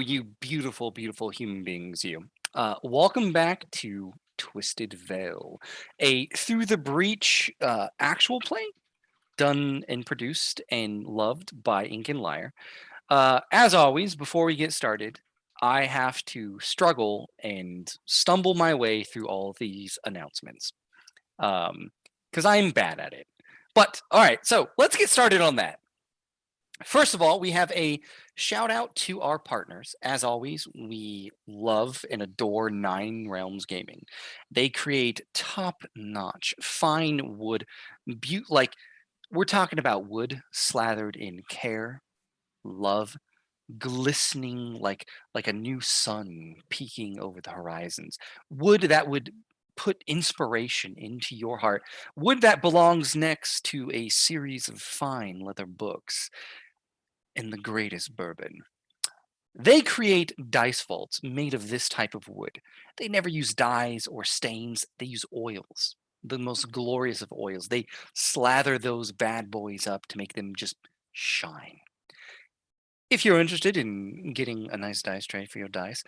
you beautiful, beautiful human beings, you. Welcome back to Twisted Veil, a Through the Breach actual play done and produced and loved by Ink and Lyre. As always, before we get started, I have to struggle and stumble my way through all these announcements because I'm bad at it. But all right, so let's get started on that. First of all, we have a shout out to our partners. As always, we love and adore Nine Realms Gaming. They create top notch, fine wood, like we're talking about wood slathered in care, love, glistening like a new sun peeking over the horizons. Wood that would put inspiration into your heart. Wood that belongs next to a series of fine leather books and the greatest bourbon. They create dice vaults made of this type of wood. They never use dyes or stains, they use oils, the most glorious of oils. They slather those bad boys up to make them just shine. If you're interested in getting a nice dice tray for your dice,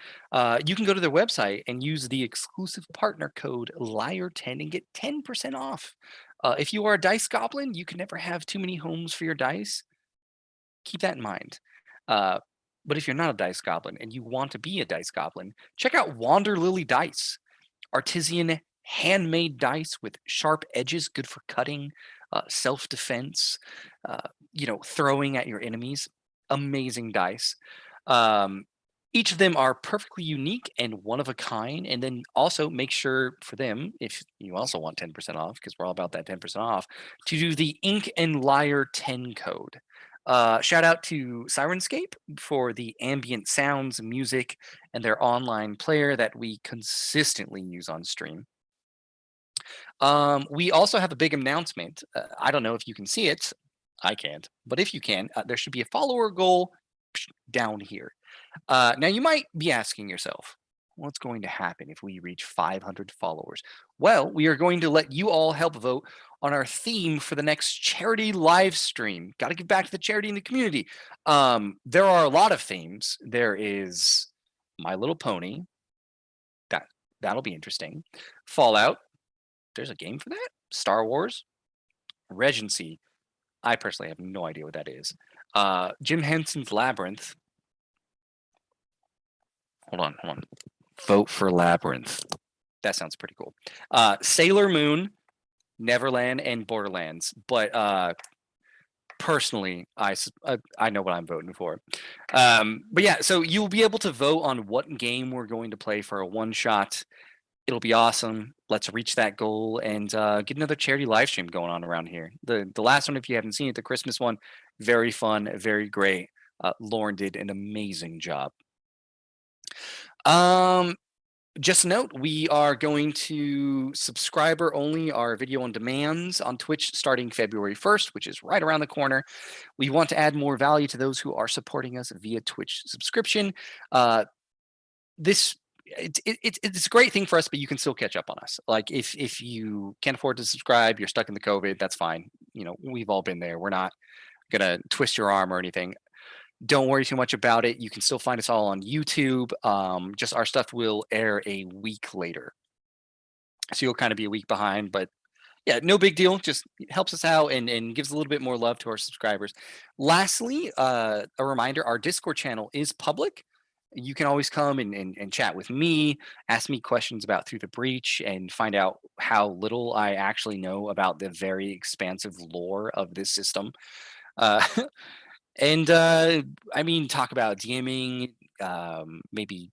you can go to their website and use the exclusive partner code LIAR10 and get 10% off. If you are a dice goblin, you can never have too many homes for your dice. Keep that in mind. But if you're not a dice goblin and you want to be a dice goblin, check out WANDERLILY dice, artisan handmade dice with sharp edges, good for cutting, self-defense, throwing at your enemies. Amazing dice. Um, each of them are perfectly unique and one of a kind. And then also make sure for them, if you also want 10% off, because we're all about that 10% off, to do the Ink and Lyre 10 code. Shout out to Sirenscape for the ambient sounds, music, and their online player that we consistently use on stream. We also have a big announcement. I don't know if you can see it. I can't. But if you can, there should be a follower goal down here. Now, you might be asking yourself, what's going to happen if we reach 500 followers? Well, we are going to let you all help vote on our theme for the next charity live stream. Got to give back to the charity and the community. There are a lot of themes. There is My Little Pony. That'll be interesting. Fallout. There's a game for that. Star Wars. Regency. I personally have no idea what that is. Jim Henson's Labyrinth. Hold on. Vote for Labyrinth. That sounds pretty cool. Sailor Moon, Neverland, and Borderlands. But personally, I know what I'm voting for. But yeah, so you'll be able to vote on what game we're going to play for a one shot. It'll be awesome. Let's reach that goal and get another charity live stream going on around here. The last one, if you haven't seen it, the Christmas one, very fun, very great. Lauren did an amazing job. Just a note, we are going to subscriber only our video on demands on Twitch starting February 1st, which is right around the corner. We want to add more value to those who are supporting us via Twitch subscription. It's a great thing for us, but you can still catch up on us. Like if you can't afford to subscribe, you're stuck in the COVID, that's fine. We've all been there. We're not gonna twist your arm or anything. Don't worry too much about it. You can still find us all on YouTube. Just our stuff will air a week later. So you'll kind of be a week behind, but yeah, no big deal. Just helps us out and gives a little bit more love to our subscribers. Lastly, a reminder, our Discord channel is public. You can always come and chat with me, ask me questions about Through the Breach, and find out how little I actually know about the very expansive lore of this system. And talk about DMing, maybe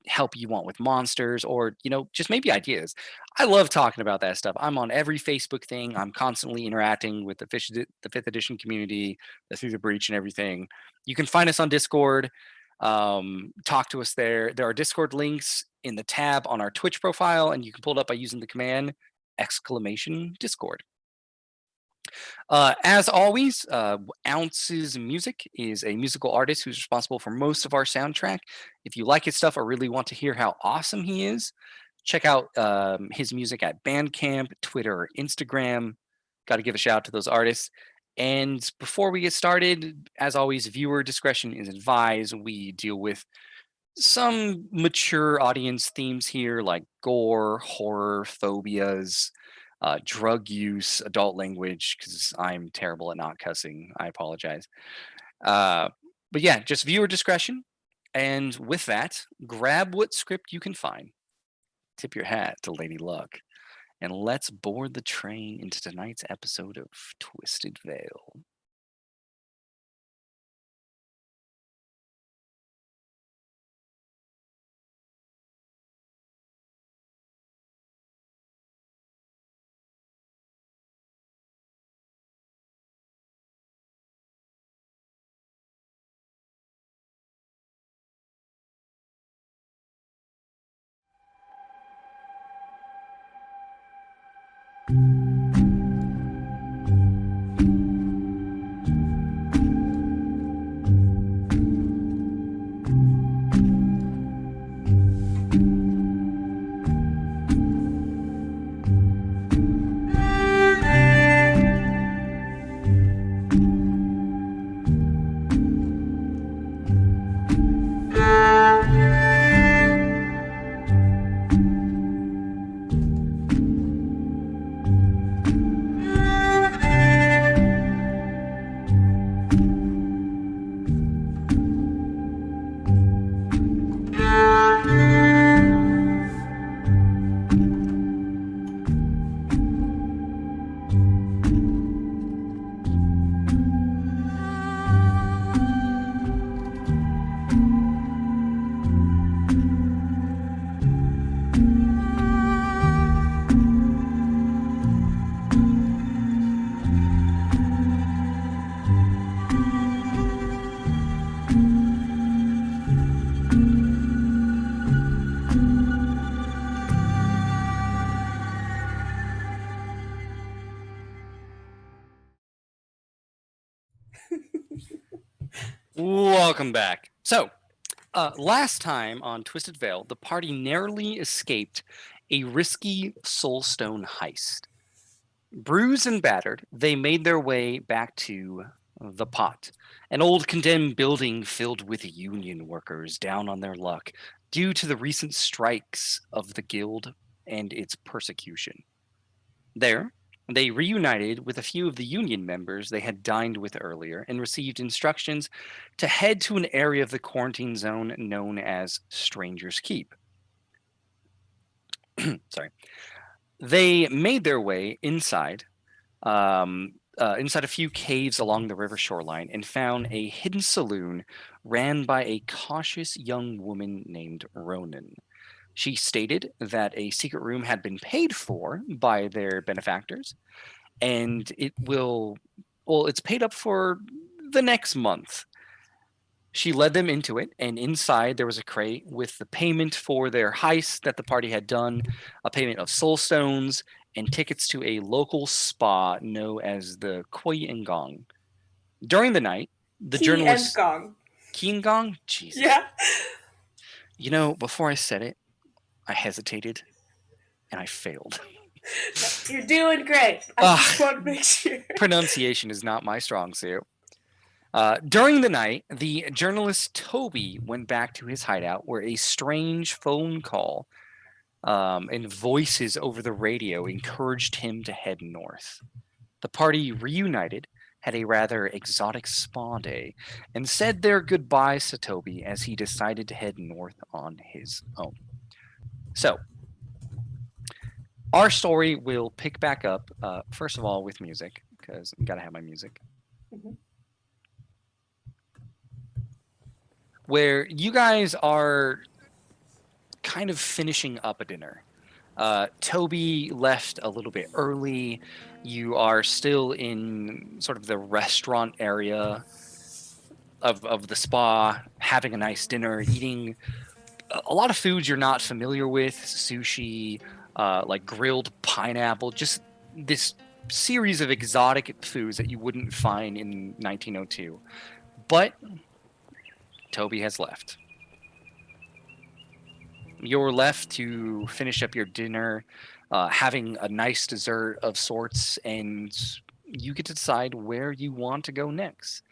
help you want with monsters, or just maybe ideas. I love talking about that stuff. I'm on every Facebook thing. I'm constantly interacting with the fifth edition community, the Through the Breach, and everything. You can find us on Discord. Talk to us there. There are Discord links in the tab on our Twitch profile, and you can pull it up by using the command !Discord. As always, Ounce's Music is a musical artist who's responsible for most of our soundtrack. If you like his stuff or really want to hear how awesome he is, check out his music at Bandcamp, Twitter, or Instagram. Got to give a shout out to those artists. And before we get started, as always, viewer discretion is advised. We deal with some mature audience themes here, like gore, horror, phobias, drug use, adult language, because I'm terrible at not cussing. I apologize. Uh, but yeah, just viewer discretion. And with that, grab what script you can find, tip your hat to Lady Luck, and let's board the train into tonight's episode of Twisted Veil. Welcome back. So, last time on Twisted Veil, the party narrowly escaped a risky soulstone heist. Bruised and battered, they made their way back to the Pot, an old condemned building filled with union workers down on their luck due to the recent strikes of the guild and its persecution. There, they reunited with a few of the union members they had dined with earlier and received instructions to head to an area of the quarantine zone known as Stranger's Keep. Sorry. They made their way inside a few caves along the river shoreline and found a hidden saloon ran by a cautious young woman named Ronan. She stated that a secret room had been paid for by their benefactors, and it's paid up for the next month. She led them into it, and inside there was a crate with the payment for their heist that the party had done, a payment of soul stones, and tickets to a local spa known as the Koi and Gong. During the night, the Key and journalist gong. Key and Gong? Jesus. Yeah. You know, before I said it, I hesitated and I failed. You're doing great. I just want to make sure. Pronunciation is not my strong suit. During the night, the journalist Toby went back to his hideout where a strange phone call and voices over the radio encouraged him to head north. The party reunited, had a rather exotic spa day, and said their goodbyes to Toby as he decided to head north on his own. So, our story will pick back up, first of all, with music, because I gotta have my music. Mhm. Where you guys are kind of finishing up a dinner. Toby left a little bit early. You are still in sort of the restaurant area of the spa, having a nice dinner, eating a lot of foods you're not familiar with, sushi, like grilled pineapple, just this series of exotic foods that you wouldn't find in 1902. But Toby has left. You're left to finish up your dinner, having a nice dessert of sorts, and you get to decide where you want to go next.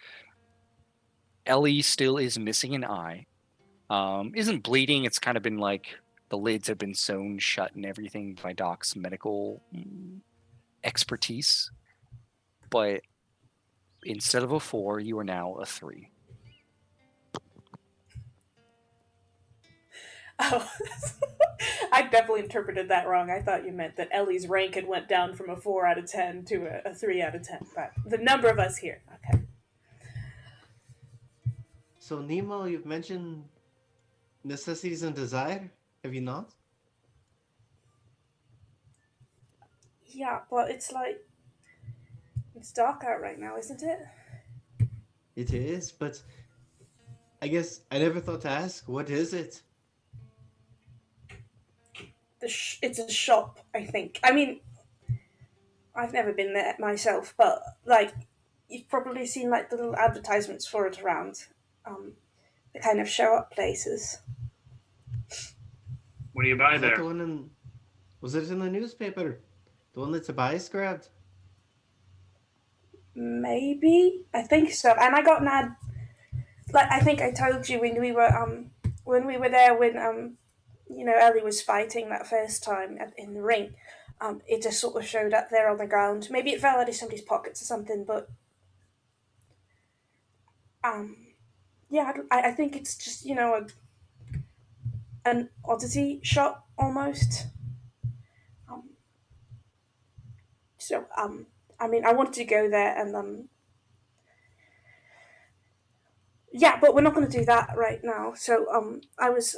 Ellie still is missing an eye. Isn't bleeding. It's kind of been like the lids have been sewn shut and everything by Doc's medical expertise. But instead of a 4, you are now a 3. Oh, I definitely interpreted that wrong. I thought you meant that Ellie's rank had went down from a 4 out of 10 to a 3 out of 10. But the number of us here, okay. So Nemo, you've mentioned necessities and desire, have you not? Yeah, but it's like it's dark out right now, isn't it? It is, but I guess I never thought to ask, what is it? It's a shop, I think. I mean, I've never been there myself, but like you've probably seen like the little advertisements for it around. The kind of show up places. What do you buy Was that there? the one in... Was it in the newspaper? The one that Tobias grabbed? Maybe, I think so. And I got an ad. Like I think I told you when we were there when Ellie was fighting that first time in the ring. It just sort of showed up there on the ground. Maybe it fell out of somebody's pockets or something, but yeah, I think it's just an oddity shop almost. So I mean, I wanted to go there and yeah, but we're not going to do that right now. So I was.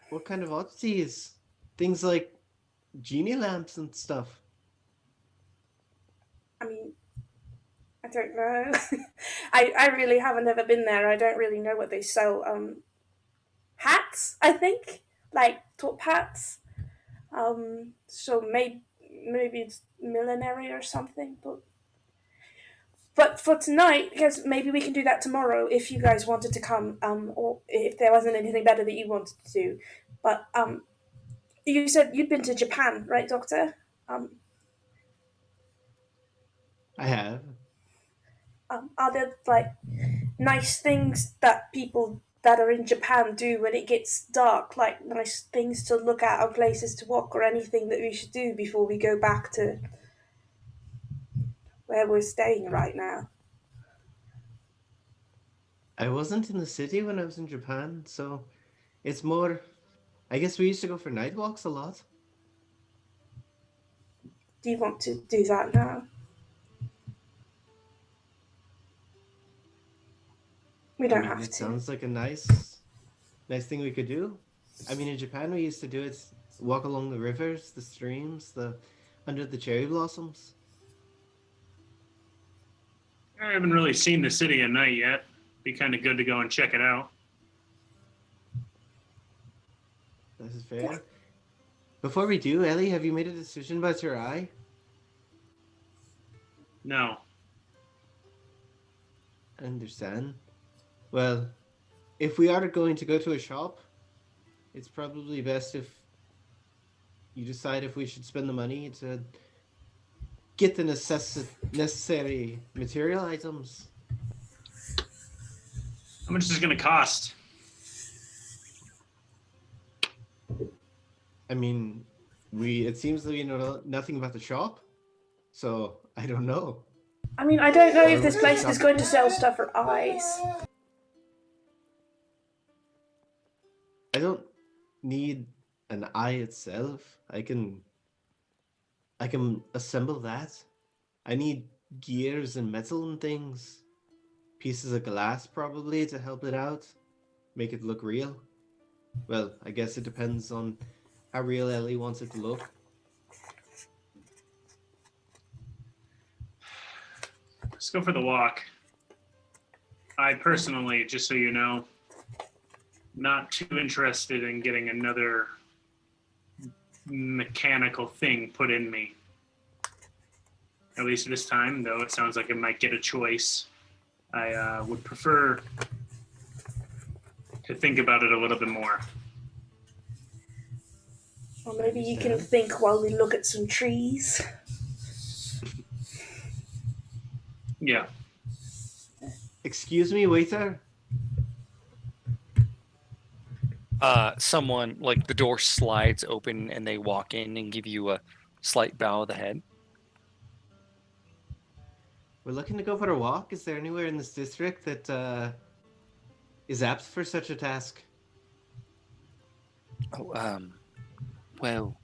What kind of oddities? Things like genie lamps and stuff. I mean, I don't know. I really haven't ever been there. I don't really know what they sell. Hats, I think, like top hats. So maybe it's millinery or something. But for tonight, because maybe we can do that tomorrow if you guys wanted to come. Or if there wasn't anything better that you wanted to do. But you said you'd been to Japan, right, Doctor? I have. Are there like nice things that people that are in Japan do when it gets dark? Like nice things to look at or places to walk or anything that we should do before we go back to where we're staying right now? I wasn't in the city when I was in Japan, so it's more... I guess we used to go for night walks a lot. Do you want to do that now? We don't have It to. sounds like a nice thing we could do. I mean, in Japan we used to do it, walk along the rivers, the streams, under the cherry blossoms. I haven't really seen the city at night yet. Be kind of good to go and check it out. This is fair. Before we do, Ellie, have you made a decision about your eye? No. I understand. Well, if we are going to go to a shop, it's probably best if you decide if we should spend the money to get the necessary material items. How much is it going to cost? I mean, it seems that we know nothing about the shop, so I don't know. I mean, I don't know if this place is going to sell stuff for eyes. I don't need an eye itself. I can assemble that. I need gears and metal and things. Pieces of glass probably to help it out. Make it look real. Well, I guess it depends on how real Ellie wants it to look. Let's go for the walk. I personally, just so you know, not too interested in getting another mechanical thing put in me. At least this time, though it sounds like I might get a choice. I would prefer to think about it a little bit more. Or maybe you can think while we look at some trees. Yeah. Excuse me, waiter. Someone, like, the door slides open and they walk in and give you a slight bow of the head. We're looking to go for a walk. Is there anywhere in this district that is apt for such a task? Oh, well,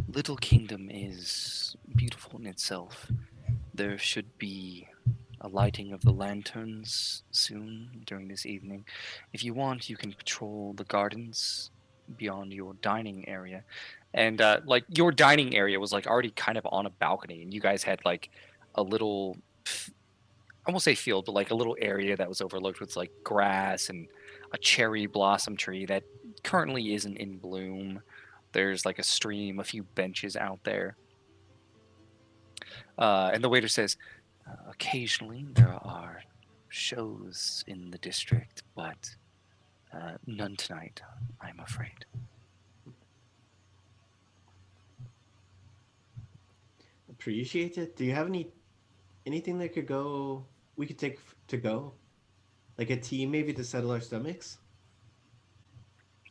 Little Kingdom is beautiful in itself. There should be a lighting of the lanterns soon during this evening. If you want, you can patrol the gardens beyond your dining area. And like, your dining area was like already kind of on a balcony, and you guys had like a little, I won't say field, but like a little area that was overlooked with like grass and a cherry blossom tree that currently isn't in bloom. There's like a stream, a few benches out there. And the waiter says, occasionally there are shows in the district, but none tonight, I'm afraid. Appreciate it. Do you have anything that we could take to go? Like a tea maybe to settle our stomachs?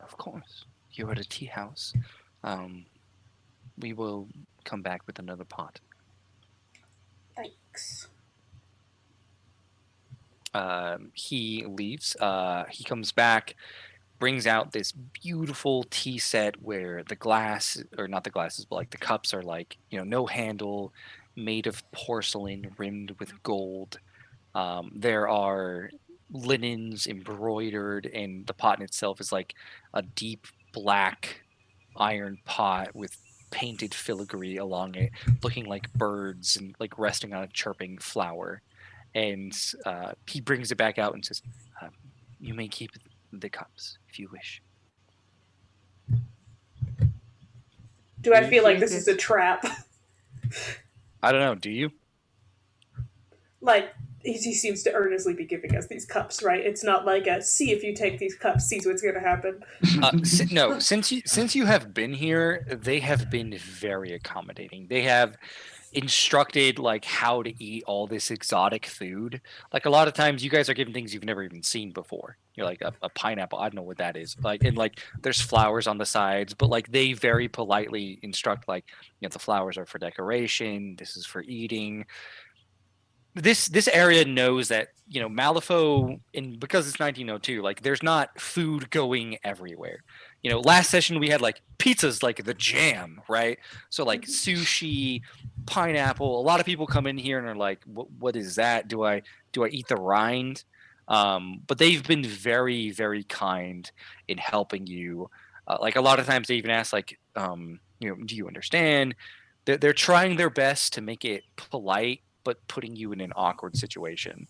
Of course. You're at a tea house. We will come back with another pot. Thanks. He leaves. He comes back, brings out this beautiful tea set where the glass, or not the glasses, but like the cups are like, no handle, made of porcelain rimmed with gold. There are linens embroidered, and the pot in itself is like a deep black iron pot with painted filigree along it, looking like birds and like resting on a chirping flower. And he brings it back out and says, you may keep the cups if you wish. Do I feel like Appreciate this is a trap? I don't know. Do you? Like, he seems to earnestly be giving us these cups, right? It's not like a see if you take these cups, see what's going to happen. No, since you have been here, they have been very accommodating. They have instructed like how to eat all this exotic food. Like, a lot of times you guys are given things you've never even seen before. You're like, a pineapple, I don't know what that is. Like, and like there's flowers on the sides, but like they very politely instruct, like, the flowers are for decoration, this is for eating. This area knows that Malifaux, and because it's 1902, like there's not food going everywhere. Last session we had like pizzas, like the jam, right? So like sushi, pineapple. A lot of people come in here and are like, what is that? Do I eat the rind? But they've been very, very kind in helping you. Like, a lot of times they even ask, like, do you understand? They're trying their best to make it polite, but putting you in an awkward situation.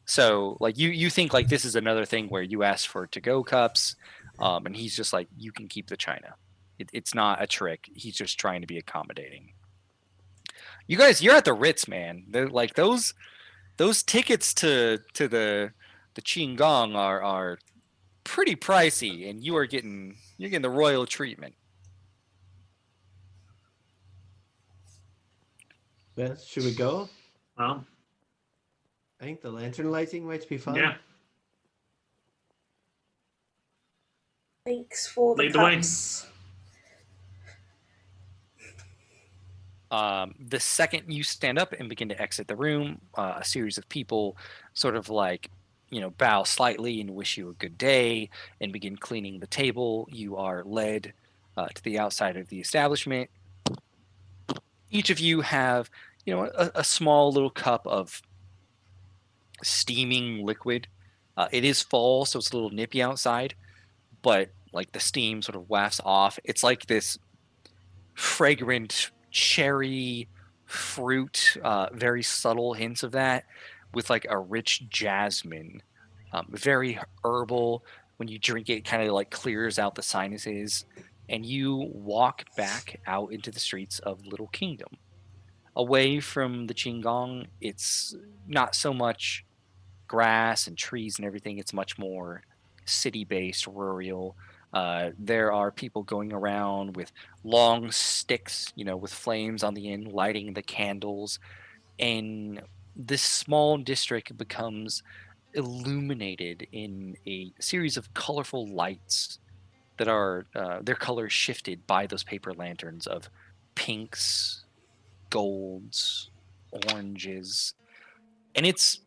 So like you think like this is another thing where you ask for to-go cups, and he's just like, you can keep the china. It's not a trick. He's just trying to be accommodating. You guys, you're at the Ritz, man. They're like those tickets to the Qingong are pretty pricey, and you're getting the royal treatment. Well, should we go? Well, I think the lantern lighting might be fun. yeah. Thanks for the Lead the way. cups. The second you stand up and begin to exit the room, a series of people sort of like, bow slightly and wish you a good day and begin cleaning the table. You are led to the outside of the establishment. Each of you have, a small little cup of steaming liquid. It is fall, so it's a little nippy outside, but like the steam sort of wafts off. It's like this fragrant cherry fruit, very subtle hints of that, with like a rich jasmine, very herbal. When you drink it, it kind of like clears out the sinuses, and you walk back out into the streets of Little Kingdom. Away from the Qingong, it's not so much grass and trees and everything. It's much more city-based, rural. There are people going around with long sticks, with flames on the end, lighting the candles. And this small district becomes illuminated in a series of colorful lights that are their colors shifted by those paper lanterns of pinks, golds, oranges, and it's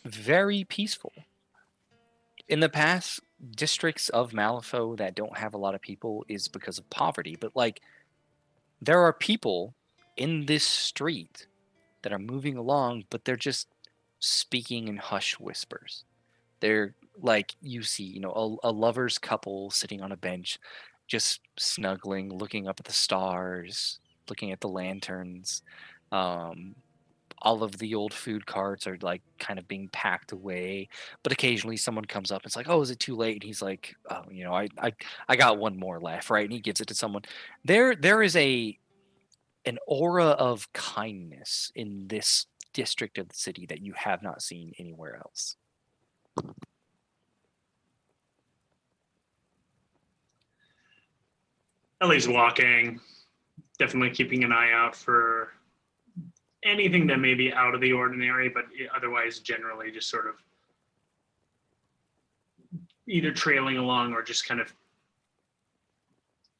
very peaceful. In the past, districts of Malifaux that don't have a lot of people is because of poverty, but like there are people in this street that are moving along, but they're just speaking in hushed whispers. They're like you see, a lovers couple sitting on a bench, just snuggling, looking up at the stars, looking at the lanterns. Um, all of the old food carts are like kind of being packed away, but occasionally someone comes up. It's like, oh, is it too late? And he's like, oh, I got one more left, right? And he gives it to someone. There is an aura of kindness in this district of the city that you have not seen anywhere else. Ellie's walking, definitely keeping an eye out for anything that may be out of the ordinary, but otherwise generally just sort of either trailing along or just kind of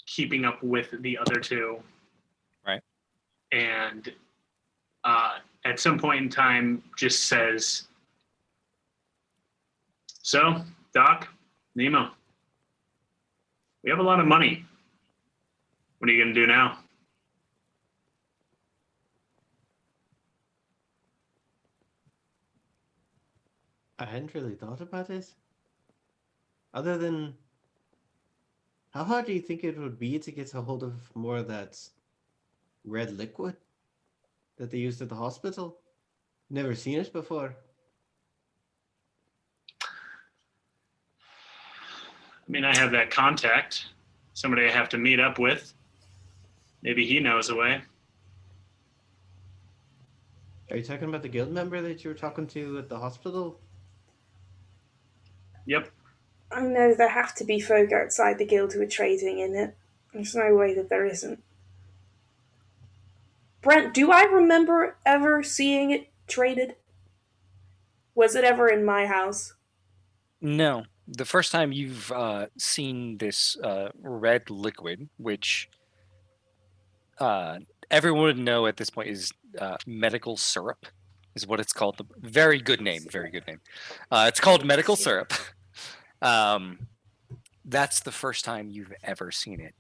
keeping up with the other two. Right. And at some point in time just says, so, Doc, Nemo, we have a lot of money. What are you going to do now? I hadn't really thought about it. Other than, how hard do you think it would be to get a hold of more of that red liquid that they used at the hospital? Never seen it before. I mean, I have that contact, somebody I have to meet up with. Maybe he knows a way. Are you talking about the guild member that you were talking to at the hospital? Yep. I know there have to be folk outside the guild who are trading in it. There's no way that there isn't. Brent, do I remember ever seeing it traded? Was it ever in my house? No, the first time you've seen this red liquid, which everyone would know at this point is medical syrup, is what it's called. Very good name. Very good name. It's called medical syrup. That's the first time you've ever seen it.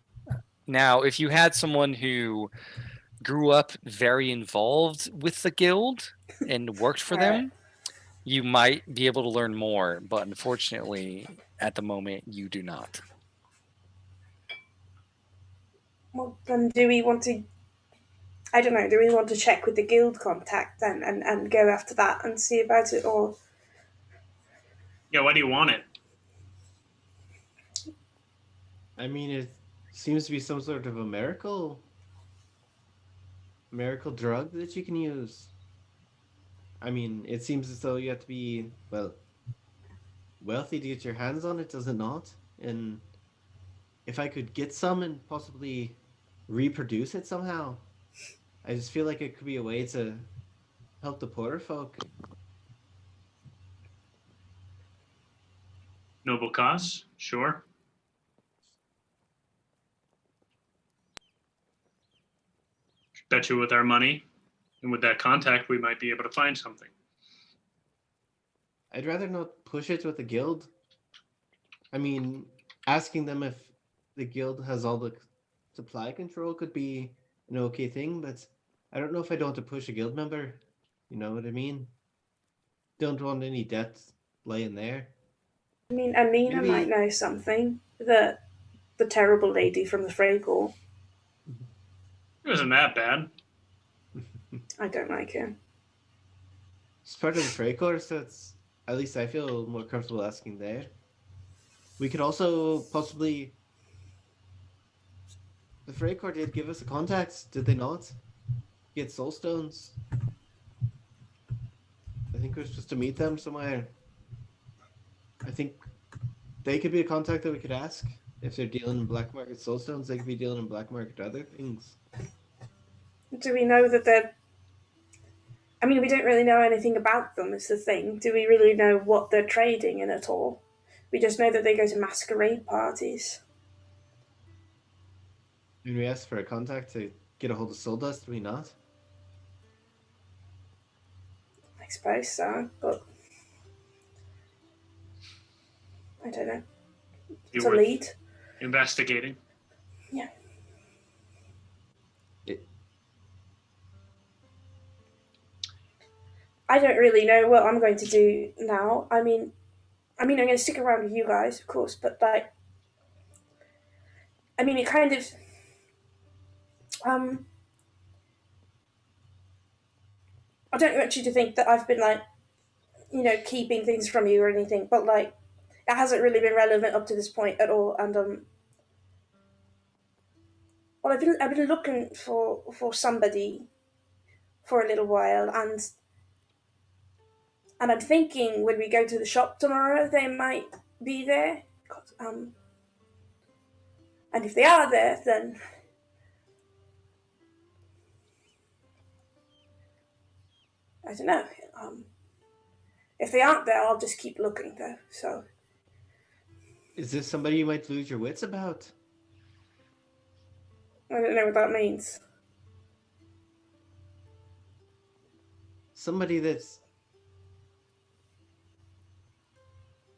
Now, if you had someone who grew up very involved with the guild and worked for them, you might be able to learn more, but unfortunately, at the moment, you do not. Well, then do we want to... I don't know, do we want to check with the guild contact then and go after that and see about it, or... Yeah, why do you want it? I mean, it seems to be some sort of a miracle drug that you can use. I mean, it seems as though you have to be, well, wealthy to get your hands on it, does it not? And if I could get some and possibly reproduce it somehow, I just feel like it could be a way to help the poorer folk. Noble cause, sure. Bet you with our money and with that contact, we might be able to find something. I'd rather not push it with the guild. I mean, asking them if the guild has all the supply control could be an okay thing, but I don't know if I don't want to push a guild member. You know what I mean? Don't want any debt laying there. I mean, Amina Maybe... might know something. The terrible lady from the Freycore. It wasn't that bad. I don't like her. It's part of the Freycore, so it's, at least I feel more comfortable asking there. We could also possibly... The Freycore did give us a contact, did they not? Get soul stones. I think we're supposed to meet them somewhere. I think they could be a contact that we could ask. If they're dealing in black market soul stones, they could be dealing in black market other things. Do we know that they're... I mean, we don't really know anything about them, is the thing. Do we really know what they're trading in at all? We just know that they go to masquerade parties. Did we ask for a contact to get a hold of Soldust? Did we not? I suppose so, but I don't know. Be It's a worth lead. investigating. Yeah. I don't really know what I'm going to do now. I mean, I'm going to stick around with you guys, of course, but like, I mean, it kind of, I don't want you to think that I've been like, keeping things from you or anything, but like, it hasn't really been relevant up to this point at all. And well, I've been looking for somebody for a little while, and I'm thinking when we go to the shop tomorrow, they might be there. And if they are there, then I don't know. If they aren't there, I'll just keep looking though. So Is this somebody you might lose your wits about? I don't know what that means. Somebody that's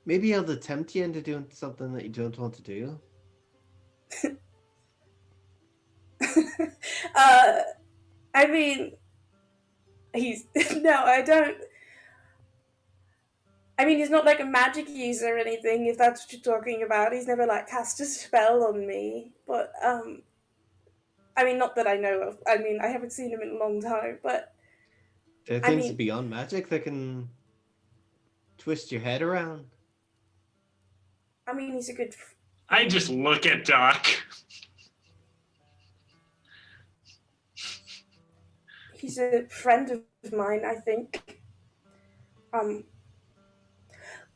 maybe able to tempt you into doing something that you don't want to do? I mean, he's no, I don't. I mean, he's not like a magic user or anything. If that's what you're talking about, he's never like cast a spell on me. But I mean, not that I know of. I mean, I haven't seen him in a long time. But There are I things mean, beyond magic that can twist your head around. I mean, he's a good. I just look at Doc. He's a friend of mine, I think.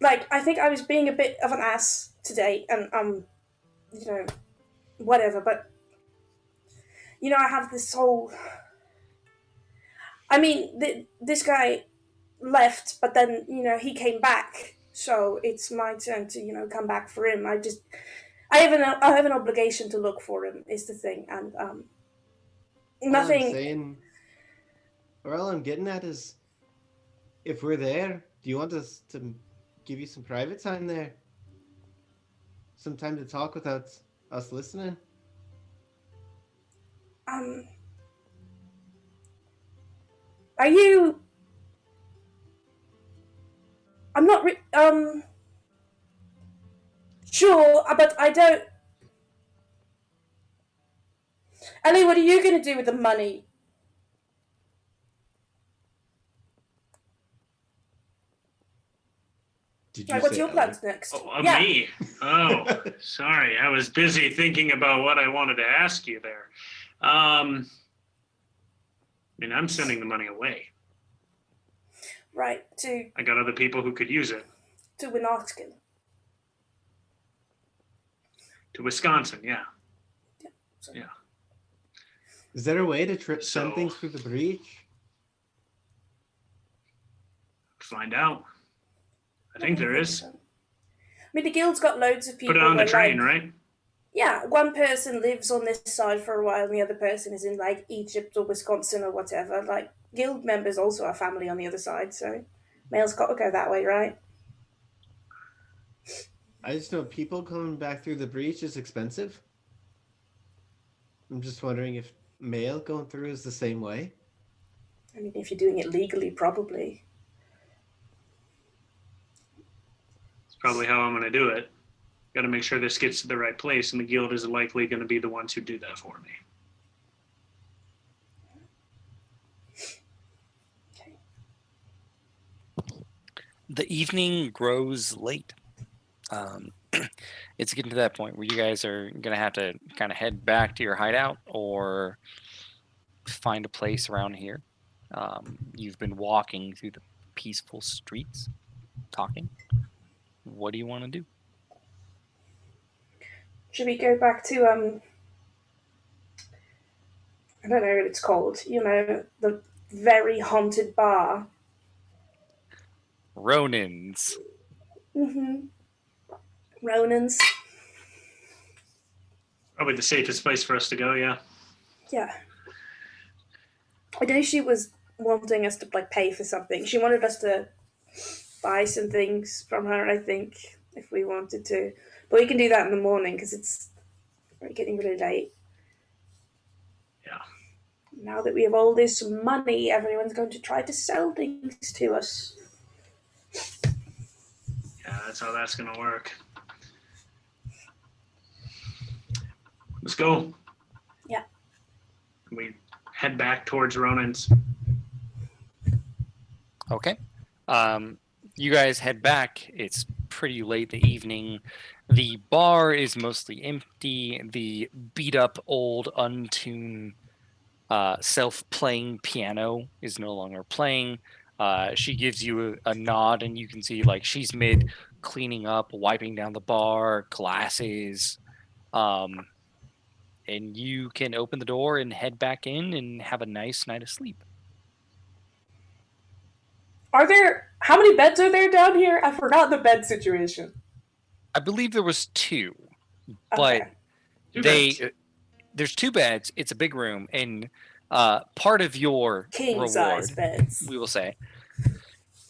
Like I think I was being a bit of an ass today, and whatever. But I have this whole. I mean, this guy left, but then he came back, so it's my turn to come back for him. I have an obligation to look for him. Is the thing, and nothing. All I'm saying, or all I'm getting at is, if we're there, do you want us to give you some private time there? Some time to talk without us listening? Are you? I'm not. Sure, but I don't. Ellie, what are you going to do with the money? Did you Like, what's say your Ellie? plans next? Oh, me? Oh, sorry. I was busy thinking about what I wanted to ask you there. I mean, I'm sending the money away. Right, I got other people who could use it. to Winarkin. To Wisconsin, yeah. So- Yeah. Is there a way to send So- things through the breach? Find out. I think there is. So. I mean, the guild's got loads of people. Put it on the where, train, like, right? Yeah, one person lives on this side for a while, and the other person is in like Egypt or Wisconsin or whatever. Like, guild members also have family on the other side, so mail's got to go that way, right? I just know people coming back through the breach is expensive. I'm just wondering if mail going through is the same way. I mean, if you're doing it legally, probably. It's probably how I'm going to do it. Got to make sure this gets to the right place, and the guild is likely going to be the ones who do that for me. Okay. The evening grows late. It's getting to that point where you guys are gonna have to kind of head back to your hideout or find a place around here. You've been walking through the peaceful streets, talking. What do you want to do? Should we go back to I don't know what it's called. The very haunted bar. Ronins. Ronan's. Probably the safest place for us to go, yeah. Yeah. I know she was wanting us to like pay for something. She wanted us to buy some things from her, I think, if we wanted to. But we can do that in the morning because it's getting really late. Yeah. Now that we have all this money, everyone's going to try to sell things to us. Yeah, that's how that's going to work. Let's go. Yeah. We head back towards Ronan's. Okay. You guys head back. It's pretty late in the evening. The bar is mostly empty. The beat up old untuned self-playing piano is no longer playing. She gives you a nod, and you can see like she's mid cleaning up, wiping down the bar, glasses. And you can open the door and head back in and have a nice night of sleep. How many beds are there down here? I forgot the bed situation. I believe there was 2, but Okay. there's 2 beds. It's a big room, and part of your King size reward, beds. we will say,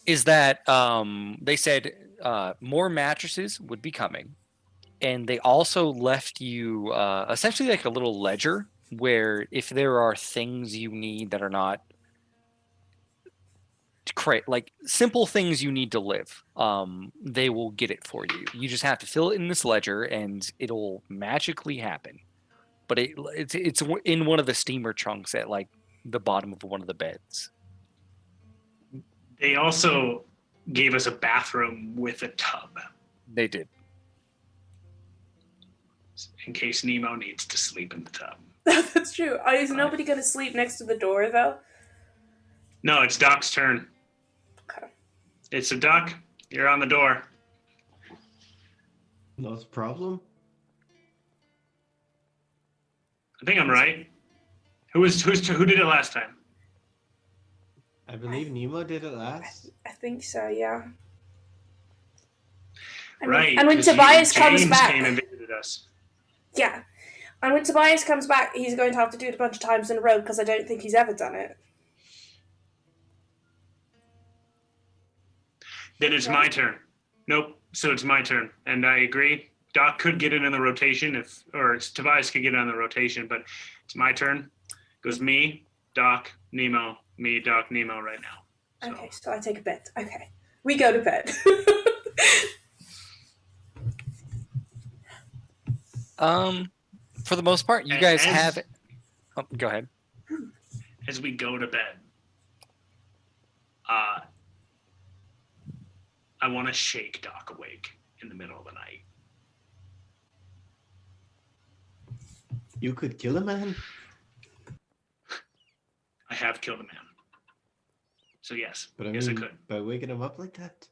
is that they said more mattresses would be coming, and they also left you essentially like a little ledger where if there are things you need that are not like simple things you need to live, they will get it for you. You just have to fill it in this ledger and it'll magically happen. But it's in one of the steamer trunks at like the bottom of one of the beds. They also gave us a bathroom with a tub They did. in case Nemo needs to sleep in the tub. That's true. Is nobody going to sleep next to the door, though? No, it's Doc's turn. Okay. It's a Doc. You're on the door. No problem. I think I'm right. Who did it last time? I believe Nemo did it last. I think so, yeah. Right. And when 'cause Tobias comes James back, came and visited us. yeah. And when Tobias comes back, he's going to have to do it a bunch of times in a row because I don't think he's ever done it. Then it's my turn. Nope. So it's my turn, and I agree. Doc could get it in the rotation or Tobias could get it on the rotation, but it's my turn. It goes me, Doc, Nemo, me, Doc, Nemo right now. So. Okay, so I take a bed. Okay. We go to bed. For the most part, you guys have. Oh, go ahead. As we go to bed, I want to shake Doc awake in the middle of the night. You could kill a man? I have killed a man. So yes, But I yes, mean, I could. by waking him up like that?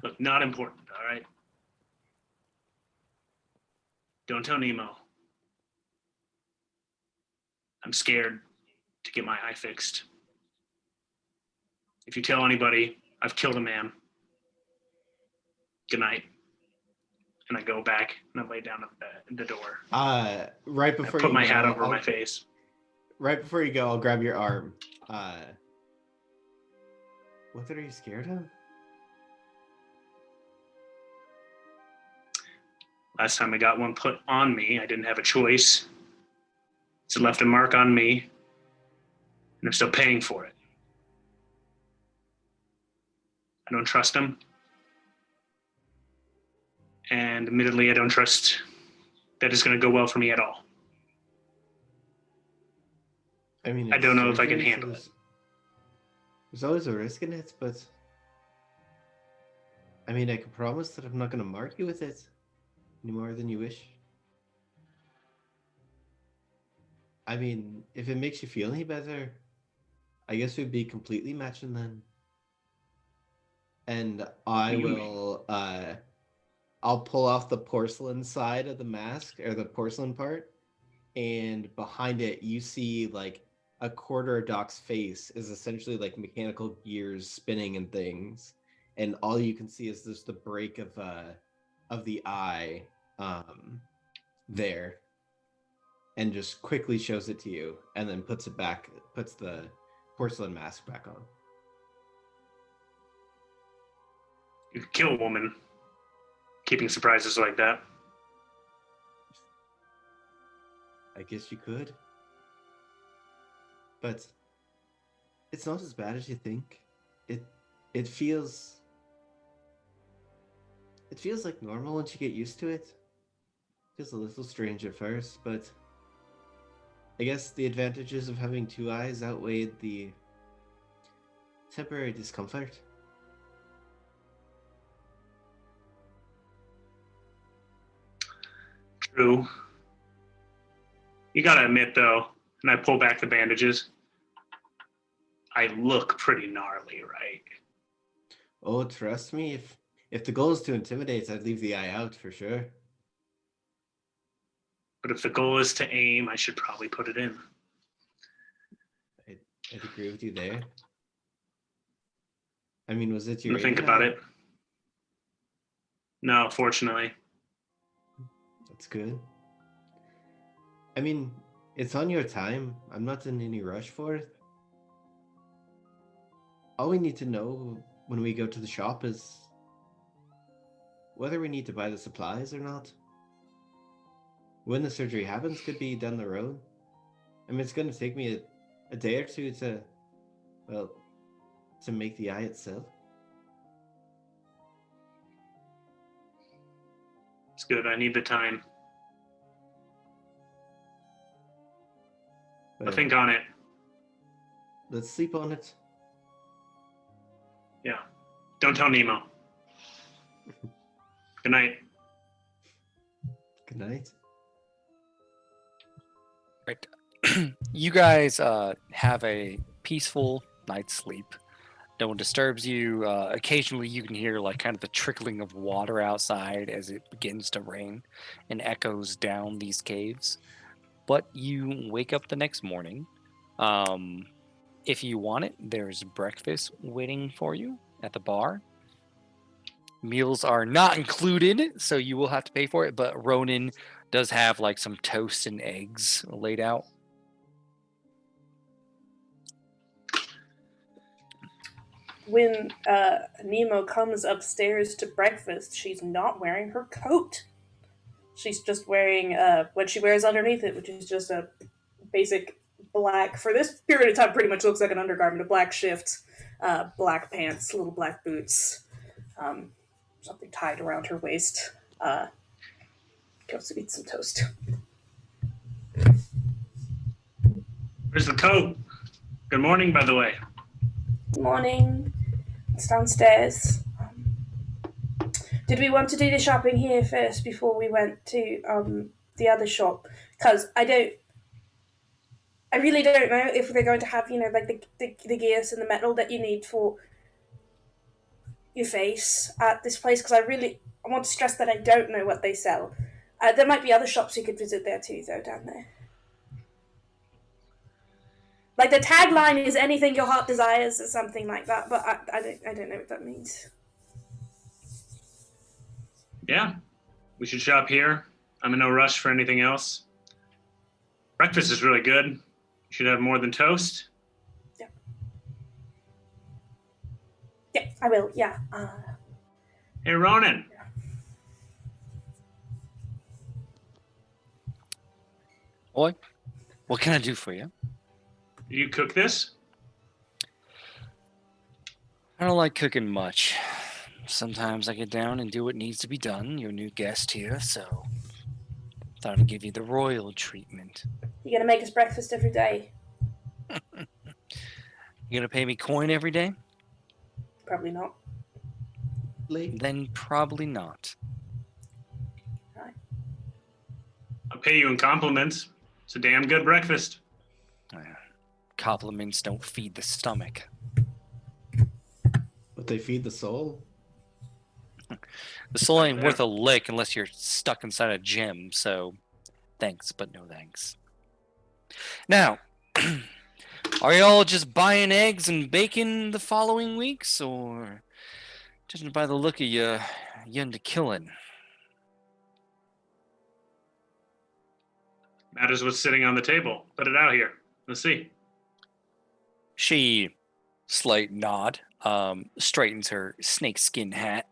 Look, not important, all right? Don't tell Nemo. I'm scared to get my eye fixed. If you tell anybody I've killed a man, good night. And I go back and I lay down at the door. Right before I put you my go, hat over my face. Right before you go, I'll grab your arm. What are you scared of? Last time I got one put on me, I didn't have a choice. So it left a mark on me, and I'm still paying for it. I don't trust him. And admittedly, I don't trust that it's going to go well for me at all. I mean, I don't know if I surgery, can handle it. There's always a risk in it, but I mean, I can promise that I'm not going to mark you with it any more than you wish. I mean, if it makes you feel any better, I guess we'd be completely matching then. And I will, I'll pull off the porcelain side of the mask, or the porcelain part, and behind it, you see like a quarter of Doc's face is essentially like mechanical gears spinning and things, and all you can see is just the break of the eye, there. and just quickly shows it to you, and then puts the porcelain mask back on. You could kill a woman keeping surprises like that. I guess you could. But it's not as bad as you think. It feels like normal once you get used to it. Feels a little strange at first, but I guess the advantages of having two eyes outweighed the temporary discomfort. True. You gotta admit, though, and I pull back the bandages, I look pretty gnarly, right? Oh, trust me, if the goal is to intimidate, I'd leave the eye out for sure. But if the goal is to aim, I should probably put it in. I'd agree with you there. I mean, was it your Think aim about eye? it. No, fortunately. That's good. I mean, it's on your time. I'm not in any rush for it. All we need to know when we go to the shop is whether we need to buy the supplies or not. When the surgery happens could be down the road. I mean, it's going to take me a day or two to make the eye itself. It's good. I need the time. I'll think on it. Let's sleep on it. Yeah. Don't tell Nemo. Good night. Good night. Right. You guys have a peaceful night's sleep. No one disturbs you. Occasionally you can hear like kind of the trickling of water outside as it begins to rain and echoes down these caves. But you wake up the next morning. If you want it, there's breakfast waiting for you at the bar. Meals are not included, so you will have to pay for it, but Ronan does have like some toast and eggs laid out. When Nemo comes upstairs to breakfast, she's not wearing her coat. She's just wearing what she wears underneath it, which is just a basic black, for this period of time, pretty much looks like an undergarment, a black shift, black pants, little black boots, something tied around her waist. Goes to eat some toast. Where's the coat? Good morning, by the way. Good morning. It's downstairs. Did we want to do the shopping here first before we went to the other shop? Because I really don't know if they're going to have, like the gears and the metal that you need for your face at this place. Because I want to stress that I don't know what they sell. There might be other shops you could visit there too, though, down there. Like the tagline is "Anything your heart desires" or something like that, but I don't know what that means. Yeah, we should shop here. I'm in no rush for anything else. Breakfast is really good. You should have more than toast. Yeah, I will. Yeah. Hey, Ronan. Boy, what can I do for you? Did you cook this? I don't like cooking much. Sometimes I get down and do what needs to be done. You're a new guest here, so thought I'd give you the royal treatment. You're gonna make us breakfast every day? You gonna pay me coin every day? Probably not. Then probably not. Right. I'll pay you in compliments. It's a damn good breakfast. Compliments don't feed the stomach. But they feed the soul. The soul ain't worth a lick unless you're stuck inside a gym, so thanks, but no thanks. Now, are y'all just buying eggs and bacon the following weeks, or judging by the look of you into killing? Matters what's sitting on the table. Put it out here. Let's see. She, slight nod, straightens her snakeskin hat,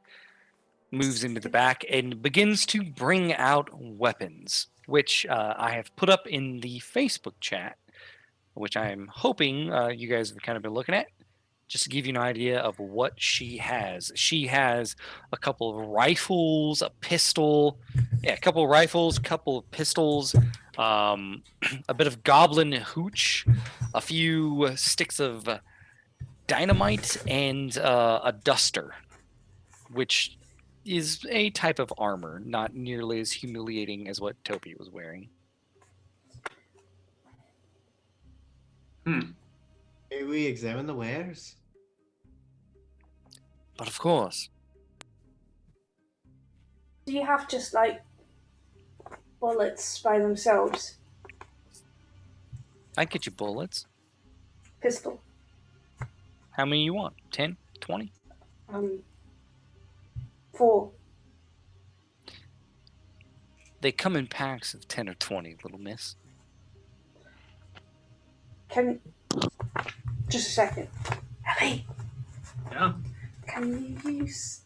moves into the back, and begins to bring out weapons, which I have put up in the Facebook chat, which I'm hoping you guys have kind of been looking at. Just to give you an idea of what she has. She has a couple of rifles, a pistol, a couple of rifles, a couple of pistols, a bit of goblin hooch, a few sticks of dynamite, and a duster, which is a type of armor, not nearly as humiliating as what Toby was wearing. May we examine the wares? But of course, Do you have just like bullets by themselves? I get you bullets. Pistol. How many you want? 10? 20? 4. They come in packs of 10 or 20, little miss. Just a second. Ellie, Yeah. can you use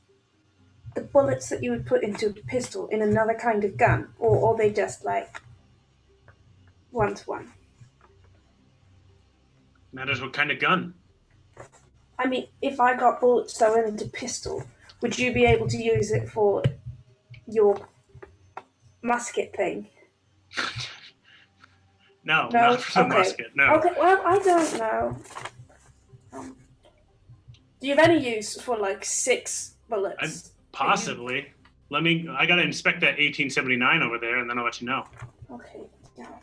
the bullets that you would put into a pistol in another kind of gun? Or are they just like 1-to-1? Matters what kind of gun. I mean, if I got bullets that went into pistol, would you be able to use it for your musket thing? No, No? not for the Okay. musket. No. Okay, well, I don't know. Do you have any use for like 6 bullets? Possibly. I gotta inspect that 1879 over there, and then I'll let you know. Okay, yeah.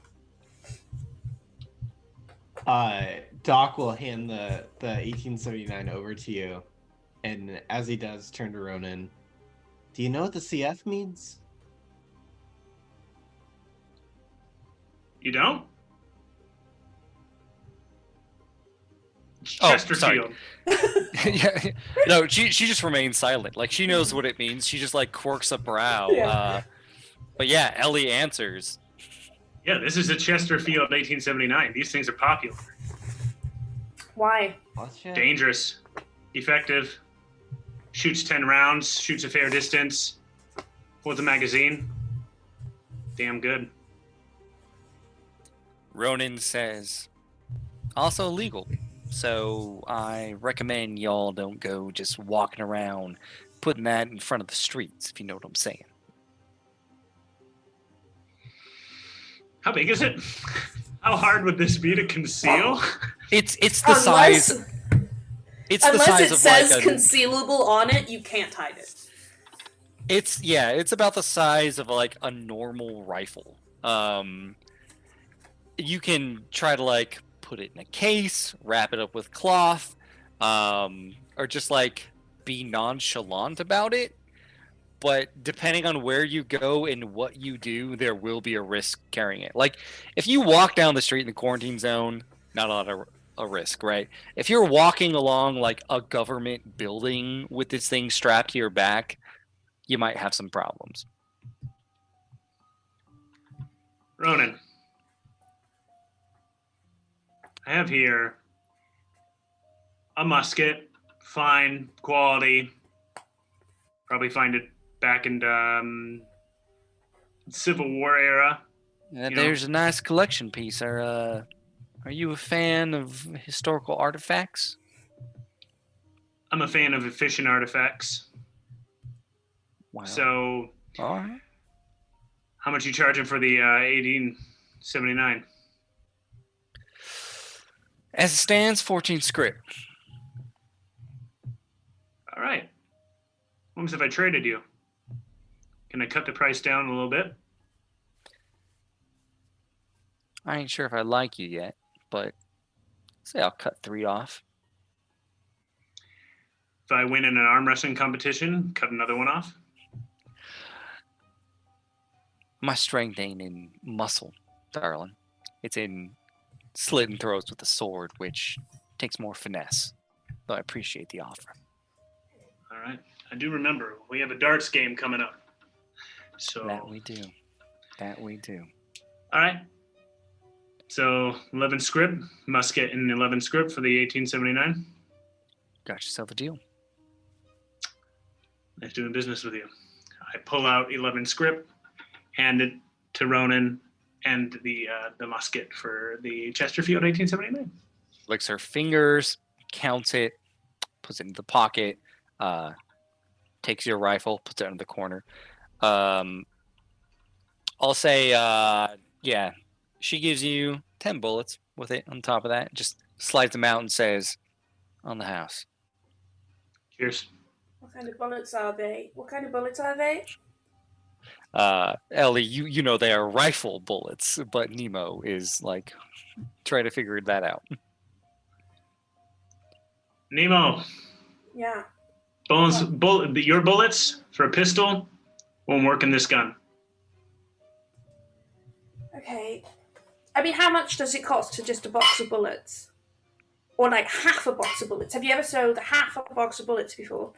Doc will hand the 1879 over to you, and as he does, turn to Ronan. Do you know what the CF means? You don't? Oh, Chesterfield. Yeah, no, she just remains silent. Like, she knows what it means. She just like quirks a brow. Yeah. But yeah, Ellie answers. Yeah, this is a Chesterfield 1879. These things are popular. Why? Dangerous. Effective. Shoots 10 rounds. Shoots a fair distance. Holds a magazine. Damn good. Ronan says, also legal. So I recommend y'all don't go just walking around putting that in front of the streets, if you know what I'm saying. How big is it? How hard would this be to conceal? It's the size. It's the Unless size it of says like a, concealable on it, you can't hide it. it's about the size of like a normal rifle. You can try to like put it in a case, wrap it up with cloth, or just like be nonchalant about it. But depending on where you go and what you do, there will be a risk carrying it. Like if you walk down the street in the quarantine zone, not a lot of a risk, right? If you're walking along like a government building with this thing strapped to your back, you might have some problems. Ronan. I have here a musket, fine quality. Probably find it back in Civil War era. There's a nice collection piece. Are you a fan of historical artifacts? I'm a fan of efficient artifacts. Wow. So, all right. How much you charging for the 1879? As it stands, 14 script. All right. What if I traded you? Can I cut the price down a little bit? I ain't sure if I like you yet, but say I'll cut 3 off. If I win in an arm wrestling competition, cut another one off? My strength ain't in muscle, darling. It's in slitting throats with a sword, which takes more finesse. Though I appreciate the offer. All right. I do remember. We have a darts game coming up. So That we do. That we do. All right. So 11 script, musket and 11 script for the 1879. Got yourself a deal. Nice doing business with you. I pull out 11 script, hand it to Ronan, and the musket for the Chesterfield 1879. Licks her fingers, counts it, puts it in the pocket, takes your rifle, puts it in the corner. I'll say, yeah, she gives you 10 bullets with it on top of that. Just slides them out and says, on the house. Cheers. What kind of bullets are they? What kind of bullets are they? Ellie, you know they are rifle bullets, but Nemo is like trying to figure that out. Nemo, Yeah. your bullets for a pistol won't work in this gun. Okay. I mean, how much does it cost to just a box of bullets? Or like half a box of bullets? Have you ever sold half a box of bullets before?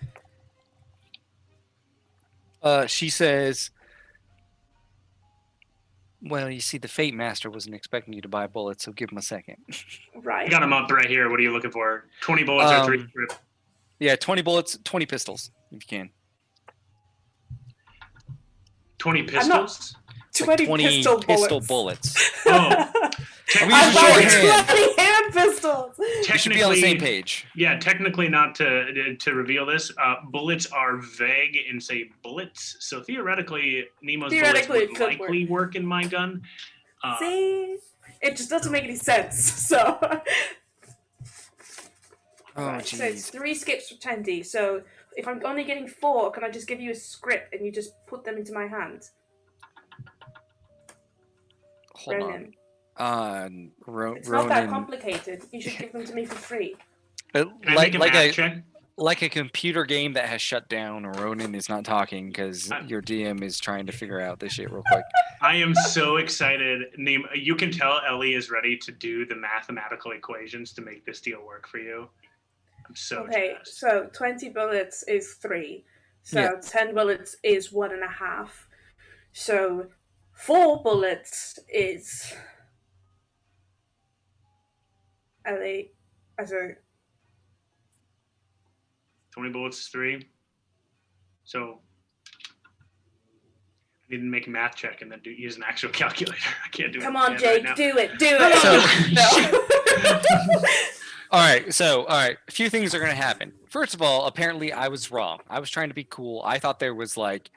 She says, well, you see, the Fate Master wasn't expecting you to buy bullets, so give him a second. I Right. got them up right here. What are you looking for? 20 bullets or 3 script? Yeah, 20 bullets, 20 pistols, if you can. 20 I'm pistols? 20 pistol bullets. Oh. We I'm use your buying hand. 20 hand pistols! We should be on the same page. Yeah, technically, not to reveal this, bullets are vague and say bullets. So theoretically, Nemo's bullets Theoretically, it would could likely work in my gun. See? It just doesn't make any sense, so... Oh, Right, so it's jeez. 3 skips for 10D, so if I'm only getting 4, can I just give you a script and you just put them into my hand? Hold Ronan. on. It's not that Ronan. complicated. You should give them to me for free. Can I make a math check? Like a computer game that has shut down, Ronan is not talking because your DM is trying to figure out this shit real quick. I am so excited. You can tell Ellie is ready to do the mathematical equations to make this deal work for you. I'm so Okay, jazzed. so 20 bullets is 3. So Yeah. 10 bullets is 1.5. So 4 bullets is... Ellie, as a... 20 bullets is 3. So I need to make a math check and then use an actual calculator. I can't do it. Come on, right Jake, now. do it, do it! No. All right, a few things are going to happen. First of all, apparently I was wrong. I was trying to be cool. I thought there was like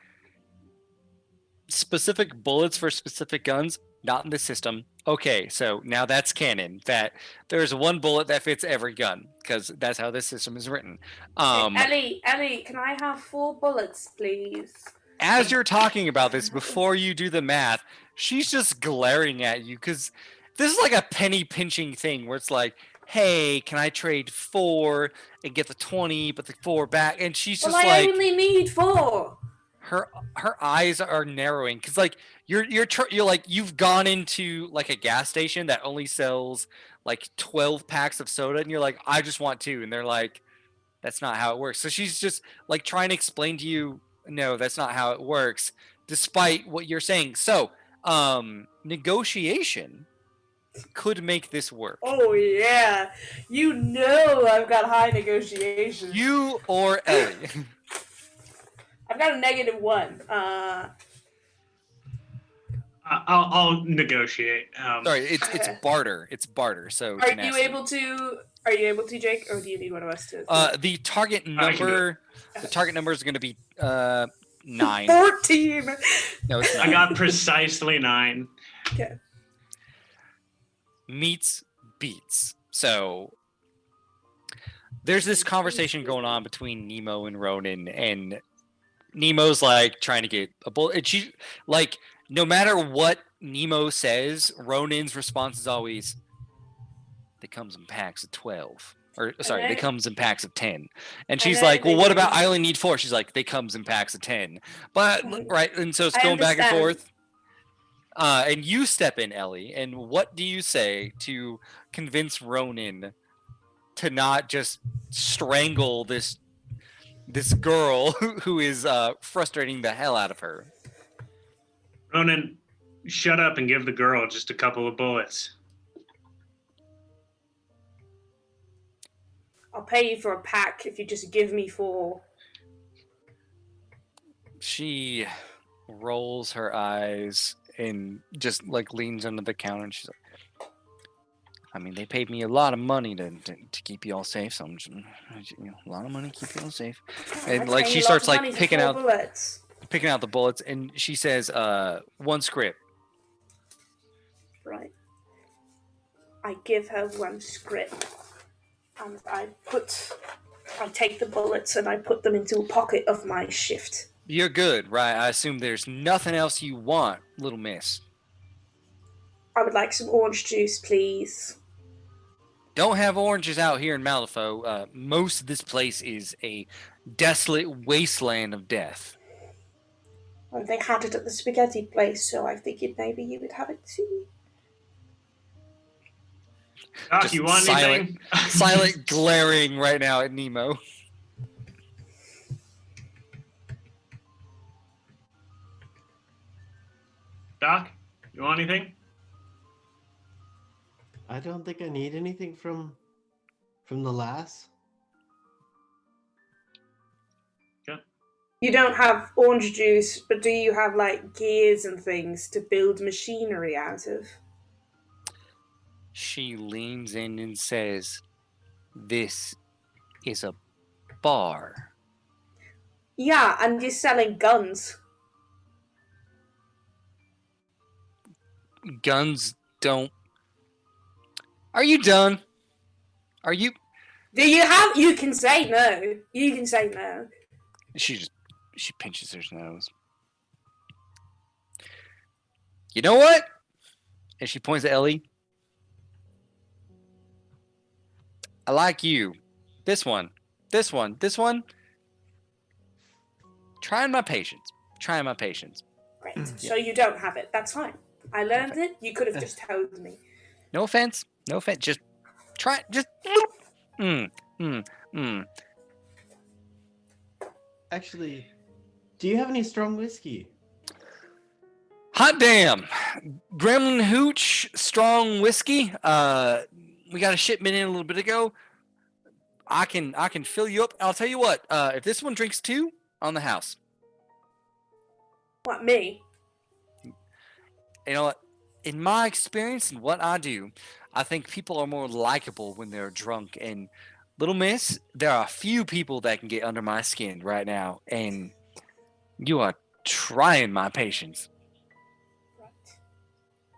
specific bullets for specific guns, not in the system. Okay, so now that's canon, that there's one bullet that fits every gun, because that's how this system is written. Ellie, can I have 4 bullets, please? As you're talking about this, before you do the math, she's just glaring at you, because this is like a penny pinching thing where it's like, hey, can I trade 4 and get the 20, but the 4 back? And she's just I only need 4. her eyes are narrowing because like you're like you've gone into like a gas station that only sells like 12 packs of soda and you're like, I just want 2, and they're like, that's not how it works. So she's just like trying to explain to you, no, that's not how it works, despite what you're saying. So negotiation could make this work. Oh yeah, you know I've got high negotiations. You or Ellie. I've got a -1. I'll negotiate. Sorry, it's barter. It's barter. So Are you able to, Jake, or do you need one of us to? the target number is going to be 9. 14. No, it's I 9. got precisely 9. Okay. Meets beats. So there's this conversation going on between Nemo and Ronan, and Nemo's like trying to get a bullet. And she like, no matter what Nemo says, Ronan's response is always, "They comes in packs of 12." Or sorry, they comes in packs of 10. And she's like, well, what about I only need 4? She's like, they comes in packs of 10. But right, and so it's going back and forth. And you step in, Ellie, and what do you say to convince Ronan to not just strangle this girl who is frustrating the hell out of her? Ronan, shut up and give the girl just a couple of bullets. I'll pay you for a pack if you just give me 4. She rolls her eyes and just like leans under the counter and she's like, I mean, they paid me a lot of money to keep you all safe. So I'm just, a lot of money to keep you all safe. And like she starts like picking out the bullets, and she says, 1 script. Right. I give her 1 script, and I take the bullets and I put them into a pocket of my shift. You're good, right? I assume there's nothing else you want, little miss. I would like some orange juice, please. Don't have oranges out here in Malifaux. Most of this place is a desolate wasteland of death. Well, they had it at the spaghetti place, so I figured maybe you would have it too. Doc, Just you want anything? silent glaring right now at Nemo. Doc, you want anything? I don't think I need anything from the lass. You don't have orange juice, but do you have like gears and things to build machinery out of? She leans in and says, "This is a bar." Yeah, and you're selling guns. Guns don't. Are you done? Are you? Do you have? You can say no. You can say no. She pinches her nose. You know what? And she points at Ellie. I like you. This one. Trying my patience. Great. So you don't have it. That's fine. I learned it. You could have just told me. No offense. Just try. Just. Actually, do you have any strong whiskey? Hot damn. Gremlin Hooch strong whiskey. We got a shipment in a little bit ago. I can fill you up. I'll tell you what. If this one drinks 2, on the house. What, me? You know what? In my experience and what I do, I think people are more likable when they're drunk. And little miss, there are a few people that can get under my skin right now, and you are trying my patience. Right.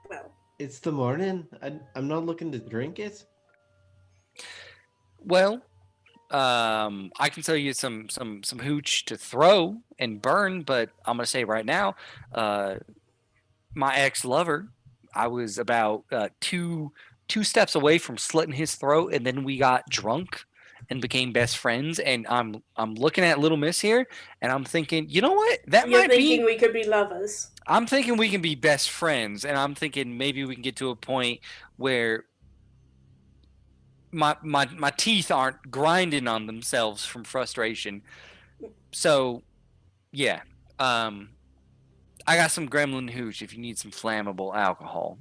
Well, It's the morning. I'm not looking to drink it. Well, I can tell you some hooch to throw and burn, but I'm gonna say right now, my ex-lover, I was about 2 steps away from slitting his throat, and then we got drunk and became best friends. And I'm looking at Little Miss here, and I'm thinking, you know what? you're thinking we could be lovers. I'm thinking we can be best friends, and I'm thinking maybe we can get to a point where my teeth aren't grinding on themselves from frustration. So, yeah. I got some Gremlin Hooch if you need some flammable alcohol.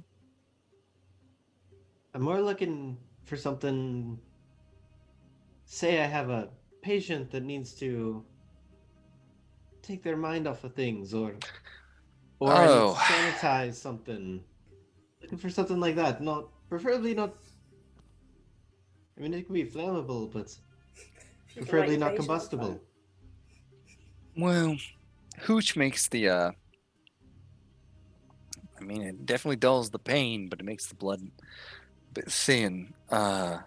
I'm more looking for something. Say I have a patient that needs to take their mind off of things, or I need to sanitize something. Looking for something like that. Preferably not. I mean, it can be flammable, but preferably not combustible. Well, Hooch makes the I mean, it definitely dulls the pain, but it makes the blood a bit thin. I'm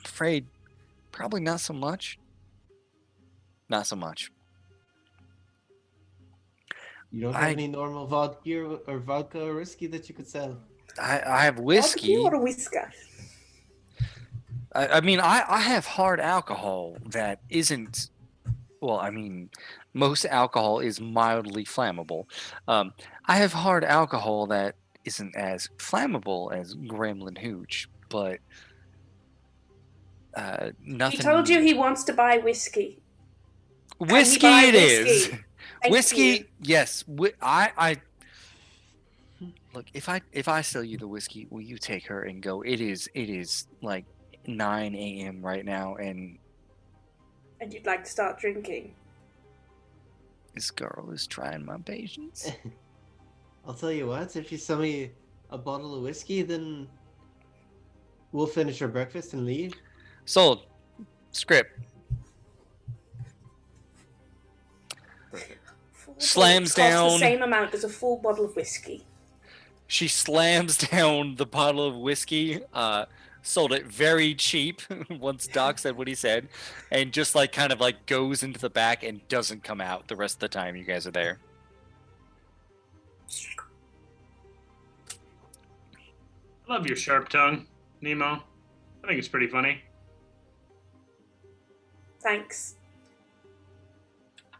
afraid probably not so much. Not so much. You don't have any normal vodka or whiskey that you could sell? I have whiskey. Vodka or whiskey? I mean, I have hard alcohol that isn't. Well, I mean, most alcohol is mildly flammable. I have hard alcohol that isn't as flammable as Gremlin Hooch, but nothing. He told you he wants to buy whiskey. Whiskey it is. Whiskey, yes. I look, if I sell you the whiskey, will you take her and go? It is like 9 a.m. right now, and And you'd like to start drinking. this girl is trying my patience. I'll tell you what, if you sell me a bottle of whiskey, then we'll finish our breakfast and leave. Sold. Script. Perfect. Slams Costs down. the same amount as a full bottle of whiskey. She slams down the bottle of whiskey, sold it very cheap once Doc said what he said, and just like kind of like goes into the back and doesn't come out the rest of the time you guys are there. I love your sharp tongue, Nemo. I think it's pretty funny. Thanks.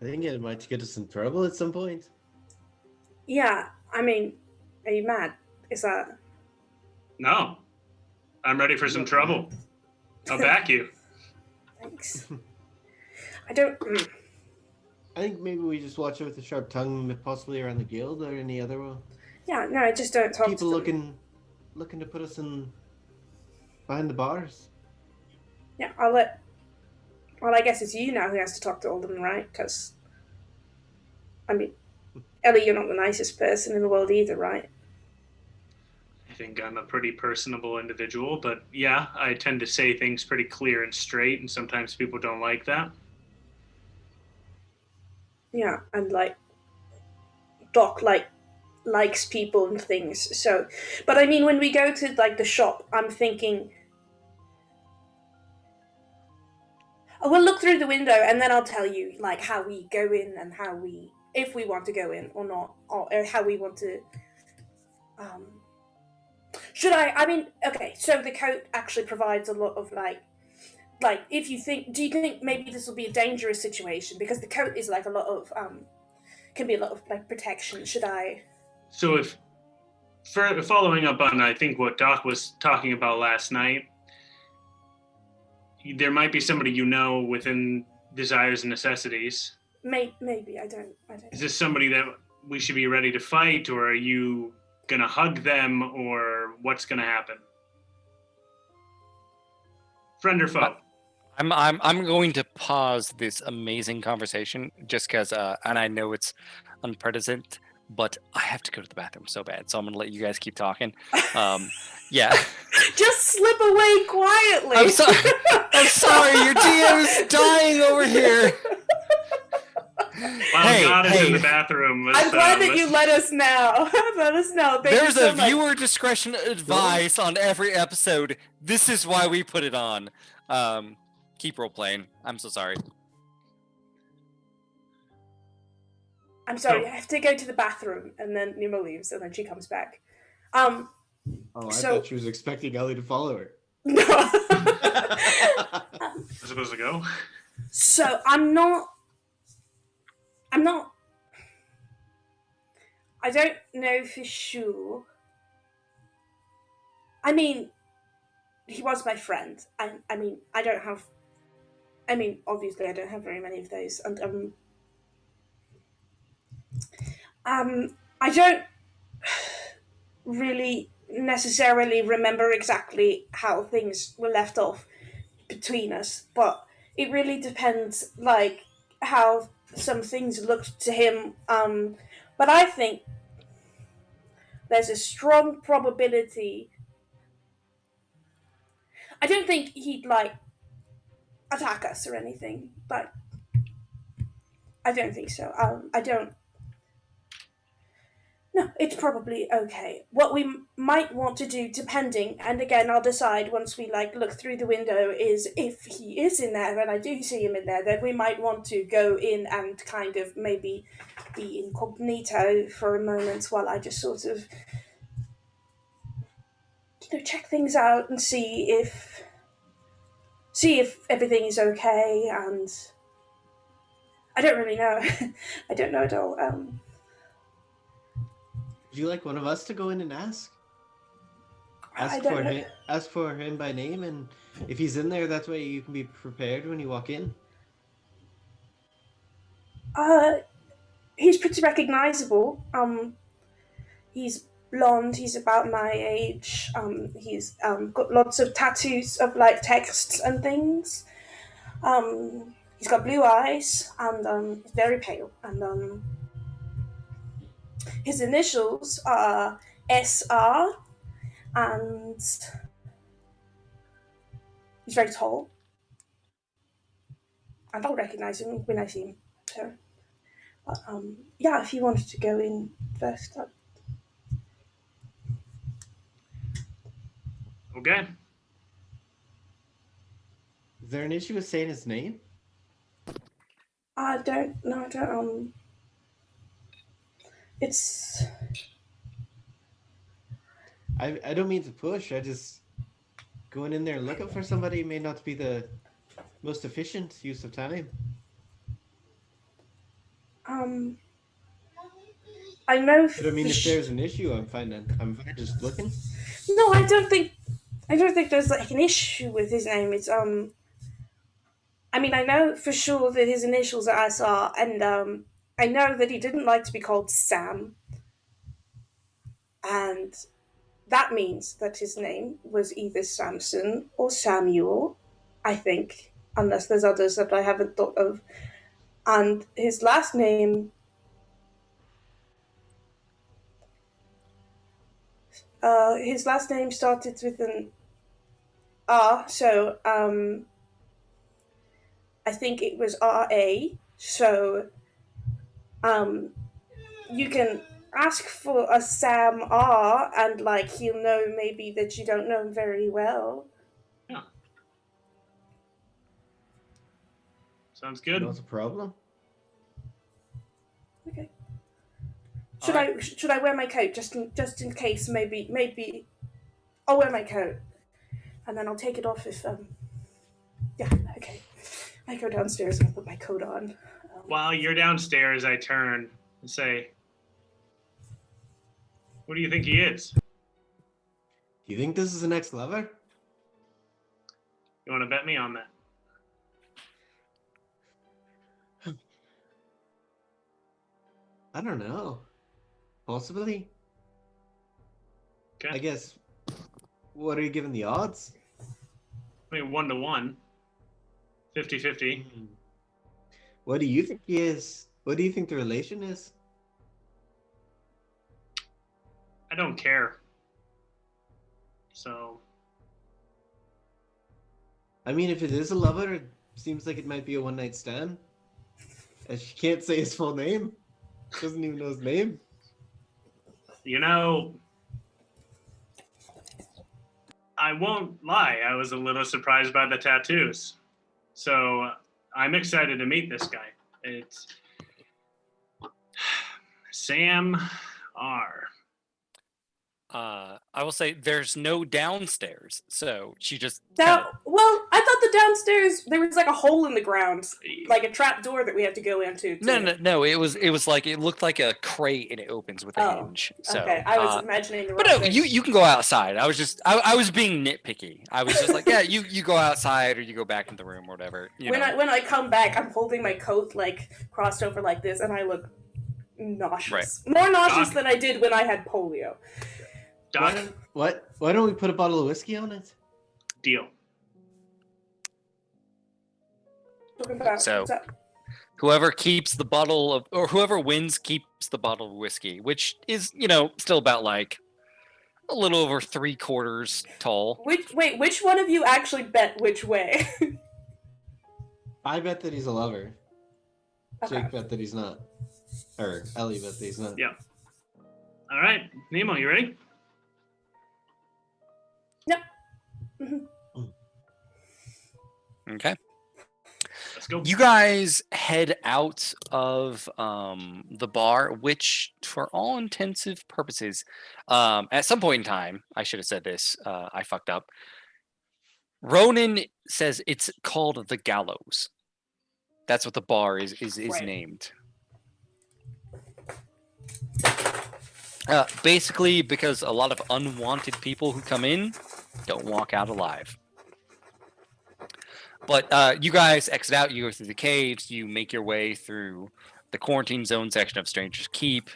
I think it might get us in trouble at some point. Yeah, I mean, are you mad? Is that... No. I'm ready for some trouble. I'll back you. Thanks. I don't... I think maybe we just watch out with the sharp tongue, possibly around the guild or any other one. Yeah, no, I just don't talk People to them. looking to put us in behind the bars. Yeah, I'll let... Well, I guess it's you now who has to talk to all of them, right? Because, I mean, Ellie, you're not the nicest person in the world either, right? I think I'm a pretty personable individual, but yeah, I tend to say things pretty clear and straight, and sometimes people don't like that. Yeah, and like Doc likes people and things. So, but I mean, when we go to like the shop, I'm thinking, oh, we'll look through the window and then I'll tell you like how we go in and how we, if we want to go in or not, or how we want to. Should I mean, okay, so the coat actually provides a lot of like if you think, do you think maybe this will be a dangerous situation because the coat is like a lot of can be a lot of like protection. Should I? So if following up on I think what Doc was talking about last night, there might be somebody you know within Desires and Necessities. Maybe I don't. Is this somebody that we should be ready to fight, or are you gonna hug them, or what's gonna happen? Friend or foe? I'm going to pause this amazing conversation just because, and I know it's unprecedented, but I have to go to the bathroom so bad, so I'm gonna let you guys keep talking. Yeah. Just slip away quietly. I'm sorry. I'm sorry. Your DM's dying over here. While God is in the bathroom. I'm glad that you let us know. Let us know. Thank There's you so a much. viewer discretion advice on every episode. This is why we put it on. Keep role playing. I'm so sorry. I'm sorry. I have to go to the bathroom, and then Nemo leaves, and then she comes back. Oh, I So- thought she was expecting Ellie to follow her. No. I'm supposed to go. So I'm not. I don't know for sure. I mean, he was my friend. I mean, I don't have. I mean, obviously, I don't have very many of those, and I don't really necessarily remember exactly how things were left off between us, but it really depends, like how some things looked to him. But I think there's a strong probability. I don't think he'd like attack us or anything, but I don't think so. I don't. No, it's probably okay. What we might want to do, depending, and again, I'll decide once we like look through the window, is if he is in there, and I do see him in there, then we might want to go in and kind of maybe be incognito for a moment while I just sort of, check things out and see if everything is okay. And I don't really know. I don't know at all. Would you like one of us to go in and ask? I Ask don't for know. him. Ask for him by name, and if he's in there, that way you can be prepared when you walk in. He's pretty recognizable. He's blonde. He's about my age. He's got lots of tattoos of like texts and things. He's got blue eyes and he's very pale. And his initials are SR, and he's very tall. And I'll recognize him when I see him. So, but, yeah, if you wanted to go in first. Okay. Is there an issue with saying his name? I don't know. It's. I don't mean to push. I just going in there looking for somebody may not be the most efficient use of time. I know. But I mean, if there's an issue, I'm fine just looking. No, I don't think there's like an issue with his name. It's I mean, I know for sure that his initials are SR, and I know that he didn't like to be called Sam, and that means that his name was either Samson or Samuel, I think, unless there's others that I haven't thought of. And his last name, started with an R, so I think it was RA. So you can ask for a Sam R, and like he'll know maybe that you don't know him very well. Yeah. Sounds good. Not a problem. Okay. Should I wear my coat just in case? Maybe I'll wear my coat, and then I'll take it off if yeah, okay. I go downstairs and put my coat on. While you're downstairs, I turn and say, "What do you think he is? Do you think this is an ex-lover? You want to bet me on that?" I don't know. Possibly. Okay. I guess. What are you giving the odds? I mean, 1-1. 50-50. What do you think he is? What do you think the relation is? I don't care. So, I mean, if it is a lover, it seems like it might be a one-night stand. And she can't say his full name. Doesn't even know his name. you know, I won't lie. I was a little surprised by the tattoos. So I'm excited to meet this guy. It's Sam R. I will say there's no downstairs, so she just Well, I thought the downstairs there was like a hole in the ground, like a trap door that we had to go into. No. It was like it looked like a crate and it opens with a hinge. So, okay, I was imagining the. But no, you can go outside. I was just I was being nitpicky. I was just like, yeah, you go outside or you go back in the room or whatever. When I come back, I'm holding my coat like crossed over like this, and I look nauseous, more nauseous than I did when I had polio. Doc, Why don't we put a bottle of whiskey on it? deal. So whoever keeps the bottle of, or whoever wins keeps the bottle of whiskey, which is, still about like a little over 3/4 tall. Which one of you actually bet which way? I bet that he's a lover. Okay. Jake bet that he's not. Or Ellie bet that he's not. Yeah. All right, Nemo, you ready? Yep. Mm-hmm. Okay. Let's go. You guys head out of the bar, which, for all intensive purposes, at some point in time, I should have said this. I fucked up. Ronan says it's called the Gallows. That's what the bar is Right. named. Basically, because a lot of unwanted people who come in don't walk out alive. But you guys exit out. You go through the caves. You make your way through the quarantine zone section of Stranger's Keep,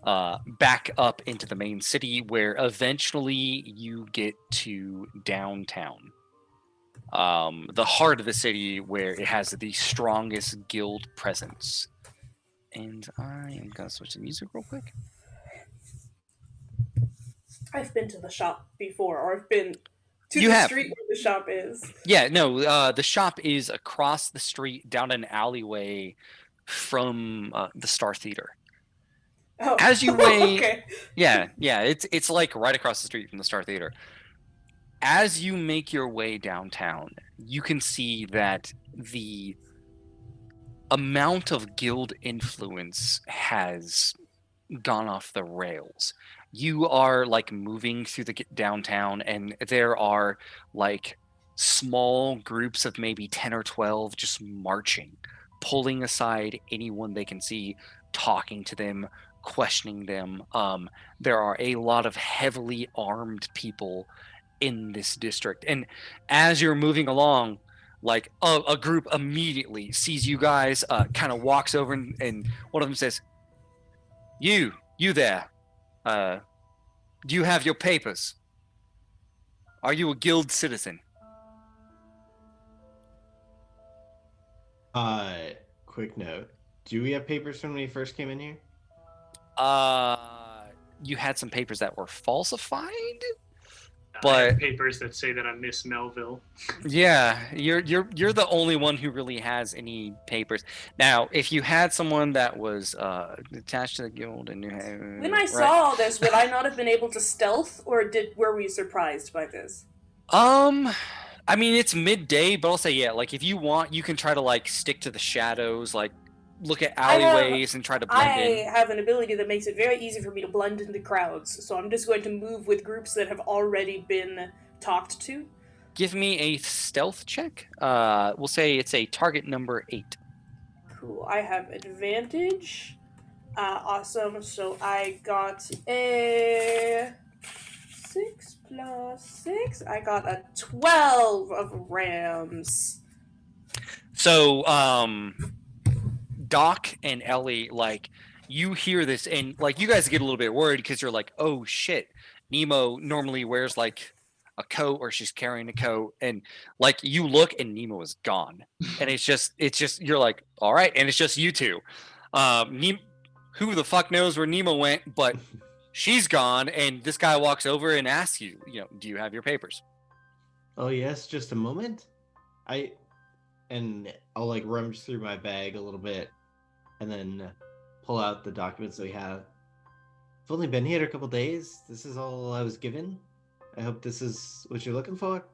back up into the main city, where eventually you get to downtown, the heart of the city, where it has the strongest guild presence. And I am gonna switch the music real quick. I've been to the shop before, or I've been to You the have. street where the shop is. Yeah, no, the shop is across the street down an alleyway from the Star Theater. Oh, As you weigh, okay. yeah, it's like right across the street from the Star Theater. As you make your way downtown, you can see that the amount of guild influence has gone off the rails. You are like moving through the downtown, and there are like small groups of maybe 10 or 12 just marching, pulling aside anyone they can see, talking to them, questioning them. There are a lot of heavily armed people in this district, and as you're moving along, like a group immediately sees you guys, kind of walks over, and one of them says, you there, do you have your papers? Are you a guild citizen? Quick note. Do we have papers from when we first came in here? You had some papers that were falsified? I But have papers that say that I'm Miss Melville. yeah, you're the only one who really has any papers. Now, if you had someone that was attached to the guild and you had, When I saw this, would I not have been able to stealth, or were we surprised by this? I mean, it's midday, but I'll say, yeah, like if you want, you can try to like stick to the shadows, like look at alleyways and try to blend in. I have an ability that makes it very easy for me to blend into crowds, so I'm just going to move with groups that have already been talked to. Give me a stealth check. We'll say it's a target number 8. Cool. I have advantage. Awesome. So I got a 6 plus 6. I got a 12 of rams. So, Doc and Ellie, like, you hear this, and like you guys get a little bit worried because you're like, oh shit, Nemo normally wears like a coat, or she's carrying a coat, and like you look and Nemo is gone, and it's just you're like, all right, and it's just you two. Who the fuck knows where Nemo went, but she's gone, and this guy walks over and asks you, do you have your papers? Oh yes, just a moment. I'll like rummage through my bag a little bit, and then pull out the documents that we have. I've only been here a couple days. This is all I was given. I hope this is what you're looking for.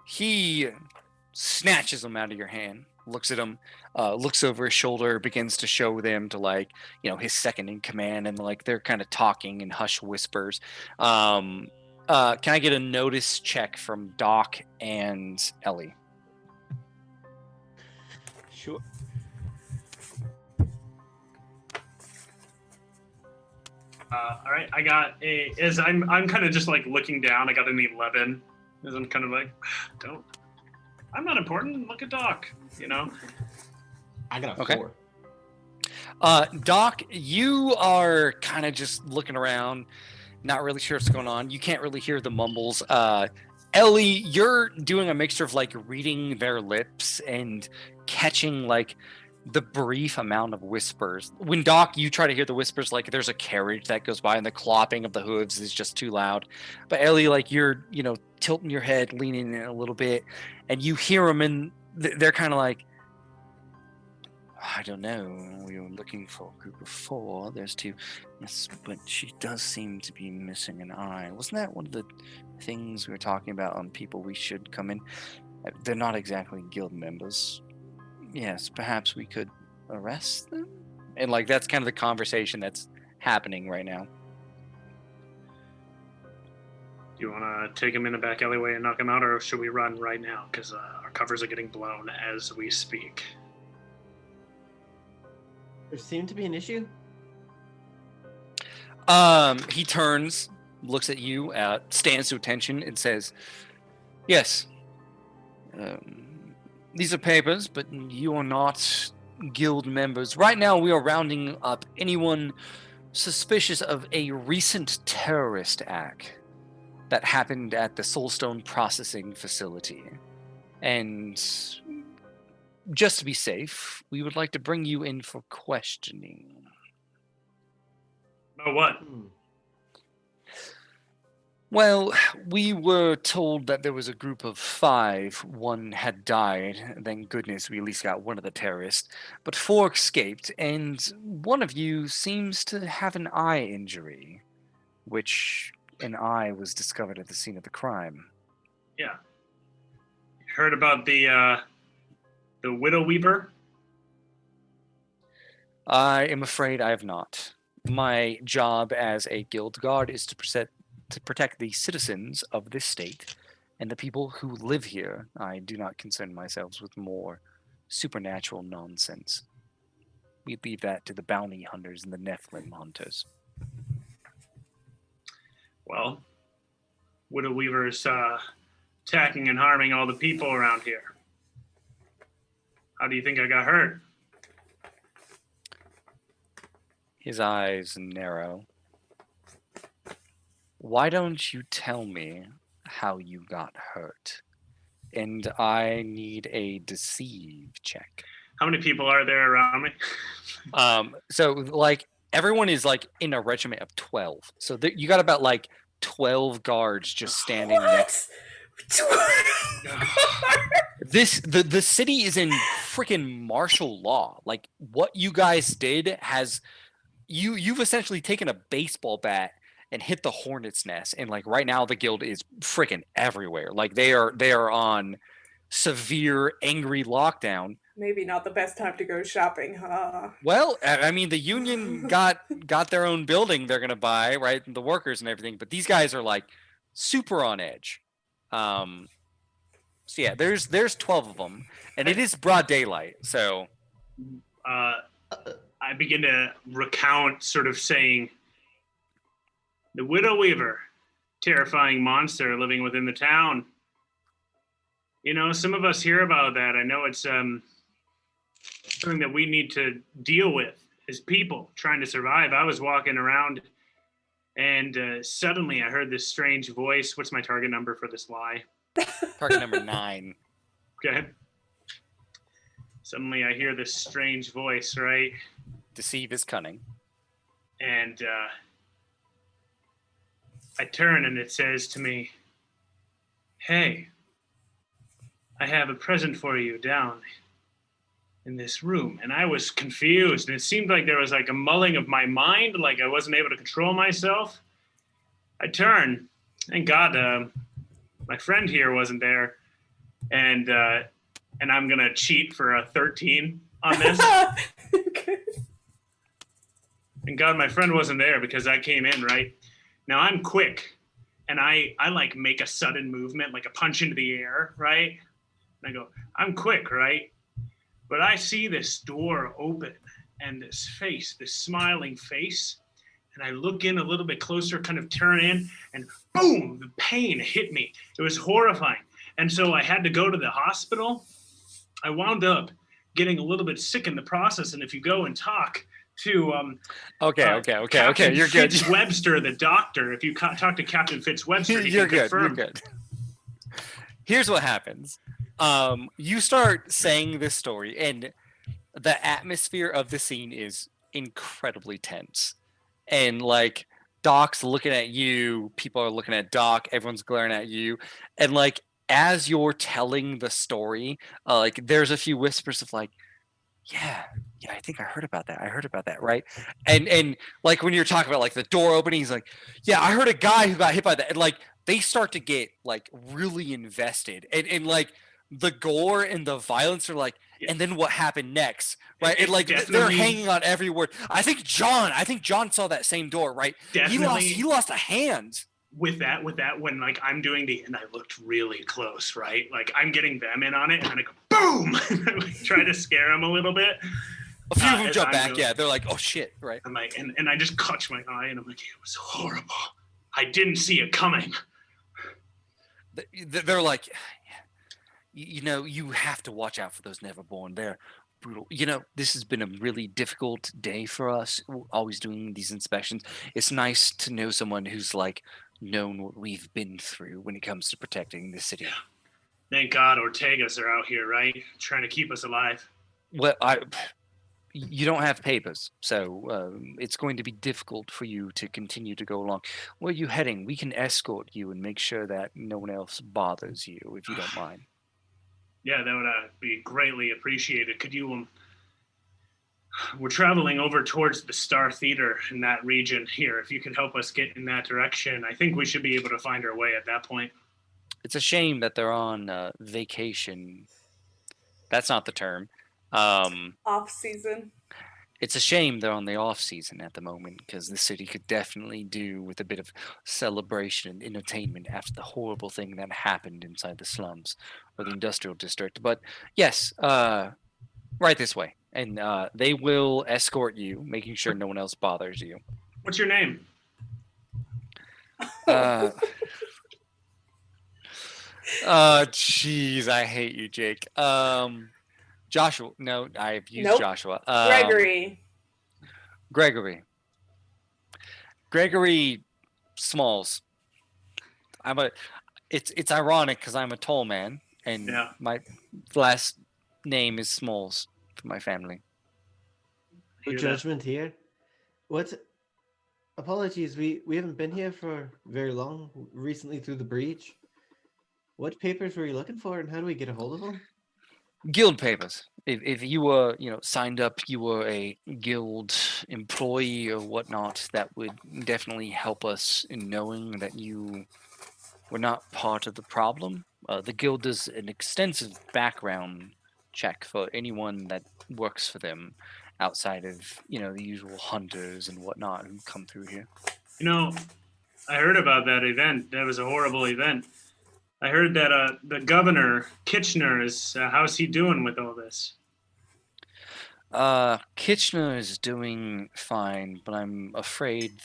He snatches them out of your hand, looks at them, looks over his shoulder, begins to show them to like, his second in command, and like they're kind of talking in hushed whispers. Can I get a notice check from Doc and Ellie? Sure. All right, I got as I'm kind of just like looking down. I got an 11, as I'm kind of like, I'm not important. Look at Doc, I got a Okay. 4. Doc, you are kind of just looking around, not really sure what's going on. You can't really hear the mumbles. Ellie, you're doing a mixture of like reading their lips and catching like the brief amount of whispers. When Doc, you try to hear the whispers, like there's a carriage that goes by and the clopping of the hooves is just too loud. But Ellie, like you're, tilting your head, leaning in a little bit, and you hear them, and they're kind of like, I don't know. We were looking for a group of 4. There's 2. Yes, but she does seem to be missing an eye. Wasn't that one of the things we were talking about on people we should come in? They're not exactly guild members. Yes, perhaps we could arrest them? And like that's kind of the conversation that's happening right now. Do you want to take him in the back alleyway and knock him out, or should we run right now? Because our covers are getting blown as we speak. There seemed to be an issue. He turns, looks at you, stands to attention, and says, "Yes, These are papers, but you are not guild members. Right now, we are rounding up anyone suspicious of a recent terrorist act that happened at the Soulstone processing facility. And just to be safe, we would like to bring you in for questioning. About what? Well, we were told that there was a group of 5. 1 had died. Thank goodness we at least got one of the terrorists. But 4 escaped, and one of you seems to have an eye injury, which an eye was discovered at the scene of the crime. Yeah. Heard about the Widow Weaver? I am afraid I have not. My job as a guild guard is to protect the citizens of this state and the people who live here. I do not concern myself with more supernatural nonsense. We leave that to the bounty hunters and the Nephilim hunters. Well, Widow Weaver's attacking and harming all the people around here. How do you think I got hurt? His eyes narrow. Why don't you tell me how you got hurt? And I need a deceive check. How many people are there around me? So like everyone is like in a regiment of 12. So you got about like 12 guards just standing next. The city is in freaking martial law. Like what you guys did has you've essentially taken a baseball bat and hit the hornet's nest, and like right now the guild is freaking everywhere. Like they are on severe angry lockdown. Maybe not the best time to go shopping, huh? Well, I mean the union got their own building they're gonna buy, right? The workers and everything, but these guys are like super on edge. So yeah, there's 12 of them, and it is broad daylight. So I begin to recount, sort of saying, the Widow Weaver, terrifying monster living within the town. You know, some of us hear about that. I know it's something that we need to deal with as people trying to survive. I was walking around, and suddenly I heard this strange voice. What's my target number for this lie? Target number 9. Okay. Suddenly I hear this strange voice, right? Deceive is cunning. And I turn and it says to me, hey, I have a present for you down in this room. And I was confused, and it seemed like there was like a mulling of my mind, like I wasn't able to control myself. I turn, thank God my friend here wasn't there, and I'm gonna cheat for a 13 on this. Okay. And God, my friend wasn't there because I came in, right? Now I'm quick, and I like make a sudden movement, like a punch into the air, right? And I go, I'm quick, right? But I see this door open and this face, this smiling face, and I look in a little bit closer, kind of turn in, and boom, the pain hit me. It was horrifying. And so I had to go to the hospital. I wound up getting a little bit sick in the process, and if you go and talk to Okay. Captain You're good. Fitzwebster, the doctor. If you talk to Captain Fitzwebster, You're good. You're good. Here's what happens. You start saying this story, and the atmosphere of the scene is incredibly tense. And like Doc's looking at you, people are looking at Doc, everyone's glaring at you, and like as you're telling the story, like there's a few whispers of like, yeah, I think I heard about that, right? And like when you're talking about like the door opening, he's like, yeah, I heard a guy who got hit by that, and like they start to get like really invested, and like the gore and the violence are like, and then what happened next, right? And like they're hanging on every word. I think John saw that same door, right? Definitely. He lost a hand. With that, when like I'm doing and I looked really close, right? Like I'm getting them in on it, and then I go boom, and I like, try to scare them a little bit. A few of them jump back, yeah. They're like, oh shit, right? I'm like, and I just clutch my eye, and I'm like, it was horrible. I didn't see it coming. They're like, you have to watch out for those Neverborn. They're brutal. This has been a really difficult day for us, always doing these inspections. It's nice to know someone who's like known what we've been through when it comes to protecting the city. Thank God Ortegas are out here, right? Trying to keep us alive. Well, you don't have papers, so it's going to be difficult for you to continue to go along. Where are you heading? We can escort you and make sure that no one else bothers you, if you don't mind. Yeah, that would be greatly appreciated. Could you, we're traveling over towards the Star Theater in that region here. If you could help us get in that direction, I think we should be able to find our way at that point. It's a shame that they're on vacation. That's not the term. Off season. It's a shame they're on the off season at the moment, because the city could definitely do with a bit of celebration and entertainment after the horrible thing that happened inside the slums or the industrial district. But yes, right this way, and they will escort you, making sure no one else bothers you. What's your name? Jeez, I hate you, Jake. Joshua. No, I've used Nope. Joshua. Gregory. Gregory Smalls. It's ironic because I'm a tall man, and my last name is Smalls for my family. No judgment here. What? Apologies, we haven't been here for very long. Recently through the breach. What papers were you looking for, and how do we get a hold of them? Guild papers. If you were, signed up, you were a guild employee or whatnot, that would definitely help us in knowing that you were not part of the problem. The guild does an extensive background check for anyone that works for them outside of, the usual hunters and whatnot who come through here. I heard about that event. That was a horrible event. I heard that the governor, Kitchener, how's he doing with all this? Kitchener is doing fine, but I'm afraid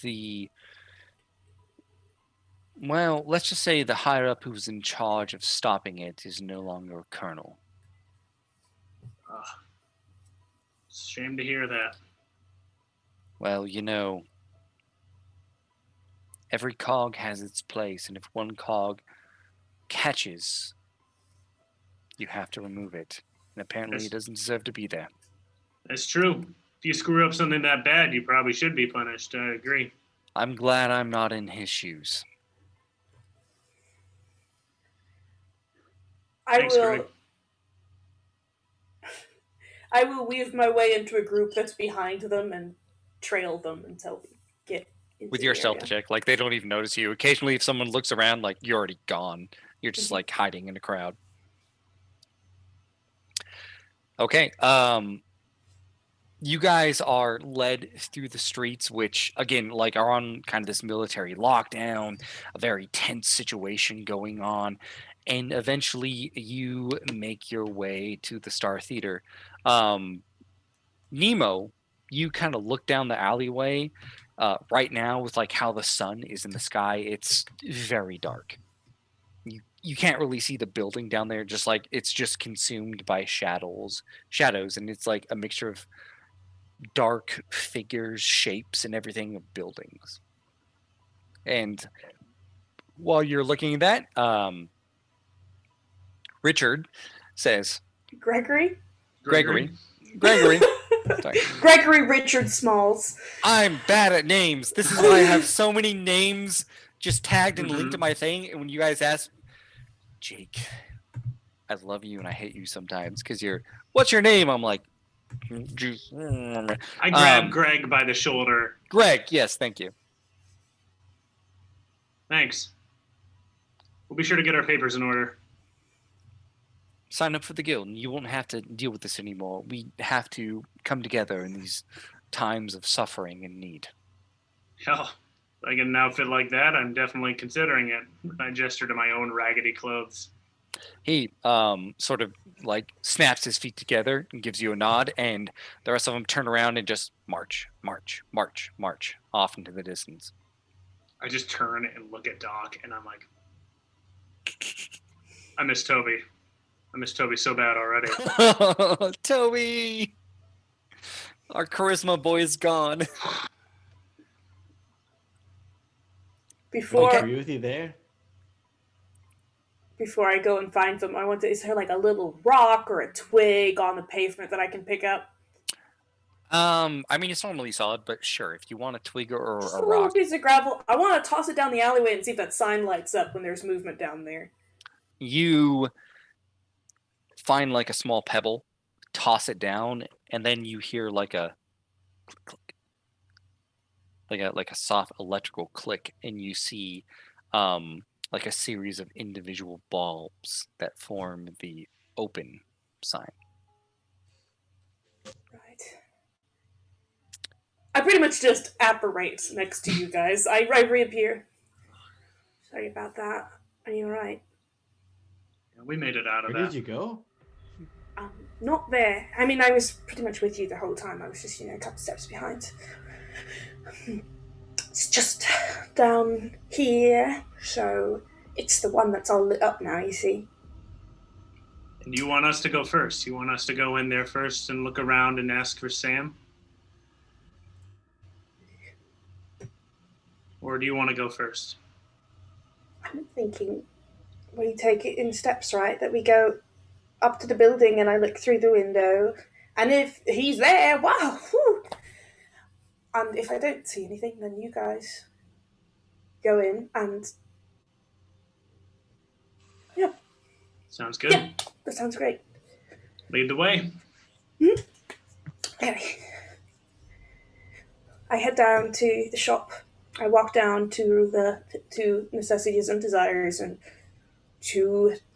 let's just say the higher up who's in charge of stopping it is no longer a colonel. It's a shame to hear that. Well, every cog has its place, and if one cog catches, you have to remove it. And apparently it doesn't deserve to be there. That's true. If you screw up something that bad, you probably should be punished. I agree. I'm glad I'm not in his shoes. Thanks, Greg. I will weave my way into a group that's behind them and trail them until we get into with your the stealth area. check, like they don't even notice you. Occasionally, if someone looks around, like you're already gone. You're just like hiding in a crowd. Okay. You guys are led through the streets, which again, like are on kind of this military lockdown, a very tense situation going on. And eventually you make your way to the Star Theater. Nemo, you kind of look down the alleyway right now with like how the sun is in the sky. It's very dark. You can't really see the building down there. Just like it's just consumed by shadows, and it's like a mixture of dark figures, shapes, and everything of buildings. And while you're looking at that, Richard says, Gregory? Gregory. Sorry. Gregory Richard Smalls. I'm bad at names. This is why I have so many names just tagged and linked to my thing. And when you guys ask, Jake, I love you and I hate you sometimes because what's your name? I'm like, I grabbed Greg by the shoulder. Greg, yes, thank you. Thanks. We'll be sure to get our papers in order. Sign up for the guild and you won't have to deal with this anymore. We have to come together in these times of suffering and need. Hell, if I get an outfit like that, I'm definitely considering it. I gesture to my own raggedy clothes. He sort of like snaps his feet together and gives you a nod, and the rest of them turn around and just march off into the distance. I just turn and look at Doc, and I'm like, I miss Toby. I miss Toby so bad already. Toby! Our charisma boy's gone. I Before agree with you there. before I go and find them, I want to. Is there like a little rock or a twig on the pavement that I can pick up? I mean, it's normally solid, but sure, if you want a twig or Just a a little rock, piece of gravel. I want to toss it down the alleyway and see if that sign lights up when there's movement down there. you find like a small pebble, toss it down, and then you hear like a click, like a soft electrical click, and you see like a series of individual bulbs that form the open sign. Right. I pretty much just apparate next to you guys. I reappear. Sorry about that. Are you alright? Yeah, we made it out of Where that. did you go? Not there. I mean, I was pretty much with you the whole time. I was just, a couple steps behind. It's just down here. So it's the one that's all lit up now, you see. And you want us to go first? You want us to go in there first and look around and ask for Sam? Or do you want to go first? I'm thinking we take it in steps, right? That we go up to the building and I look through the window. And if he's there, wow! Whew. And if I don't see anything, then you guys go in and... Yeah, Sounds good. Yeah. that sounds great. Lead the way. Anyway, I head down to the shop. I walk down to Necessities and Desires and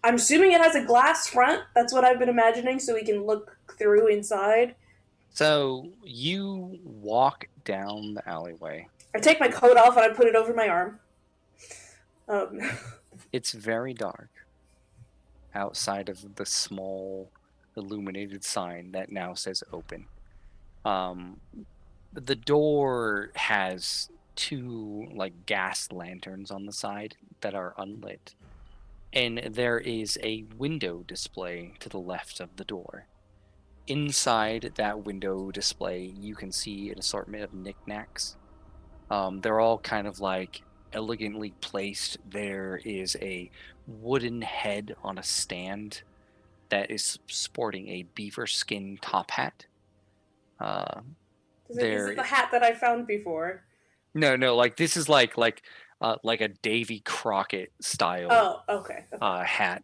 I'm assuming it has a glass front. That's what I've been imagining, so we can look through inside. So you walk down the alleyway. I take my coat off and I put it over my arm. It's very dark outside of the small illuminated sign that now says open. The door has two like gas lanterns on the side that are unlit. And there is a window display to the left of the door. Inside that window display, you can see an assortment of knickknacks. They're all kind of like elegantly placed. There is a wooden head on a stand that is sporting a beaver skin top hat. Is it the hat that I found before? No, like this is like a Davy Crockett style okay. hat.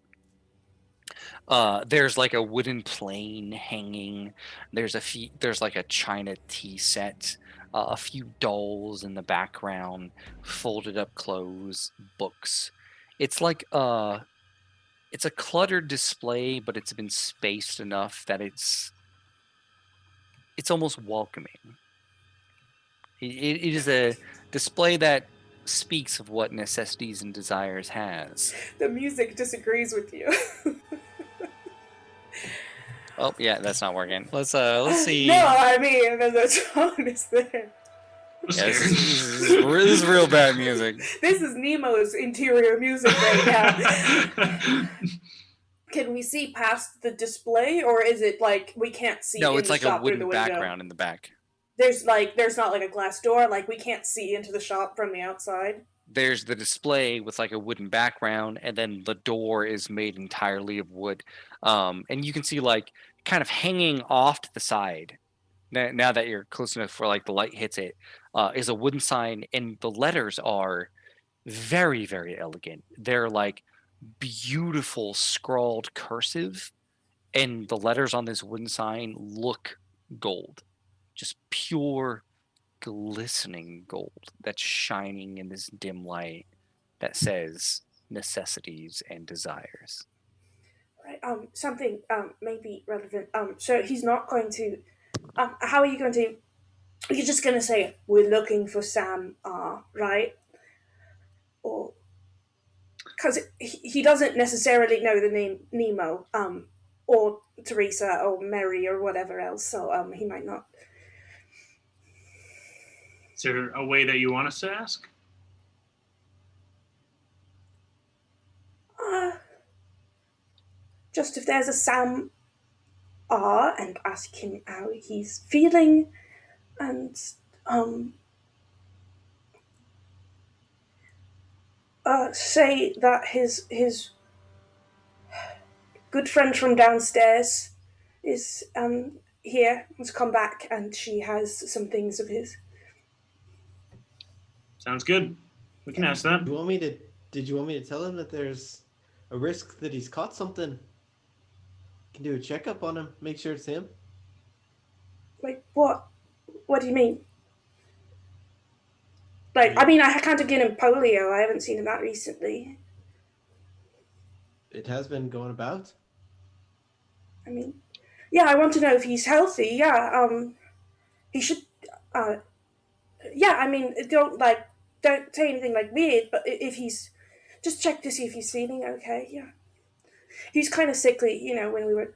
There's like a wooden plane hanging. There's like a china tea set, a few dolls in the background, folded up clothes, books. It's like it's a cluttered display, but it's been spaced enough that it's almost welcoming. It is a display that speaks of what Necessities and Desires has. The music disagrees with you. Oh yeah, that's not working. Let's see. No, I mean the tone is there. Yeah, this is real bad music. This is Nemo's interior music right now. Can we see past the display, or is it like we can't see? No, in it's the like shop a wooden through the window? background in the back. There's not like a glass door. Like we can't see into the shop from the outside. There's the display with like a wooden background, and then the door is made entirely of wood. And you can see like kind of hanging off to the side. Now that you're close enough for like the light hits it, is a wooden sign, and the letters are very, very elegant. They're like beautiful scrawled cursive, and the letters on this wooden sign look gold, just pure glistening gold that's shining in this dim light that says Necessities and Desires. Right. Something maybe relevant. So he's not going to. How are you going to? You're just going to say we're looking for Sam, right? Or because he doesn't necessarily know the name Nemo, or Teresa or Mary or whatever else. So he might not. Is there a way that you want us to ask? just if there's a Sam R and ask him how he's feeling, and um, say that his good friend from downstairs is here, has come back, and she has some things of his. Sounds good. We can ask that. Do you want me to? Did you want me to tell him that there's a risk that he's caught something? Can do a checkup on him, make sure it's him. Like what? What do you mean? Like, I mean, I can't have given him polio. I haven't seen him that recently. It has been going about. I mean, yeah, I want to know if he's healthy. Yeah, he should. Yeah, I mean, don't say anything like weird, but if he's, just check to see if he's feeling okay. Yeah, he's kind of sickly, when we were.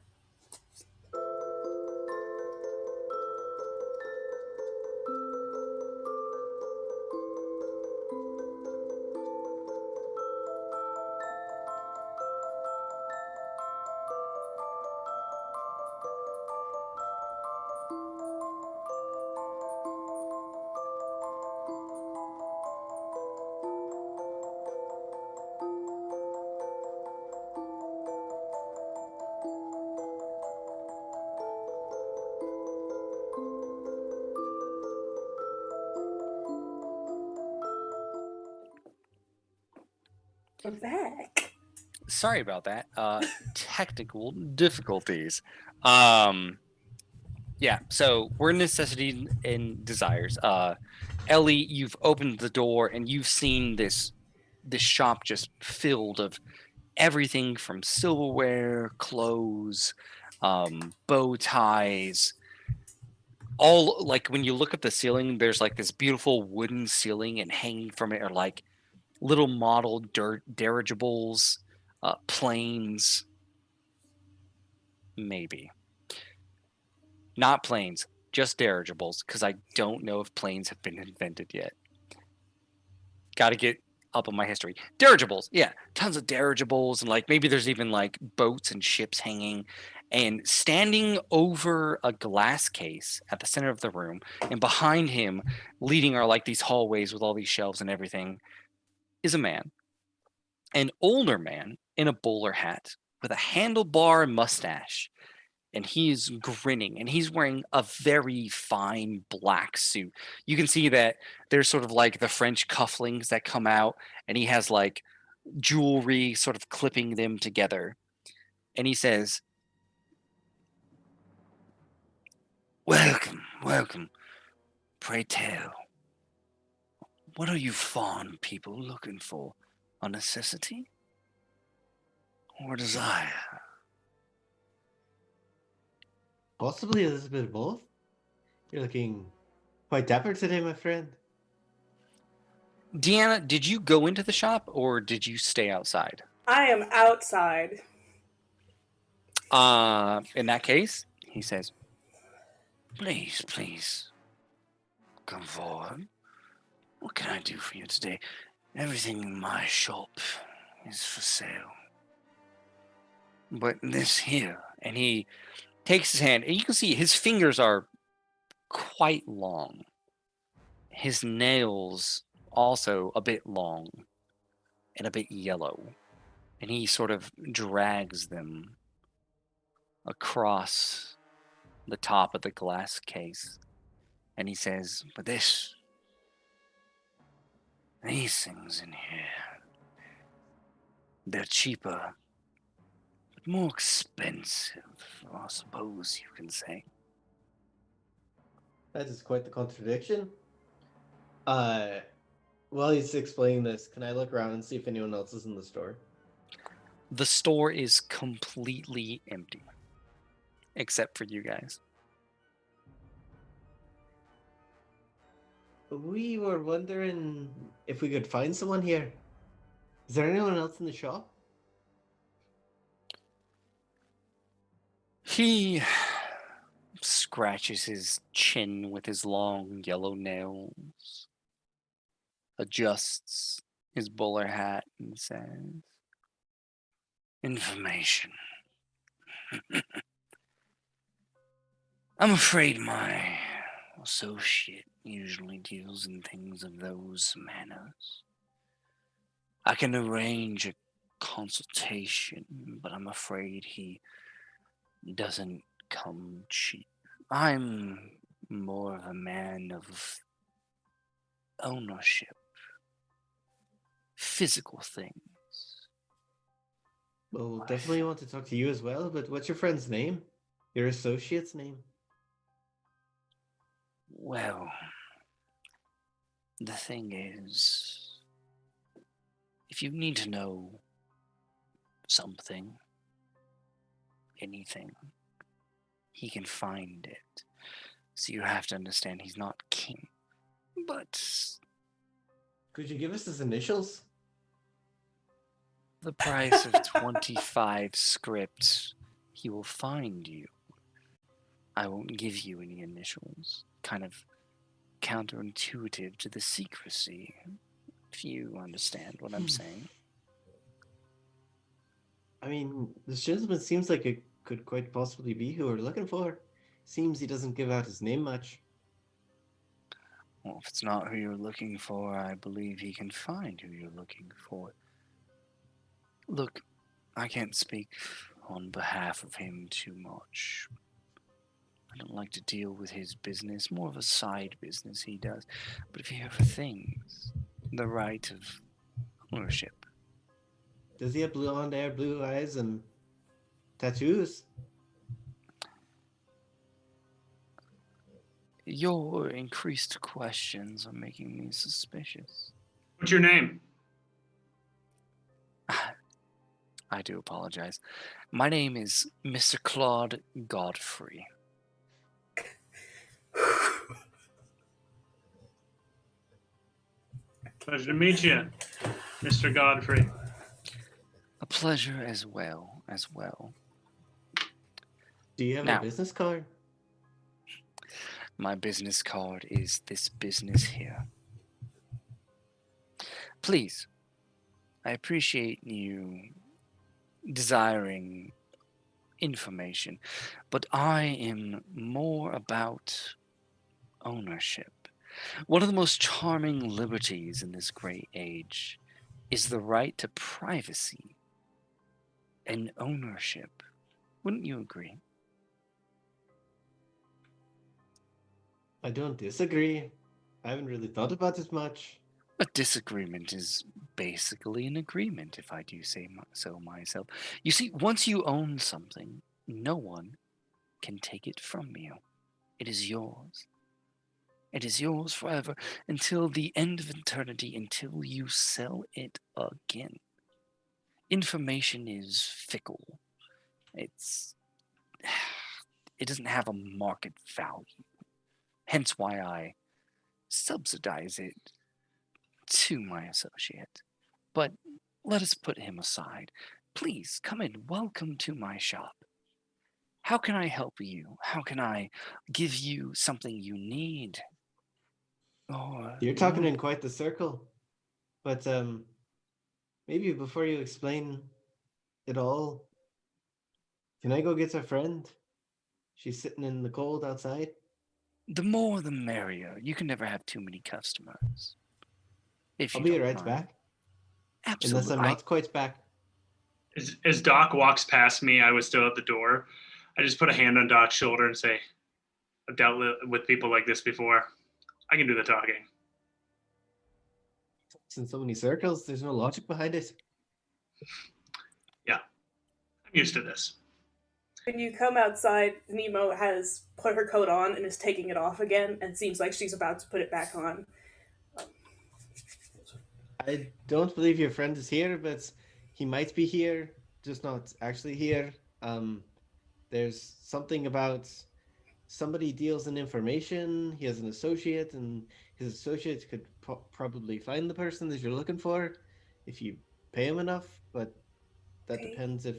We're back. Sorry about that. Technical difficulties. Yeah, so we're Necessities and Desires. Ellie, you've opened the door and you've seen this shop just filled of everything from silverware, clothes, bow ties. All like when you look at the ceiling, there's like this beautiful wooden ceiling, and hanging from it are like little model dirigibles, planes, maybe not planes, just dirigibles, because I don't know if planes have been invented yet. Got to get up on my history. Dirigibles, yeah, tons of dirigibles, and like maybe there's even like boats and ships hanging. And standing over a glass case at the center of the room, and behind him, leading are like these hallways with all these shelves and everything, is a man. An older man in a bowler hat with a handlebar mustache, and he's grinning, and he's wearing a very fine black suit. You can see that there's sort of like the French cufflinks that come out, and he has like jewelry sort of clipping them together. And he says, "Welcome, welcome. Pray tell, what are you fond people looking for? A necessity or desire?" Possibly a little bit of both. You're looking quite dapper today, my friend. Deanna, did you go into the shop or did you stay outside? I am outside. In that case, he says, "Please, please, come forward. What can I do for you today? Everything in my shop is for sale. But this here," and he takes his hand, and you can see his fingers are quite long. His nails also a bit long and a bit yellow. And he sort of drags them across the top of the glass case. And he says, "But these things in here, they're cheaper, but more expensive, I suppose you can say." That is quite the contradiction. While he's explaining this, can I look around and see if anyone else is in the store? The store is completely empty, except for you guys. We were wondering if we could find someone here. Is there anyone else in the shop? He scratches his chin with his long yellow nails, adjusts his bowler hat, and says, "Information. I'm afraid my associate usually deals in things of those manners. I can arrange a consultation, but I'm afraid he doesn't come cheap. I'm more of a man of ownership, physical things. Well, we'll definitely want to talk to you as well, but what's your friend's name? Your associate's name? Well, the thing is, if you need to know something, anything, he can find it. So you have to understand he's not king. But Could you give us his initials? the price of 25 scripts, he will find you. I won't give you any initials. Kind of counterintuitive to the secrecy, if you understand what I'm saying. I mean, this gentleman seems like it could quite possibly be who we're looking for. Seems he doesn't give out his name much. Well, if it's not who you're looking for, I believe he can find who you're looking for. Look, I can't speak on behalf of him too much. I don't like to deal with his business, more of a side business he does. But if you have things, the right of ownership. Does he have blonde hair, blue eyes, and tattoos? Your increased questions are making me suspicious. What's your name? I do apologize. My name is Mr. Claude Godfrey. Pleasure to meet you, Mr. Godfrey. A pleasure as well. Do you have Now. a business card? My business card is this business here. Please, I appreciate you desiring information, but I am more about ownership. One of the most charming liberties in this great age is the right to privacy and ownership. Wouldn't you agree? I don't disagree. I haven't really thought about it much. A disagreement is basically an agreement, if I do say so myself. You see, once you own something, no one can take it from you. It is yours. It is yours forever until the end of eternity, until you sell it again. Information is fickle. It doesn't have a market value. Hence why I subsidize it to my associate. But let us put him aside. Please come in. Welcome to my shop. How can I help you? How can I give you something you need? Or You're talking in quite the circle. But maybe before you explain it all, can I go get our friend? She's sitting in the cold outside. the more the merrier. You can never have too many customers. If I'll you be don't right mind. back. Absolutely. Unless I'm not quite back. As Doc walks past me, I was still at the door. I just put a hand on Doc's shoulder and say, I've dealt with people like this before. I can do the talking. It's in so many circles, there's no logic behind it. Yeah, I'm used to this. When you come outside, Nemo has put her coat on and is taking it off again and seems like she's about to put it back on. I don't believe your friend is here, but he might be here, just not actually here. There's something about somebody deals in information. He has an associate, and his associate could probably find the person that you're looking for if you pay him enough. But that Okay. depends if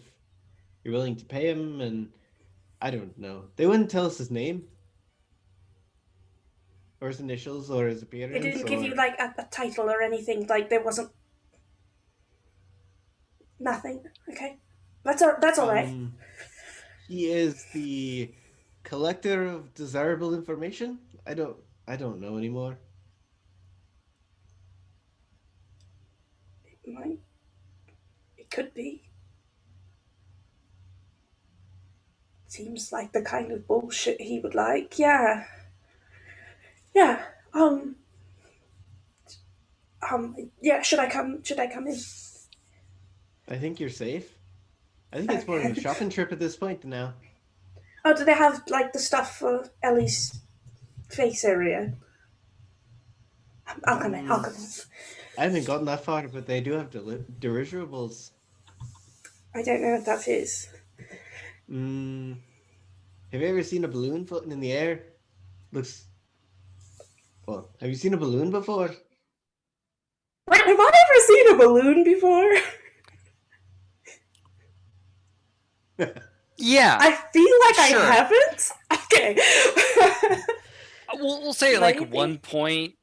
you're willing to pay him, and I don't know. They wouldn't tell us his name or his initials or his appearance. They didn't give or... you like a title or anything. Like there wasn't nothing. Okay, that's all right. He is the collector of desirable information. I don't know anymore. Might, it could be. Seems like the kind of bullshit he would like. Yeah. Yeah. Yeah. Should I come? Should I come in? I think you're safe. I think it's more of a shopping trip at this point now. Oh, do they have like the stuff for Ellie's face area? I'll come in. I'll come in. I haven't gotten that far, but they do have dirigibles. I don't know what that is. Have you ever seen a balloon floating in the air? Looks. Well, have you seen a balloon before? Wait, have I ever seen a balloon before? Yeah. I feel like Sure. I haven't. Okay. We'll say at like Maybe. one point.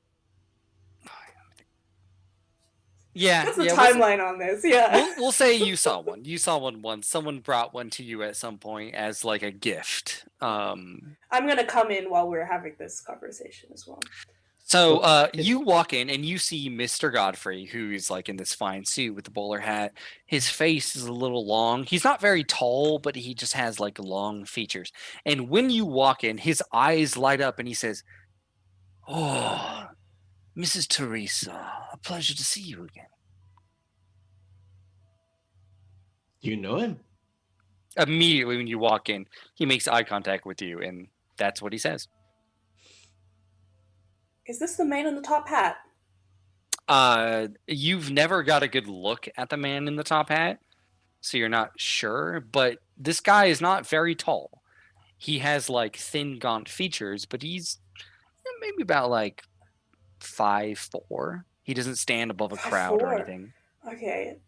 Yeah. What's the yeah, timeline on this? Yeah. We'll say you saw one. You saw one once. Someone brought one to you at some point as like a gift. I'm gonna come in while we're having this conversation as well. So you walk in and you see Mr. Godfrey, who's like in this fine suit with the bowler hat. His face is a little long. He's not very tall, but he just has like long features. And when you walk in, his eyes light up and he says, "Oh, Mrs. Teresa, a pleasure to see you again." Do you know him? Immediately when you walk in, he makes eye contact with you, and that's what he says. Is this the man in the top hat? You've never got a good look at the man in the top hat, so you're not sure, but this guy is not very tall. He has like thin, gaunt features, but he's maybe about like 5'4". He doesn't stand above a crowd or 5'4". anything. Okay.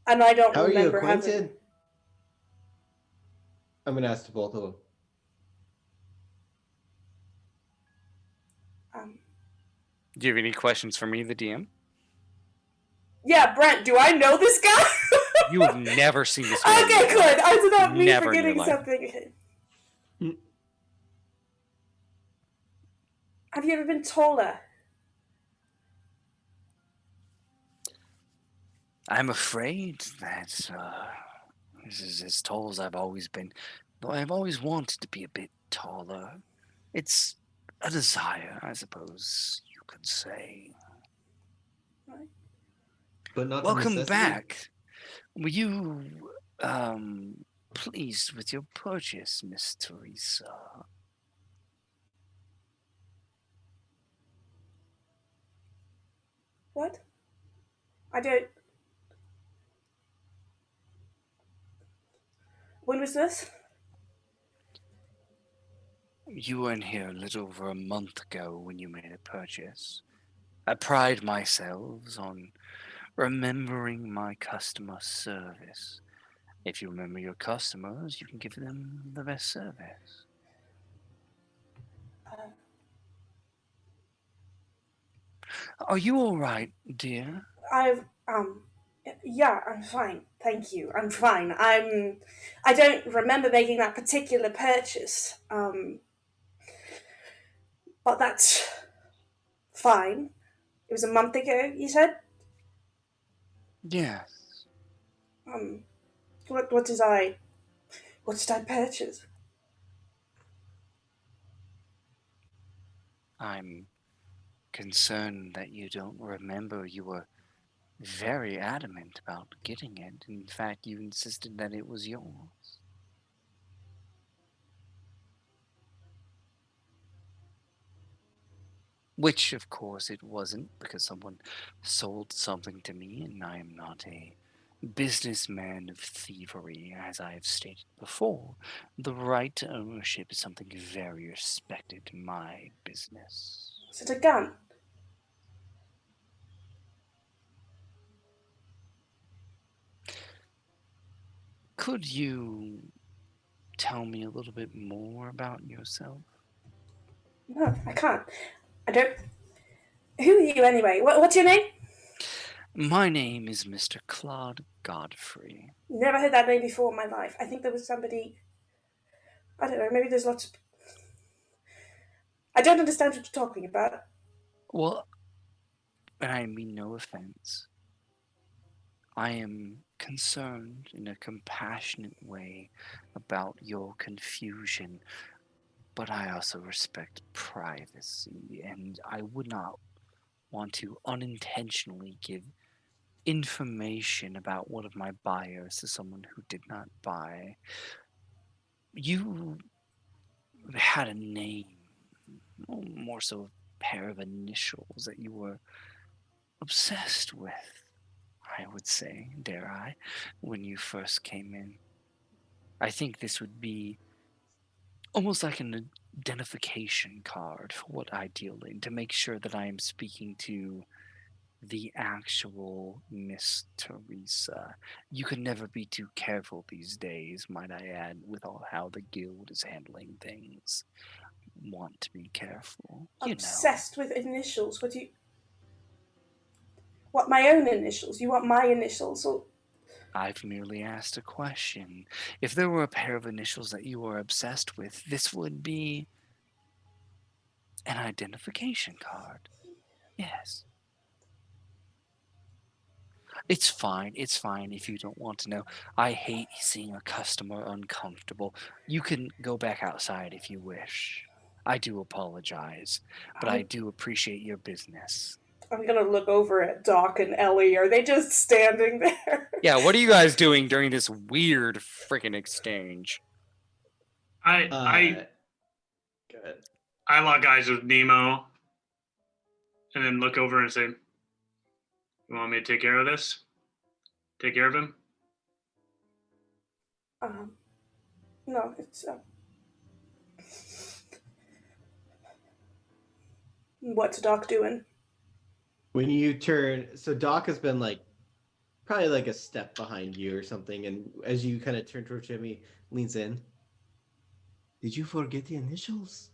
And I don't How are you remember acquainted? having... I'm gonna ask to both of them. Do you have any questions for me, the DM? Yeah, Brent, do I know this guy? You have never seen this man. Okay, good. I did not mean Never in your forgetting life. something. Have you ever been taller? I'm afraid that this is as tall as I've always been. Though I've always wanted to be a bit taller. It's a desire, I suppose you could say. Right. But not a Welcome necessity. back. Were you pleased with your purchase, Miss Teresa? What? I don't... When was this? You were in here a little over a month ago when you made a purchase. I pride myself on remembering my customer service. If you remember your customers, you can give them the best service. Are you all right, dear? Yeah, I'm fine. Thank you. I'm fine. I don't remember making that particular purchase. But that's fine. It was a month ago, you said? Yes. What did I purchase? I'm concerned that you don't remember. You were very adamant about getting it. In fact, you insisted that it was yours. Which, of course, it wasn't, because someone sold something to me, and I am not a businessman of thievery, as I have stated before. The right to ownership is something very respected in my business. Is it a gun? Could you tell me a little bit more about yourself? No, I can't. I don't... Who are you anyway? What's your name? My name is Mr. Claude Godfrey. Never heard that name before in my life. I think there was somebody... I don't know, maybe there's lots of... I don't understand what you're talking about. Well, and I mean no offense. I am concerned in a compassionate way about your confusion, but I also respect privacy, and I would not want to unintentionally give information about one of my buyers to someone who did not buy. You had a name, more so a pair of initials that you were obsessed with, I would say, dare I, when you first came in. I think this would be almost like an identification card for what I deal in, to make sure that I am speaking to the actual Miss Teresa. You can never be too careful these days, might I add, with all how the guild is handling things. Want to be careful, you know. Obsessed with initials. What do you... What, my own initials? You want my initials? Or... I've merely asked a question. If there were a pair of initials that you were obsessed with, this would be an identification card. Yes. It's fine if you don't want to know. I hate seeing a customer uncomfortable. You can go back outside if you wish. I do apologize, but I do appreciate your business. I'm gonna look over at Doc and Ellie. Are they just standing there? Yeah, what are you guys doing during this weird freaking exchange? I Good. lock eyes with Nemo, and then look over and say, "You want me to take care of this? Take care of him?" No, it's... What's Doc doing? When you turn, so Doc has been like probably like a step behind you or something, and as you kind of turn towards him, he leans in. Did you forget the initials?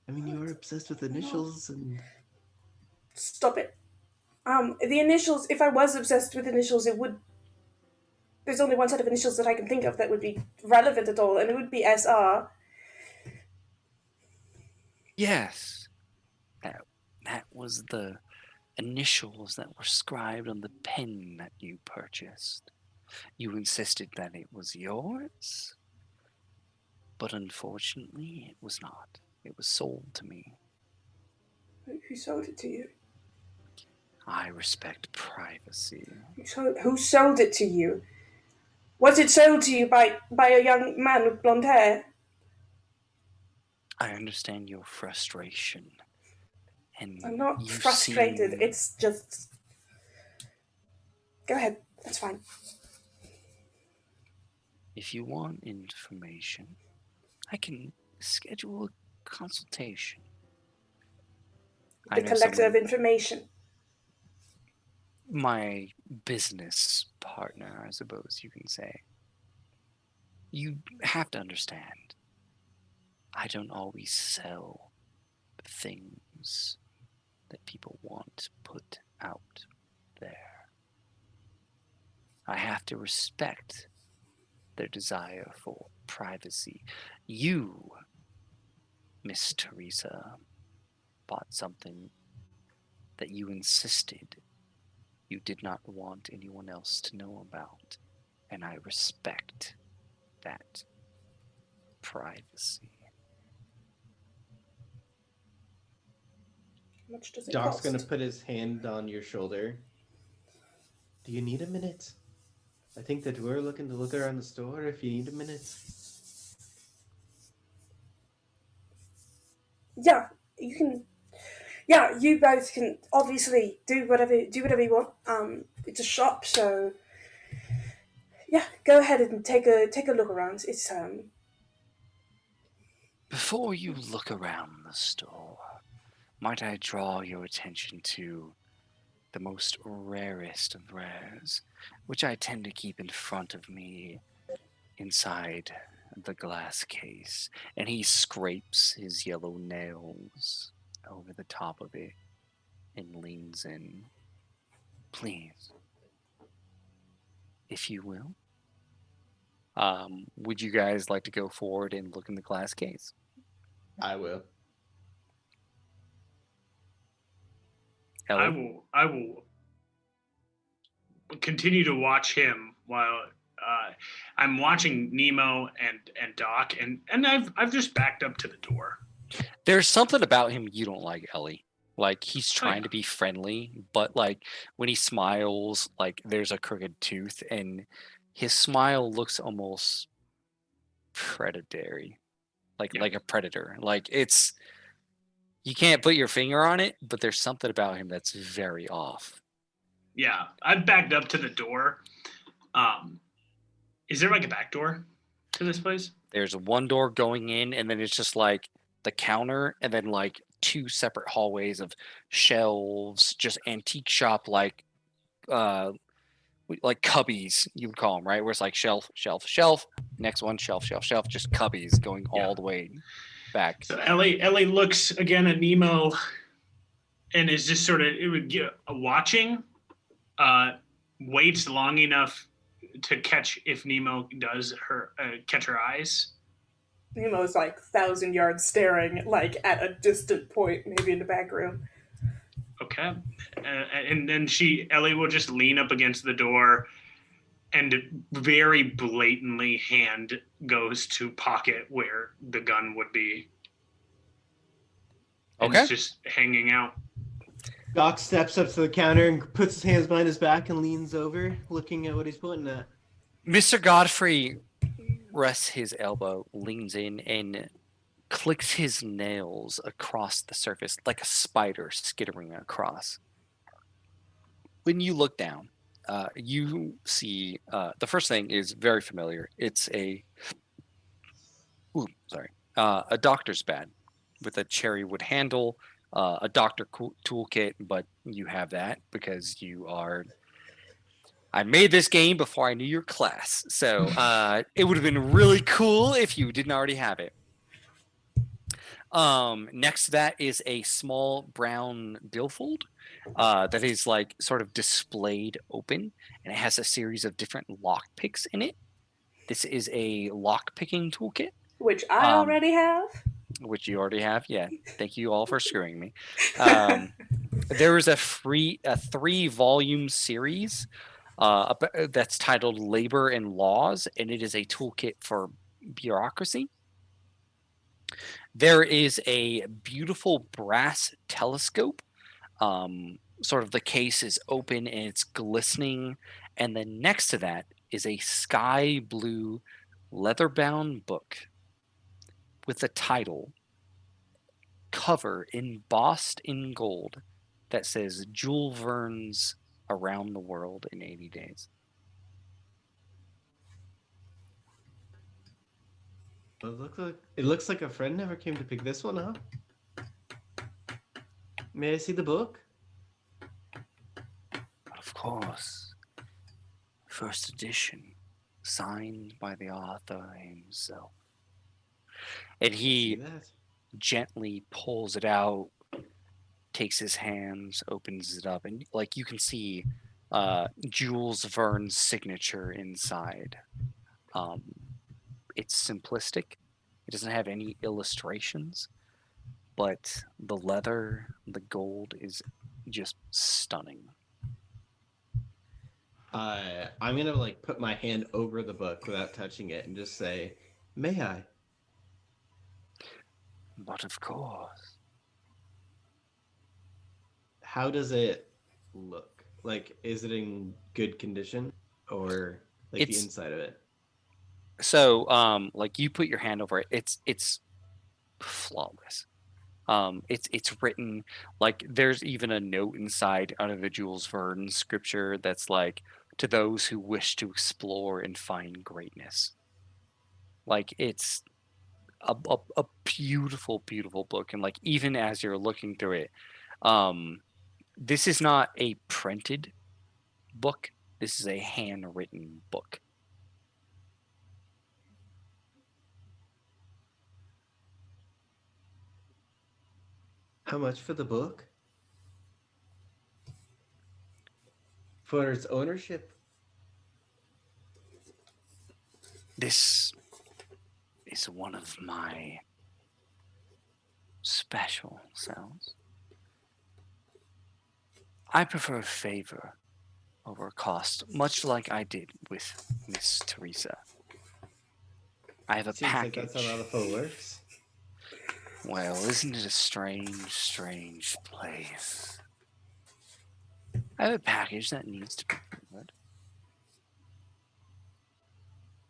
I mean, you are obsessed with initials, and Stop it. The initials, if I was obsessed with initials, it would... There's only one set of initials that I can think of that would be relevant at all, and it would be SR. Yes. That was the initials that were scribed on the pen that you purchased. You insisted that it was yours, but unfortunately it was not. It was sold to me. Who sold it to you? I respect privacy. Who sold it to you? Was it sold to you by a young man with blonde hair? I understand your frustration. And I'm not you frustrated. seem... It's just... Go ahead. That's fine. If you want information, I can schedule a consultation. The collector of information. My business partner, I suppose you can say. You have to understand, I don't always sell things that people want put out there. I have to respect their desire for privacy. You, Miss Teresa, bought something that you insisted you did not want anyone else to know about, and I respect that privacy. How much does it Doc's cost? gonna put his hand on your shoulder. Do you need a minute? I think that we're looking to look around the store if you need a minute. Yeah, you can... Yeah, you both can obviously do whatever you want. It's a shop, so yeah, go ahead and take a look around. It's Before you look around the store, might I draw your attention to the most rarest of rares, which I tend to keep in front of me inside the glass case, and he scrapes his yellow nails over the top of it and leans in. Please, if you will, Would you guys like to go forward and look in the glass case? I will. Ellie? I will continue to watch him while I'm watching Nemo and Doc, and I've just backed up to the door. There's something about him you don't like, Ellie. Like he's trying yeah. to be friendly, but like when he smiles, like there's a crooked tooth, and his smile looks almost predatory, like a predator. Like it's you can't put your finger on it, but there's something about him that's very off. Yeah, I've backed up to the door. Is there like a back door to this place? There's one door going in, and then it's just like the counter, and then like two separate hallways of shelves, just antique shop uh like cubbies, you would call them, right? Where it's like shelf, shelf, shelf, next one, shelf, shelf, shelf, just cubbies going all the way back. So Ellie looks again at Nemo and is just sort of watching, waits long enough to catch if Nemo does catch her eyes. Nemo's like 1,000 yards staring, like at a distant point, maybe in the back room. Okay. And then Ellie will just lean up against the door and very blatantly hand goes to pocket where the gun would be. And Okay. it's just hanging out. Doc steps up to the counter and puts his hands behind his back and leans over, looking at what he's pointing at. Mr. Godfrey rests his elbow, leans in, and clicks his nails across the surface like a spider skittering across. When you look down, you see the first thing is very familiar. It's a doctor's bag with a cherry wood handle, a doctor toolkit, but you have that because you are. I made this game before I knew your class, so it would have been really cool if you didn't already have it. Next to that is a small brown billfold that is like sort of displayed open, and it has a series of different lock picks in it. This is a lock picking toolkit, Which I already have. which you already have. Yeah, thank you all for screwing me. There is a 3-volume series that's titled Labor and Laws, and it is a toolkit for bureaucracy. There is a beautiful brass telescope. Sort of the case is open and it's glistening. And then next to that is a sky blue leather-bound book with a title cover embossed in gold that says Jules Verne's Around the World in 80 Days. It looks like a friend never came to pick this one up. May I see the book? Of course. First edition, signed by the author himself. And See he that? gently pulls it out, takes his hands, opens it up, and like you can see Jules Verne's signature inside. It's simplistic. It doesn't have any illustrations, but the leather, the gold is just stunning. I'm gonna like put my hand over the book without touching it and just say, "May I?" But of course. How does it look? Like, is it in good condition, or like the It's- inside of it? So, like you put your hand over it, it's flawless. It's written like there's even a note inside under the Jules Verne scripture that's like to those who wish to explore and find greatness. Like it's a beautiful, beautiful book, and like even as you're looking through it, this is not a printed book. This is a handwritten book. How much for the book? For its ownership? This is one of my special cells. I prefer favor over cost, much like I did with Miss Teresa. I have a Seems package. like that's how Malifaux works. Well, isn't it a strange, strange place? I have a package that needs to be delivered.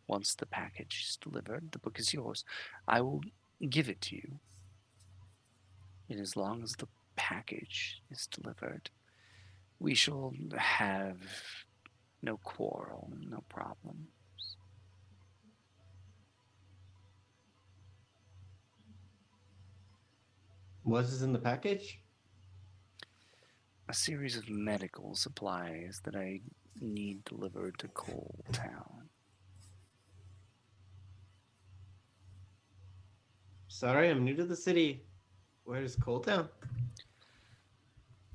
Once the package is delivered, the book is yours. I will give it to you. And as long as the package is delivered, we shall have no quarrel, no problem. What is in the package? A series of medical supplies that I need delivered to Coal Town. Sorry, I'm new to the city. Where's Coal Town?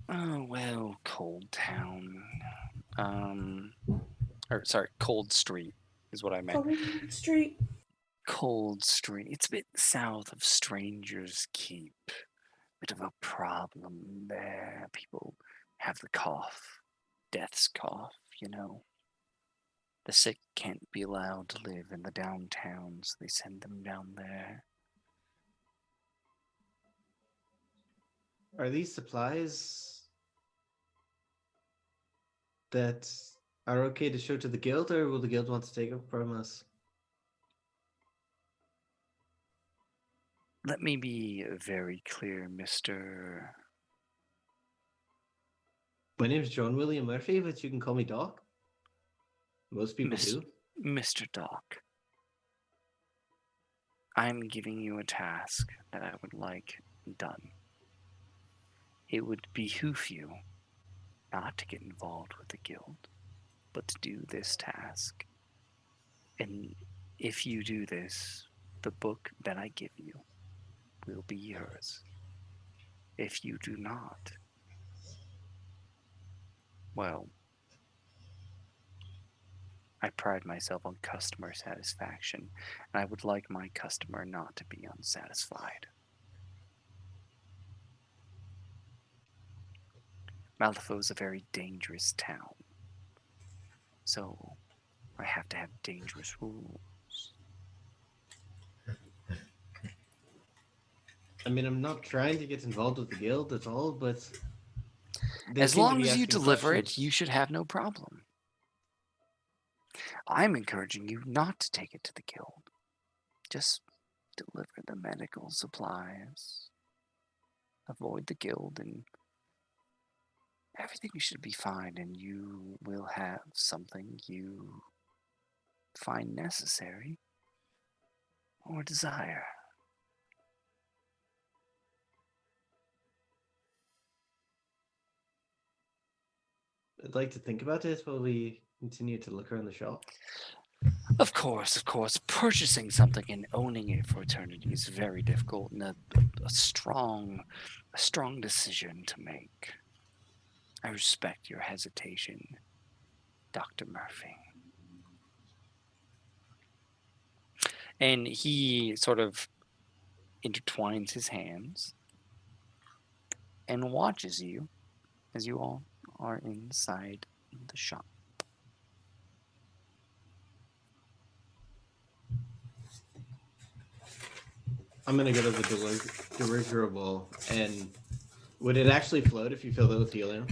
Oh, well, Cold Town. Cold Street is what I meant. Cold Street. Cold Street. It's a bit south of Stranger's Keep. Bit of a problem there. People have the cough. Death's cough, you know. The sick can't be allowed to live in the downtown, so they send them down there. Are these supplies that are okay to show to the guild, or will the guild want to take them from us? Let me be very clear, Mr. My name's John William Murphy, but you can call me Doc. Most people Miss- do. Mr. Doc. I'm giving you a task that I would like done. It would behoove you not to get involved with the guild, but to do this task. And if you do this, the book that I give you will be yours. If you do not, well, I pride myself on customer satisfaction, and I would like my customer not to be unsatisfied. Malifaux is a very dangerous town, so I have to have dangerous rules. I mean, I'm not trying to get involved with the guild at all, but they As seem to long be as you asking deliver it, questions. you should have no problem. I'm encouraging you not to take it to the guild. Just deliver the medical supplies. Avoid the guild and everything should be fine, and you will have something you find necessary or desire. I'd like to think about it while we continue to look around the shop. Of course. Purchasing something and owning it for eternity is very difficult and a strong decision to make. I respect your hesitation, Dr. Murphy. And he sort of intertwines his hands and watches you as you all are inside the shop. I'm gonna go to the dirigible, and would it actually float if you filled it with helium?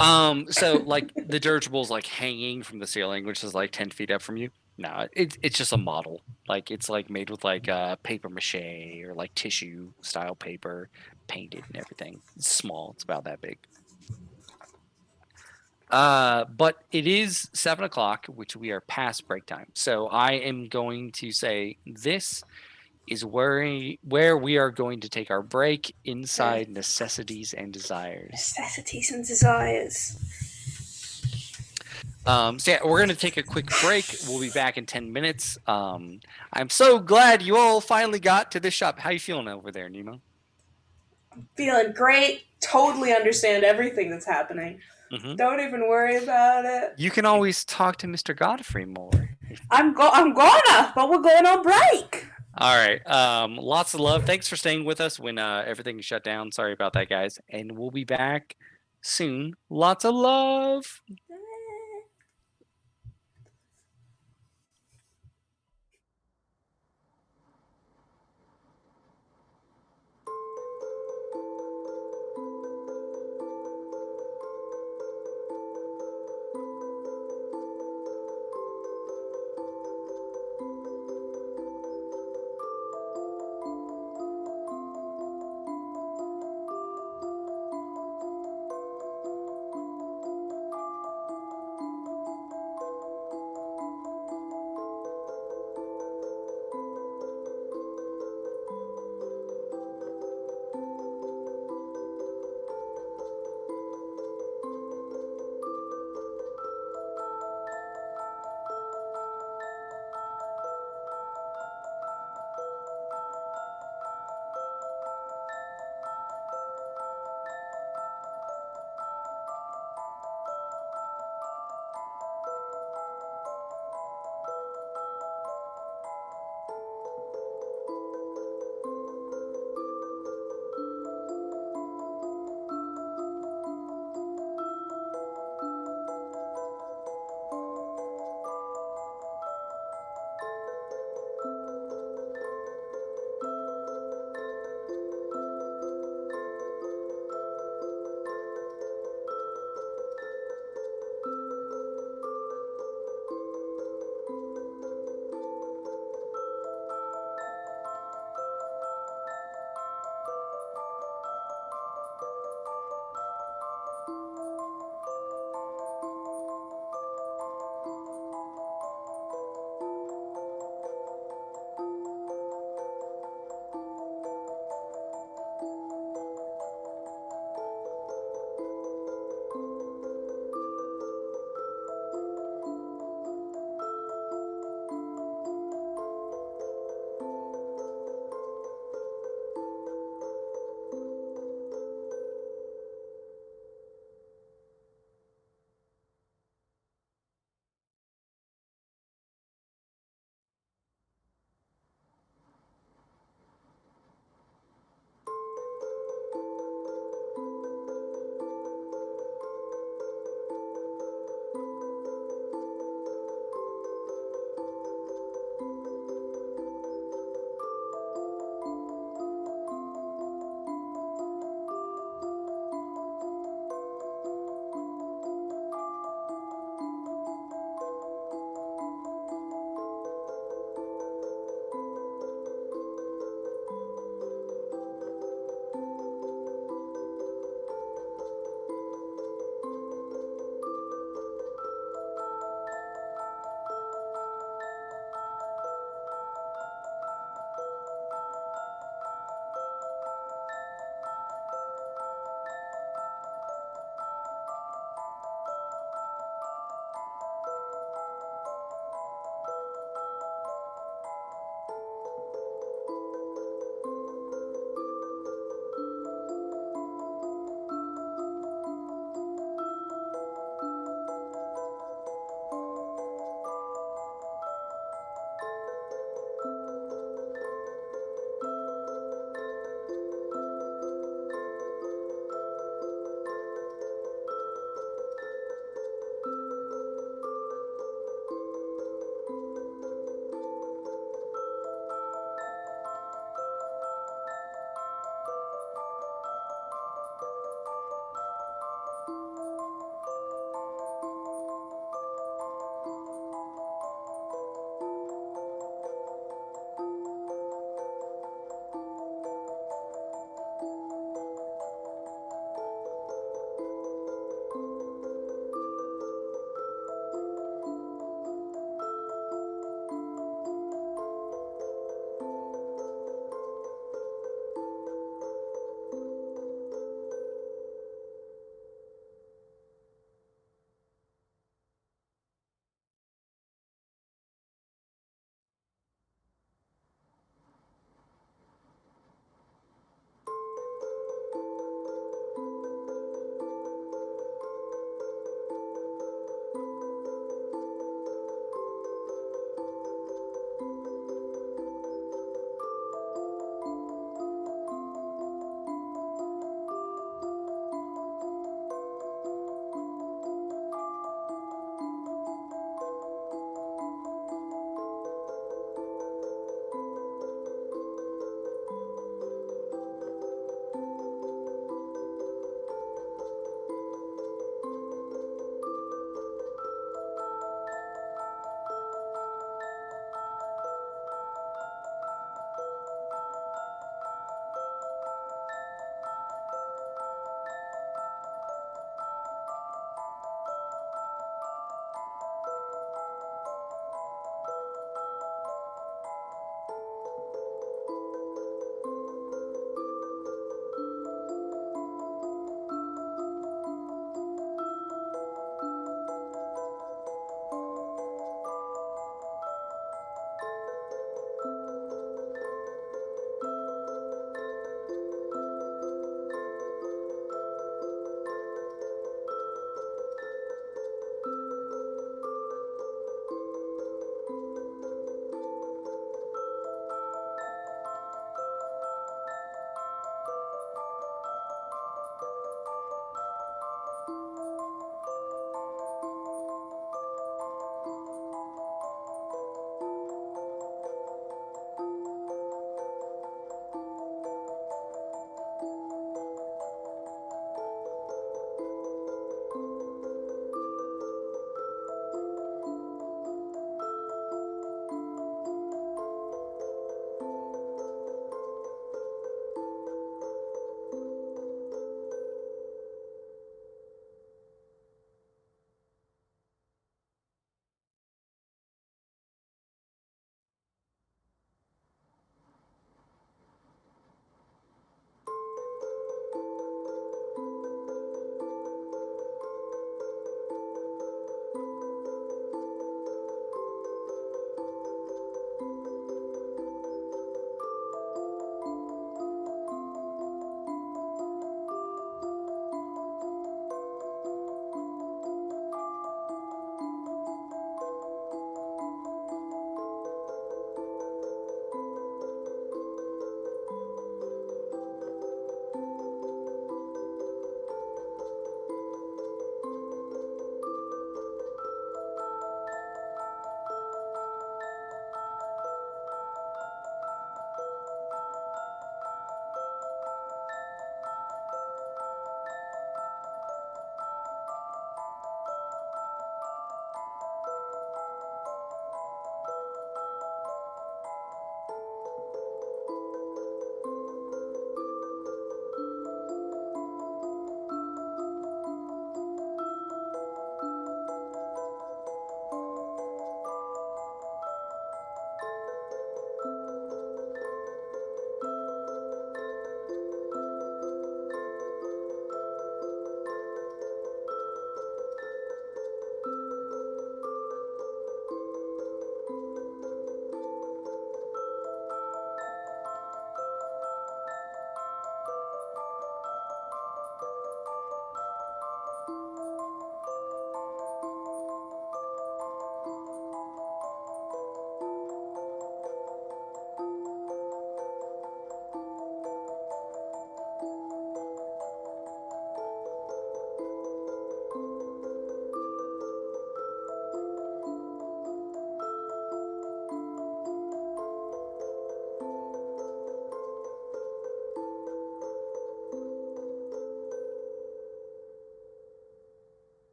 So like the dirigible's like hanging from the ceiling, which is like 10 feet up from you. No, it's just a model. Like it's like made with like paper mache or like tissue style paper, painted and everything. It's small. It's about that big. But it is 7 o'clock, which we are past break time. So I am going to say this is where we are going to take our break inside Necessities and Desires. Necessities and Desires. So yeah, we're going to take a quick break. We'll be back in 10 minutes. I'm so glad you all finally got to this shop. How you feeling over there, Nemo? Feeling great. Totally understand everything that's happening. Mm-hmm. Don't even worry about it. You can always talk to Mr. Godfrey more. I'm gonna, but we're going on break. All right. Lots of love. Thanks for staying with us when everything shut down. Sorry about that, guys. And we'll be back soon. Lots of love.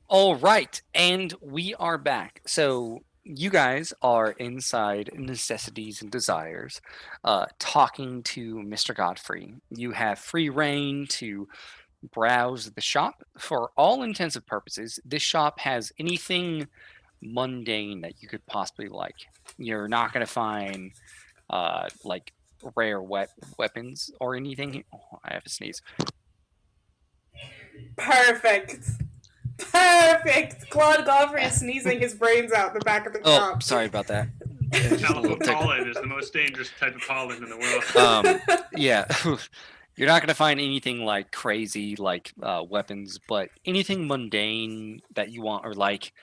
All right, and we are back. So you guys are inside Necessities and Desires, talking to Mr. Godfrey. You have free reign to browse the shop. For all intents and purposes, this shop has anything mundane that you could possibly like. You're not going to find like rare weapons or anything. Oh, I have a sneeze. Perfect. Perfect. Claude Godfrey is sneezing his brains out the back of the Oh, shop. sorry about that. It was just a little Alpha tickle. pollen is the most dangerous type of pollen in the world. Yeah. You're not going to find anything like crazy like weapons, but anything mundane that you want or like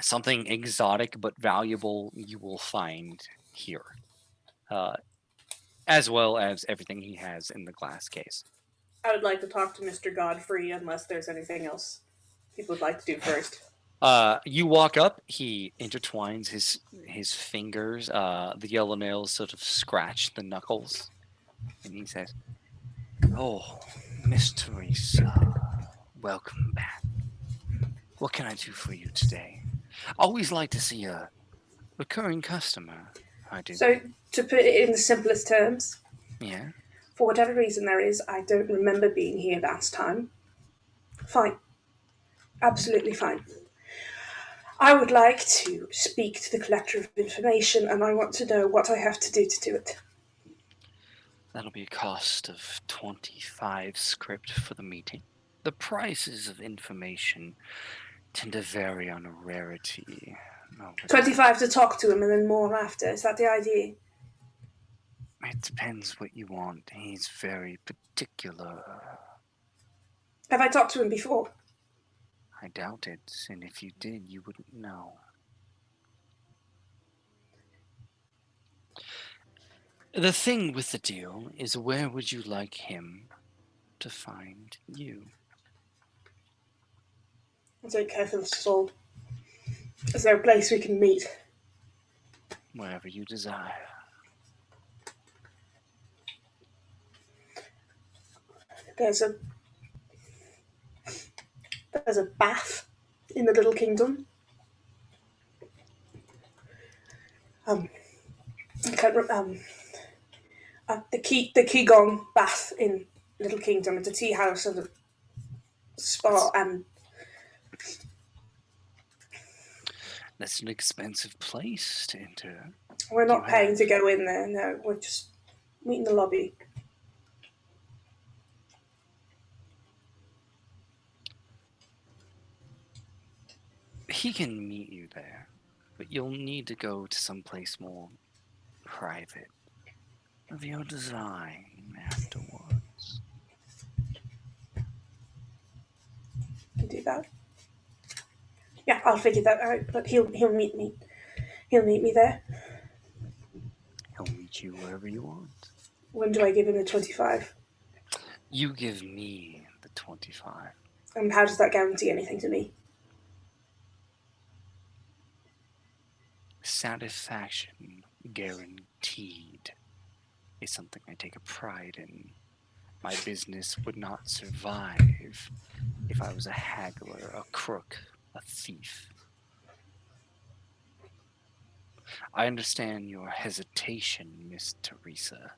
something exotic but valuable you will find here. As well as everything he has in the glass case. I would like to talk to Mr. Godfrey unless there's anything else people would like to do first. You walk up, he intertwines his fingers, the yellow nails sort of scratch the knuckles, and he says, "Oh, Miss Teresa, welcome back. What can I do for you today? Always like to see a recurring customer. I do." So, to put it in the simplest terms, Yeah. for whatever reason there is, I don't remember being here last time. Fine. Absolutely fine. I would like to speak to the collector of information, and I want to know what I have to do it. That'll be a cost of 25 script for the meeting. The prices of information tend to vary on rarity. 25 to talk to him and then more after. Is that the idea? It depends what you want. He's very particular. Have I talked to him before? I doubt it, and if you did, you wouldn't know. The thing with the deal is, where would you like him to find you? I don't care for the soul. Is there a place we can meet? Wherever you desire. There's a bath in the Little Kingdom. The Qigong bath in Little Kingdom. It's a tea house and a spa, and That's an expensive place to enter. we're not You paying have- to go in there. No, we're just meeting the lobby. He can meet you there, but you'll need to go to someplace more private of your design afterwards. Can do that. Yeah, I'll figure that out. But he'll meet me. He'll meet me there. He'll meet you wherever you want. When do I give him the 25? You give me the 25. And how does that guarantee anything to me? Satisfaction guaranteed is something I take a pride in. My business would not survive if I was a haggler, a crook, a thief. I understand your hesitation, Miss Teresa,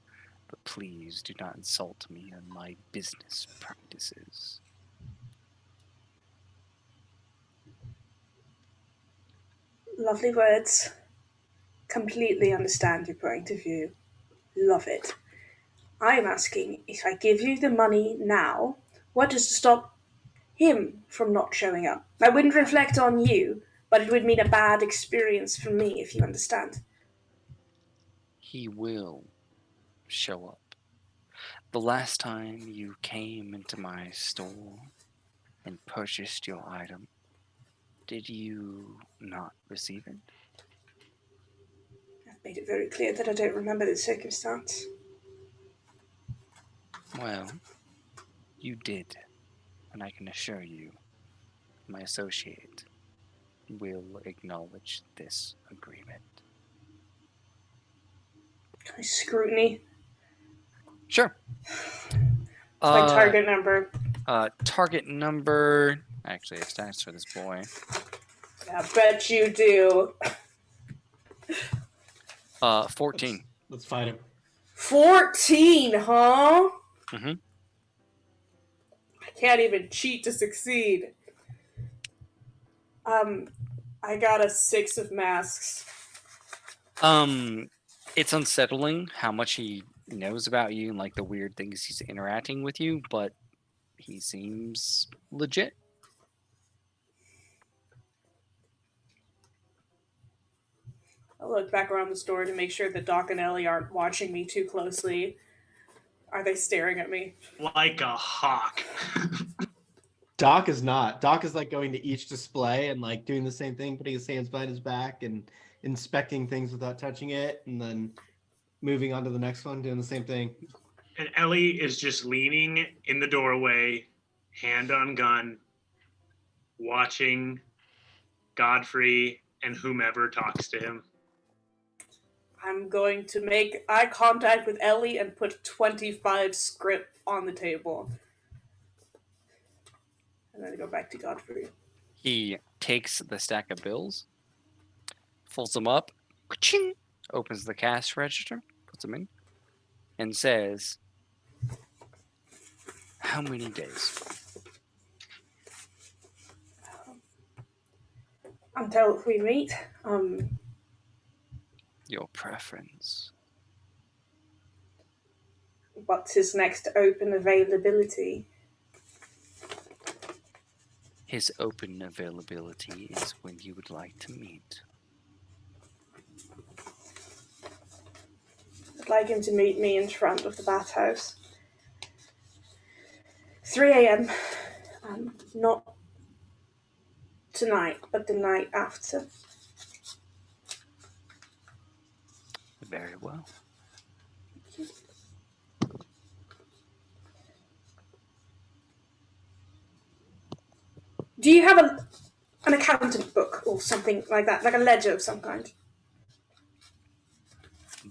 but please do not insult me on my business practices. Lovely words. Completely understand your point of view. Love it. I'm asking, if I give you the money now, what is to stop him from not showing up? I wouldn't reflect on you, but it would mean a bad experience for me, if you understand. He will show up. The last time you came into my store and purchased your item, did you not receive it? I've made it very clear that I don't remember the circumstance. Well, you did, and I can assure you, my associate will acknowledge this agreement. Scrutiny. Sure. My target number. Target number I actually have stats for this boy. I bet you do. 14. Let's fight him. 14, huh? Mm-hmm. I can't even cheat to succeed. I got a 6 of masks. It's unsettling how much he knows about you and like the weird things he's interacting with you, but he seems legit. I look back around the store to make sure that Doc and Ellie aren't watching me too closely. Are they staring at me? Like a hawk. Doc is not. Doc is like going to each display and like doing the same thing, putting his hands behind his back and inspecting things without touching it, and then moving on to the next one, doing the same thing. And Ellie is just leaning in the doorway, hand on gun, watching Godfrey and whomever talks to him. I'm going to make eye contact with Ellie and put 25 script on the table. And then I go back to Godfrey. He takes the stack of bills, folds them up, ka-ching, opens the cash register, puts them in, and says, "How many days?" Until we meet. Your preference. What's his next open availability? His open availability is when you would like to meet. I'd like him to meet me in front of the bathhouse. 3 a.m. Not tonight, but the night after. Very well. Do you have an accountant book or something like that, like a ledger of some kind?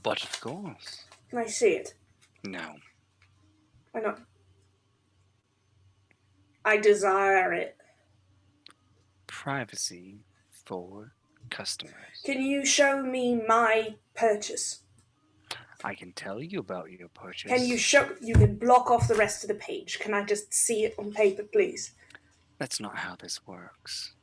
But of course. Can I see it? No. Why not? I desire it. Privacy for customers. Can you show me my purchase? I can tell you about your purchase. Can you show? You can block off the rest of the page. Can I just see it on paper, please? That's not how this works.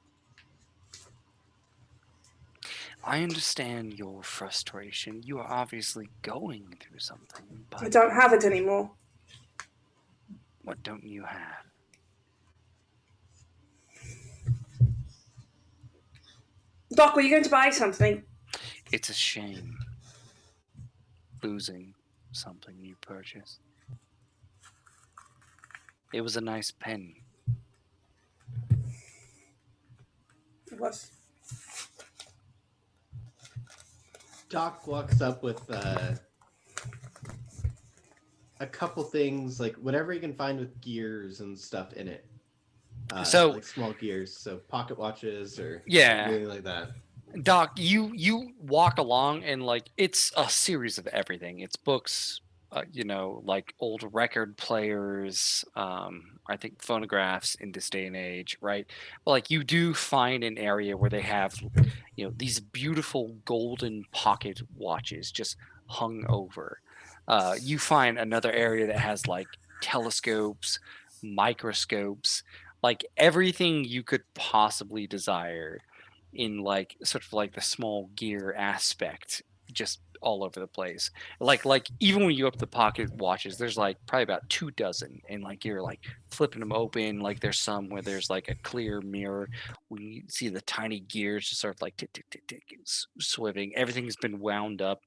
I understand your frustration. You are obviously going through something, I but don't have it anymore. what don't you have? Doc, were you going to buy something? It's a shame losing something you purchased. It was a nice pen. It was. Doc walks up with a couple things, like whatever he can find with gears and stuff in it. So- like small gears, so pocket watches or Yeah. anything like that. Doc, you walk along and like it's a series of everything. It's books, like old record players, I think phonographs in this day and age, right? But like you do find an area where they have, these beautiful golden pocket watches just hung over. You find another area that has like telescopes, microscopes, like everything you could possibly desire in like sort of like the small gear aspect just all over the place. Like even when you open the pocket watches, there's like probably about 24, and like you're like flipping them open, like there's some where there's like a clear mirror when you see the tiny gears just sort of like tick tick tick tick swimming. Everything's been wound up,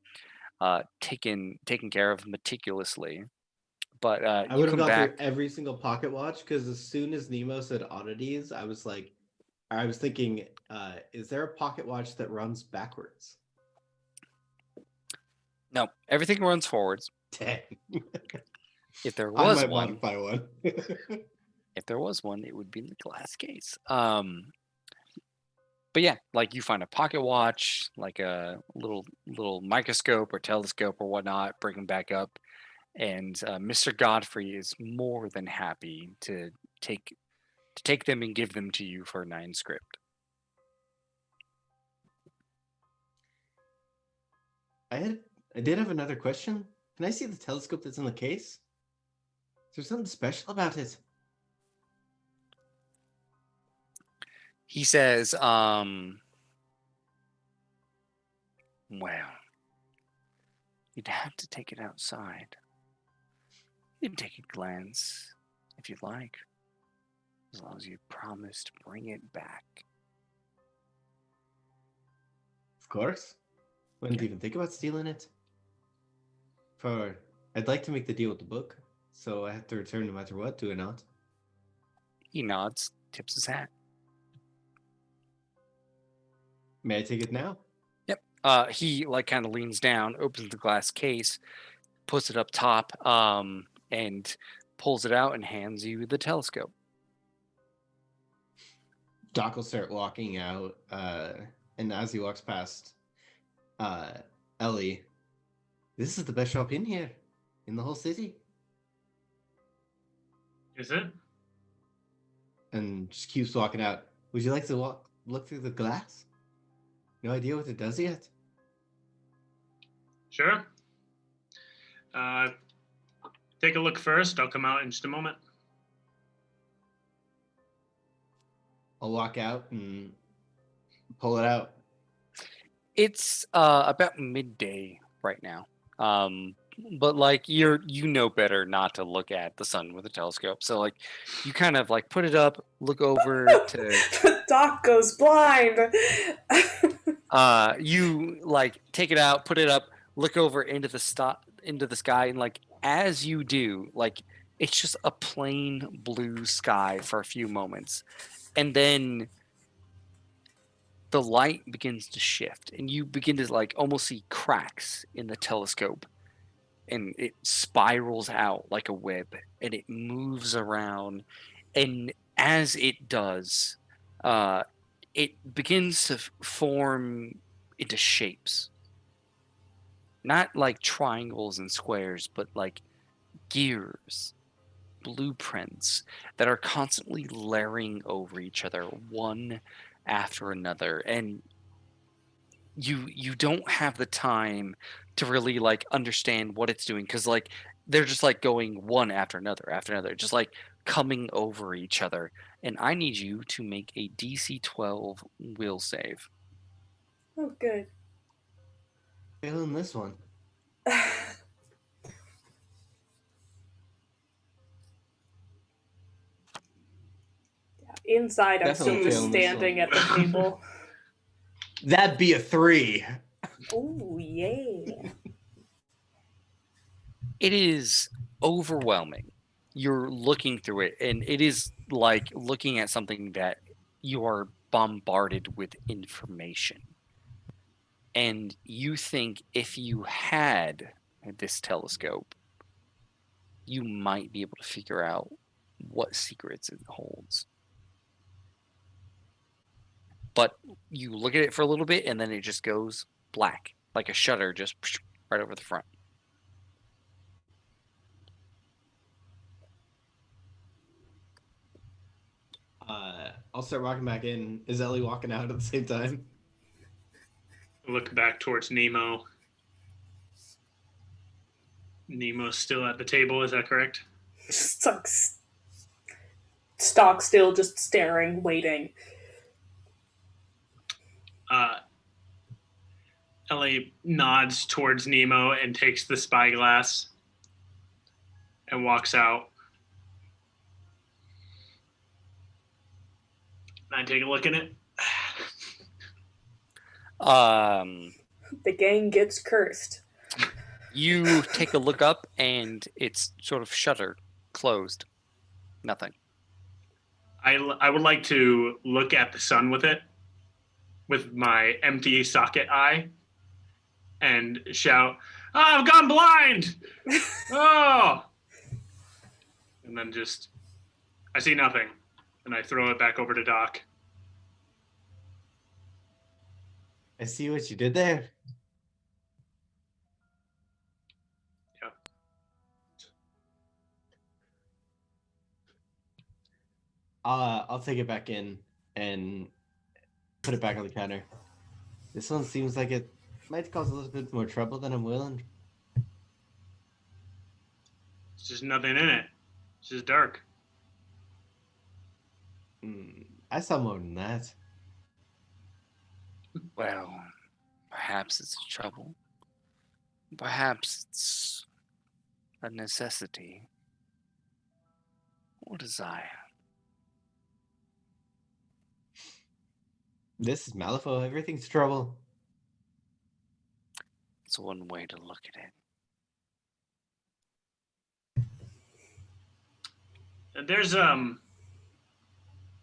taken care of meticulously. But I you would have come gone back. through every single pocket watch because as soon as Nemo said oddities, I was thinking, is there a pocket watch that runs backwards? No, everything runs forwards. Dang. If there I was might one, modify one. if there was one, it would be in the glass case. But yeah, like you find a pocket watch, like a little microscope or telescope or whatnot, bring them back up, and Mr. Godfrey is more than happy to take to take them and give them to you for 9 script. I did have another question. Can I see the telescope that's in the case? Is there something special about it? He says, well, you'd have to take it outside. You can take a glance if you'd like, as long as you promise to bring it back. Of course. Wouldn't even think about stealing it. I'd like to make the deal with the book, so I have to return no matter what, do I not? He nods, tips his hat. May I take it now? Yep. He kind of leans down, opens the glass case, puts it up top, and pulls it out and hands you the telescope. Doc will start walking out, and as he walks past Ellie, this is the best shop in here, in the whole city. Is it? And just keeps walking out. Would you like to look through the glass? No idea what it does yet? Sure. Take a look first. I'll come out in just a moment. I'll walk out and pull it out. It's about midday right now. But you know better not to look at the sun with a telescope. So you kind of put it up, look over to Doc goes blind. you take it out, put it up, look over into the sky, and as you do, it's just a plain blue sky for a few moments. And then the light begins to shift and you begin to almost see cracks in the telescope, and it spirals out like a web and it moves around, and as it does, it begins to form into shapes, not like triangles and squares, but like gears, blueprints that are constantly layering over each other, one after another. And you don't have the time to really understand what it's doing, because they're just going one after another, just coming over each other. And I need you to make a DC 12 will save. Oh, good. Failing this one. Inside, I'm Definitely still just failing this standing one. at the table. That'd be a 3. Oh, yeah. It is overwhelming. You're looking through it, and it is like looking at something that you are bombarded with information. And you think if you had this telescope, you might be able to figure out what secrets it holds. But you look at it for a little bit, and then it just goes black, like a shutter just right over the front. I'll start walking back in. Is Ellie walking out at the same time? Look back towards Nemo. Nemo's still at the table, is that correct? Just stock still, just staring, waiting. Ellie nods towards Nemo and takes the spyglass and walks out. I take a look at it. The gang gets cursed. You take a look up, and it's sort of shuttered, closed. Nothing. I would like to look at the sun with it, with my empty socket eye, and shout, "Oh, I've gone blind! Oh!" And then I see nothing, and I throw it back over to Doc. I see what you did there. I'll take it back in and put it back on the counter. This one seems like it might cause a little bit more trouble than I'm willing. There's just nothing in it. It's just dark. I saw more than that. Well, perhaps it's a trouble. Perhaps it's a necessity or desire. This is Malifaux. Everything's trouble. It's one way to look at it. And there's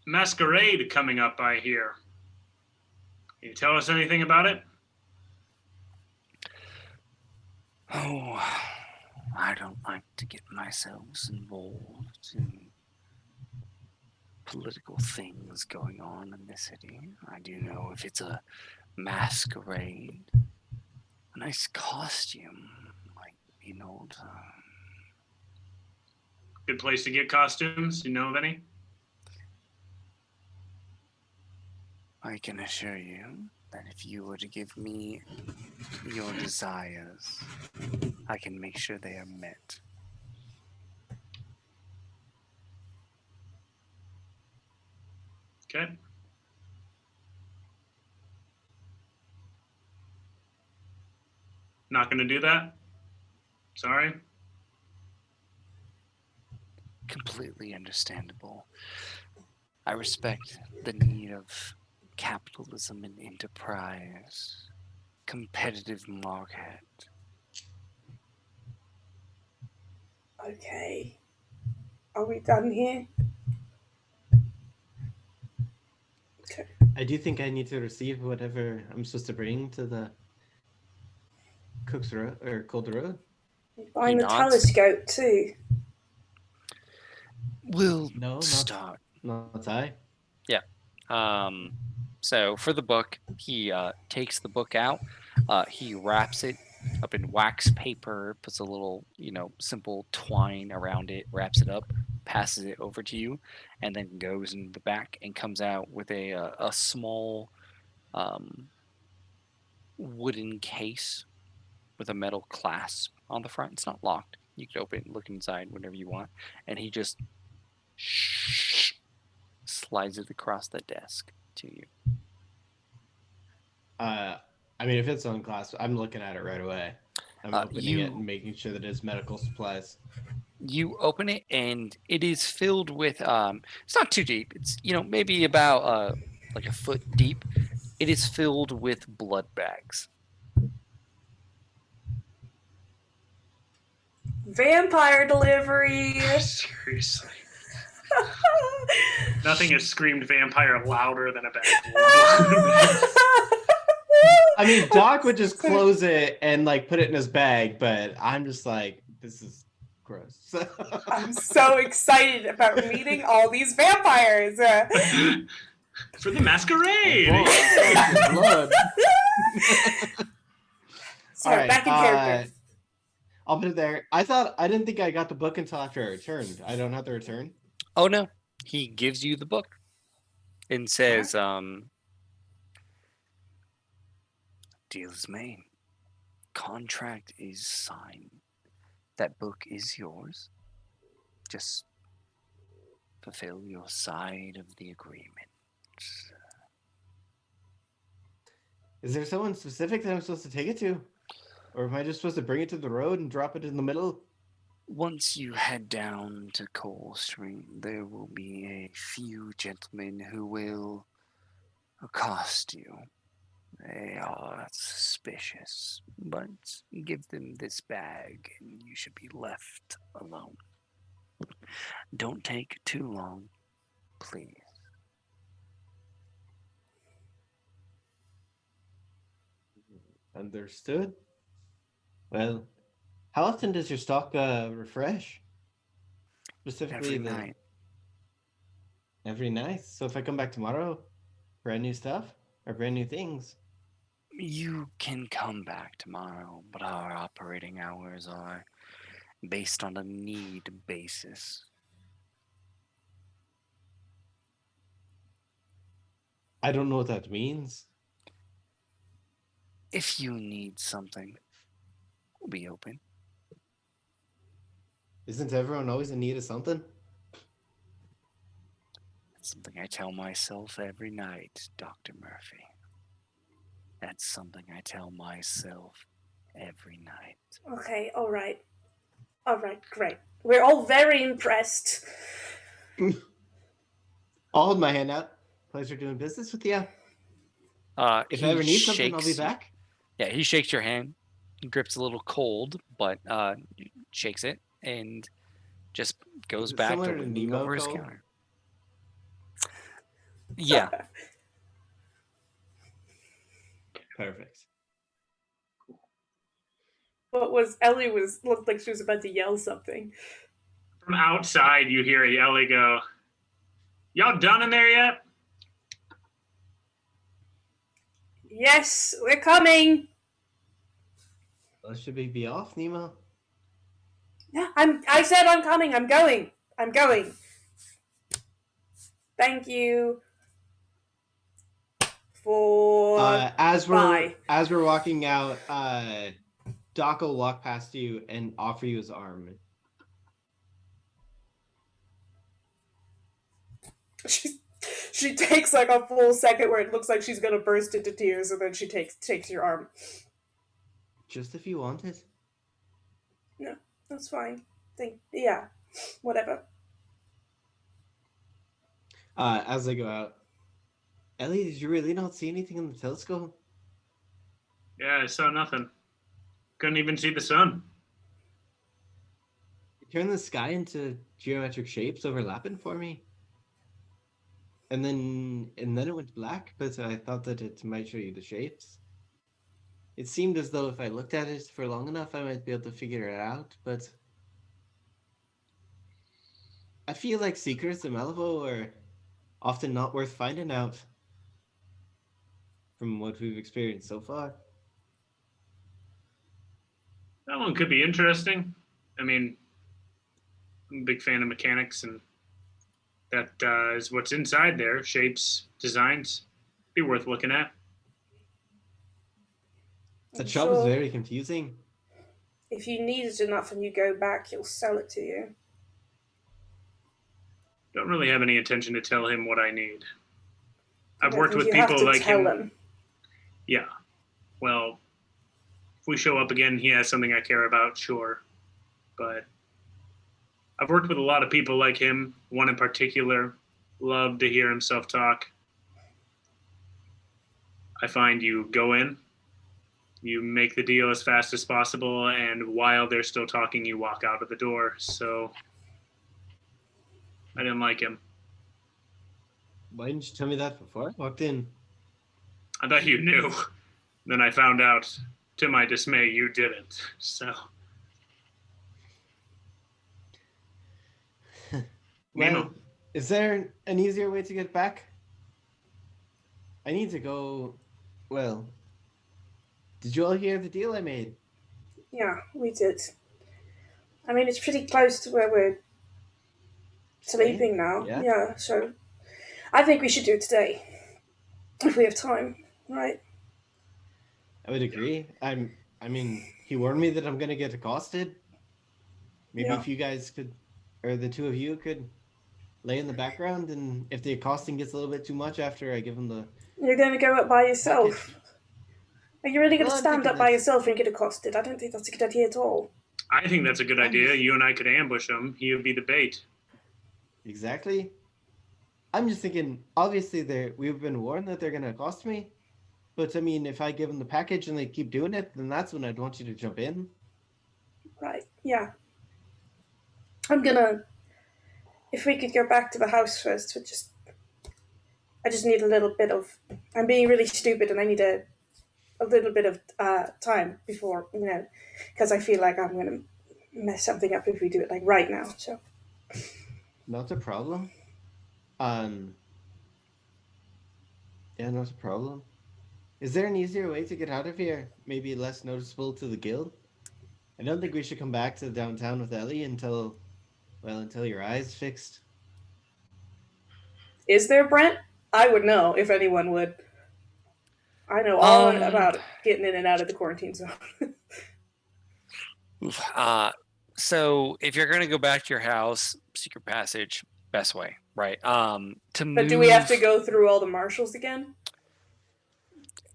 masquerade coming up, I hear. Can you tell us anything about it? Oh, I don't like to get myself involved in political things going on in the city. I do know if it's a masquerade, a nice costume might be an old. Good place to get costumes. You know of any? I can assure you that if you were to give me your desires, I can make sure they are met. Okay. Not going to do that? Sorry. Completely understandable. I respect the need of capitalism and enterprise, competitive market. Okay. Are we done here? Okay. I do think I need to receive whatever I'm supposed to bring to the Cook's Road or Cold Road. Buying the nods. telescope too. We'll No, start. not I. So for the book, he takes the book out. He wraps it up in wax paper, puts a little, simple twine around it, wraps it up, passes it over to you, and then goes in the back and comes out with a small wooden case with a metal clasp on the front. It's not locked. You can open it, look inside whenever you want, and he just slides it across the desk to you. I mean, if it's on class, I'm looking at it right away. I'm opening it and making sure that it's medical supplies. You open it and it is filled with it's not too deep. It's maybe about like a foot deep. It is filled with blood bags. Vampire delivery. Seriously. Nothing has screamed vampire louder than a bag. I mean, Doc would just close it and put it in his bag, but I'm just like, this is gross. I'm so excited about meeting all these vampires. For the masquerade. Blood. Sorry, All right, back in character. I'll put it there. I didn't think I got the book until after I returned. I don't have to return. Oh no, he gives you the book and says, "Deal is made. Contract is signed. That book is yours. Just fulfill your side of the agreement." Is there someone specific that I'm supposed to take it to? Or am I just supposed to bring it to the road and drop it in the middle? Once you head down to Cole Street, there will be a few gentlemen who will accost you. They are suspicious, but give them this bag and you should be left alone. Don't take too long, please. Understood. Well, how often does your stock refresh? Specifically Every night. Every night? So if I come back tomorrow, brand new stuff or brand new things? You can come back tomorrow, but our operating hours are based on a need basis. I don't know what that means. If you need something, we'll be open. Isn't everyone always in need of something? That's something I tell myself every night, Dr. Murphy. That's something I tell myself every night. Okay, all right. All right, great. We're all very impressed. I'll hold my hand out. Pleasure doing business with you. If I ever need something, I'll be back. Yeah, he shakes your hand. Grip's a little cold, but shakes it and just goes Is it back to similar to leaning Nemo over his cold? counter. Yeah. Perfect. Ellie looked like she was about to yell something. From outside, you hear Ellie go, "Y'all done in there yet?" Yes, we're coming. Well, should we be off, Nemo? Yeah, I said I'm coming. I'm going. I'm going. Thank you. As Bye. we're walking out, Doc will walk past you and offer you his arm. She takes like a full second where it looks like she's gonna burst into tears, and then she takes your arm. Just if you want it. No, that's fine. Yeah, whatever. As I go out, Ellie, did you really not see anything in the telescope? Yeah, I saw nothing. Couldn't even see the sun. You turned the sky into geometric shapes overlapping for me. And then it went black, but I thought that it might show you the shapes. It seemed as though if I looked at it for long enough, I might be able to figure it out, but I feel like secrets in Malibu are often not worth finding out from what we've experienced so far. That one could be interesting. I mean, I'm a big fan of mechanics, and that is what's inside there. Shapes, designs, be worth looking at. That shop is very confusing. If you need it enough and you go back, he'll sell it to you. Don't really have any intention to tell him what I need. I've worked with you have people to like tell him. Yeah. Well, if we show up again, he has something I care about, sure. But I've worked with a lot of people like him. One in particular, loved to hear himself talk. I find you go in, you make the deal as fast as possible, and while they're still talking, you walk out of the door. So I didn't like him. Why didn't you tell me that before I walked in? I thought you knew. Then I found out, to my dismay, you didn't. So. Well, Nemo. is there an easier way to get back? I need to go. Well, did you all hear the deal I made? Yeah, we did. I mean, it's pretty close to where we're sleeping now. Yeah, so I think we should do it today. If we have time, right? I would agree. I mean, he warned me that I'm gonna get accosted. Maybe if you guys could, or the two of you could, lay in the background, and if the accosting gets a little bit too much after I give him the... You're going to go up by yourself? package. Are you really going to Well, I'm stand thinking up by this. yourself and get accosted? I don't think that's a good idea at all. I think that's a good idea. You and I could ambush him. He would be the bait. Exactly. I'm just thinking, obviously we've been warned that they're going to accost me, but I mean, if I give them the package and they keep doing it, then that's when I'd want you to jump in. Right, yeah. If we could go back to the house first, I just need a little bit of, I'm being really stupid and I need a little bit of time before, because I feel like I'm going to mess something up if we do it like right now, so. Not a problem. Yeah, not a problem. Is there an easier way to get out of here? Maybe less noticeable to the guild? I don't think we should come back to downtown with Ellie until your eye's fixed. Is there, Brent? I would know if anyone would. I know all Um, about getting in and out of the quarantine zone. So if you're gonna go back to your house, secret passage, best way, right? To But do we have to move go through all the marshals again?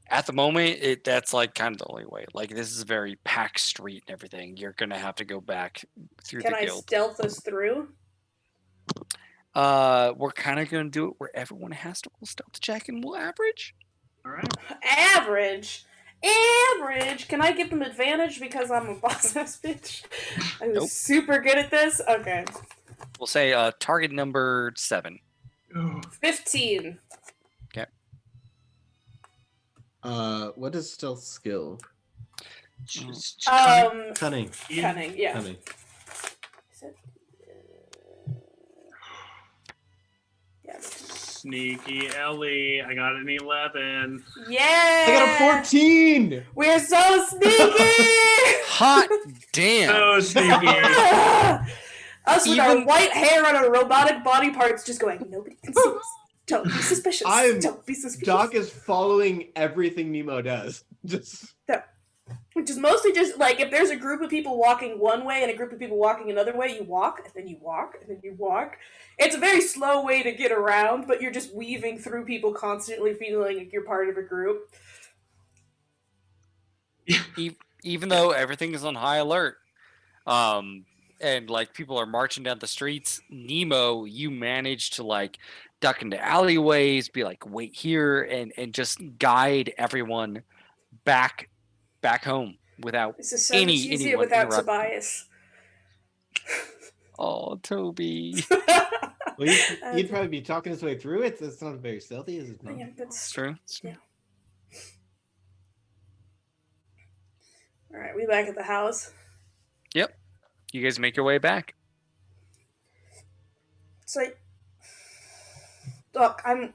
at the moment, that's like kind of the only way. Like this is a very packed street and everything. You're gonna have to go back through Can the I guild. stealth us through? We're kind of gonna do it where everyone has to roll stealth check, and we'll average. All right. Average. Average. Can I give them advantage because I'm a boss ass bitch? I'm Nope. super good at this. Okay. We'll say target number 7. Oh, 15. What is stealth skill? just Cunning. Cunning, yeah. Cunning. Is it- yeah. Sneaky Ellie. I got an 11. Yeah. I got a 14. We're so sneaky. Hot damn! So sneaky. Us with our Even- white hair and our robotic body parts just going, nobody can see us. Don't be suspicious. Don't be suspicious. Doc is following everything Nemo does. Just Which is mostly just like if there's a group of people walking one way and a group of people walking another way, you walk and then you walk and then you walk. It's a very slow way to get around, but you're just weaving through people constantly feeling like you're part of a group. Even though everything is on high alert, and like people are marching down the streets, Nemo, you manage to like duck into alleyways, be like, wait here, and just guide everyone back home without This is so much easier anyone without interrupt- Tobias. Oh, Toby. well, you'd probably be talking his way through it. That's not very stealthy, is it? Not? Yeah, It's that's true. It's true. Yeah. All right, we back at the house. You guys make your way back. It's like, look, I'm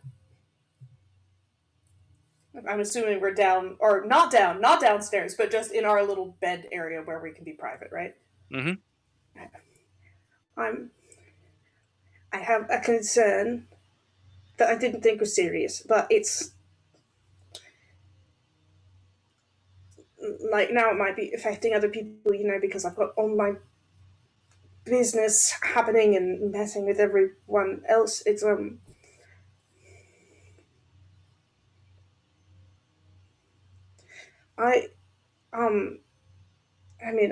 assuming we're down, or not downstairs, but just in our little bed area where we can be private, right? Mhm. I have a concern that I didn't think was serious, but it's like now it might be affecting other people, because I've got all my business happening and messing with everyone else. It's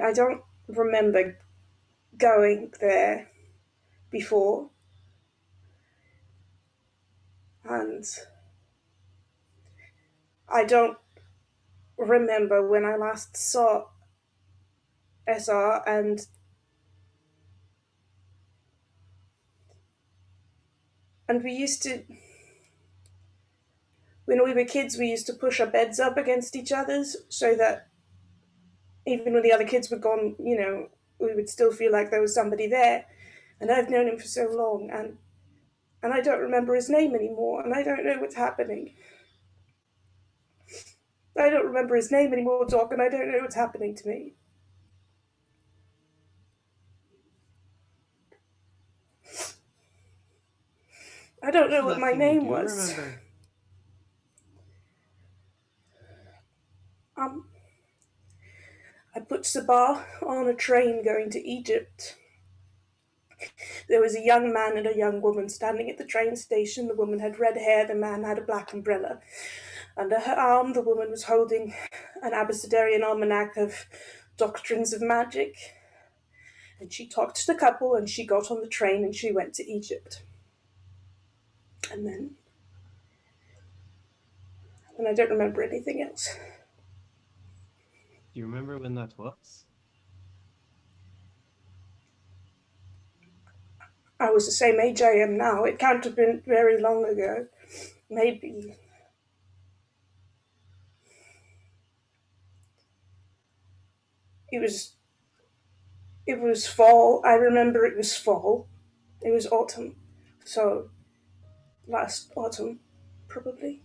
I don't remember going there before, and I don't remember when I last saw SR, and we used to, when we were kids, we used to push our beds up against each other's so that even when the other kids were gone, we would still feel like there was somebody there. And I've known him for so long, and I don't remember his name anymore, and I don't know what's happening. I don't remember his name anymore, Doc, and I don't know what's happening to me. I don't know what my name was. Remember. I put Sabah on a train going to Egypt. There was a young man and a young woman standing at the train station. The woman had red hair, the man had a black umbrella. Under her arm, the woman was holding an Abecedarian almanac of doctrines of magic. And she talked to the couple, and she got on the train, and she went to Egypt. And then I don't remember anything else. Do you remember when that was? I was the same age I am now. It can't have been very long ago. Maybe. It was fall. I remember it was fall. It was autumn. So, last autumn, probably.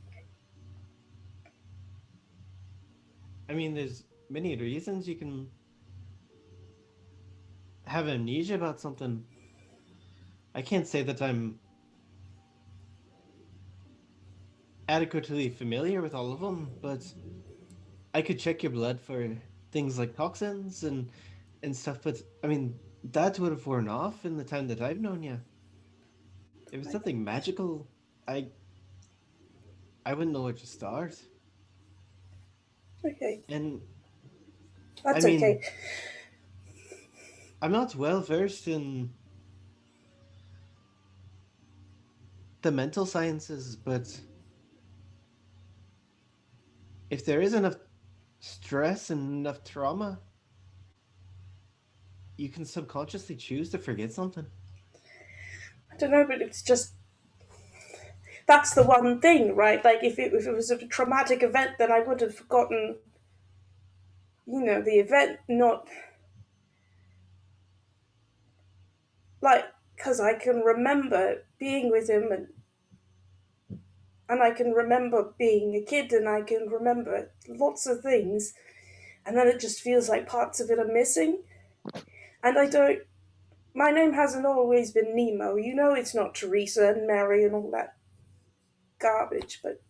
I mean, there's many reasons you can have amnesia about something. I can't say that I'm adequately familiar with all of them, but I could check your blood for things like toxins and stuff. But I mean, that would have worn off in the time that I've known you. If it's something magical, I I wouldn't know where to start. Okay, And I that's mean, okay. I'm not well versed in the mental sciences, but if there is enough stress and enough trauma, you can subconsciously choose to forget something. I don't know, but it's just that's the one thing, right? Like if it was a traumatic event, then I would have forgotten, the event, not like because I can remember being with him and I can remember being a kid and I can remember lots of things, and then it just feels like parts of it are missing. And I don't. My name hasn't always been Nemo. It's not Teresa and Mary and all that garbage, but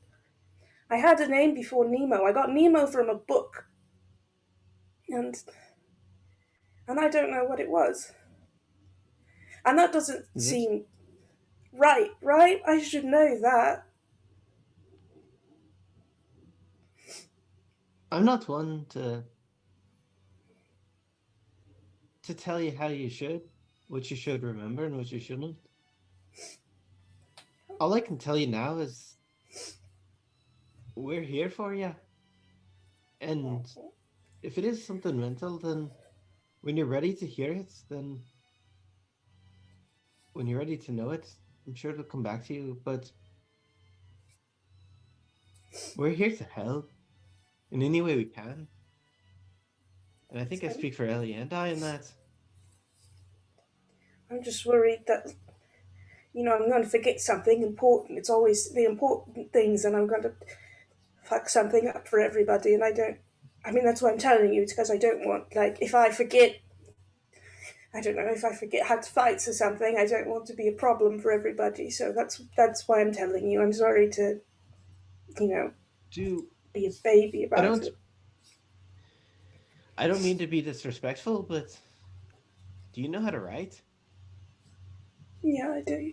I had a name before Nemo. I got Nemo from a book, and I don't know what it was. And that doesn't Is it? seem right, right? I should know that. I'm not one to tell you how you should, what you should remember and what you shouldn't. All I can tell you now is we're here for you. And if it is something mental, then when you're ready to hear it, then when you're ready to know it, I'm sure it'll come back to you. But we're here to help in any way we can. And I think I speak for Ellie and I in that. I'm just worried that, I'm going to forget something important. It's always the important things, and I'm going to fuck something up for everybody, and I don't. I mean, that's why I'm telling you. It's because I don't want, like, if I forget, I don't know, if I forget how to fight or something, I don't want to be a problem for everybody. So that's why I'm telling you. I'm sorry to, you know, Do be a baby I about don't it. I don't mean to be disrespectful, but do you know how to write? Yeah, I do.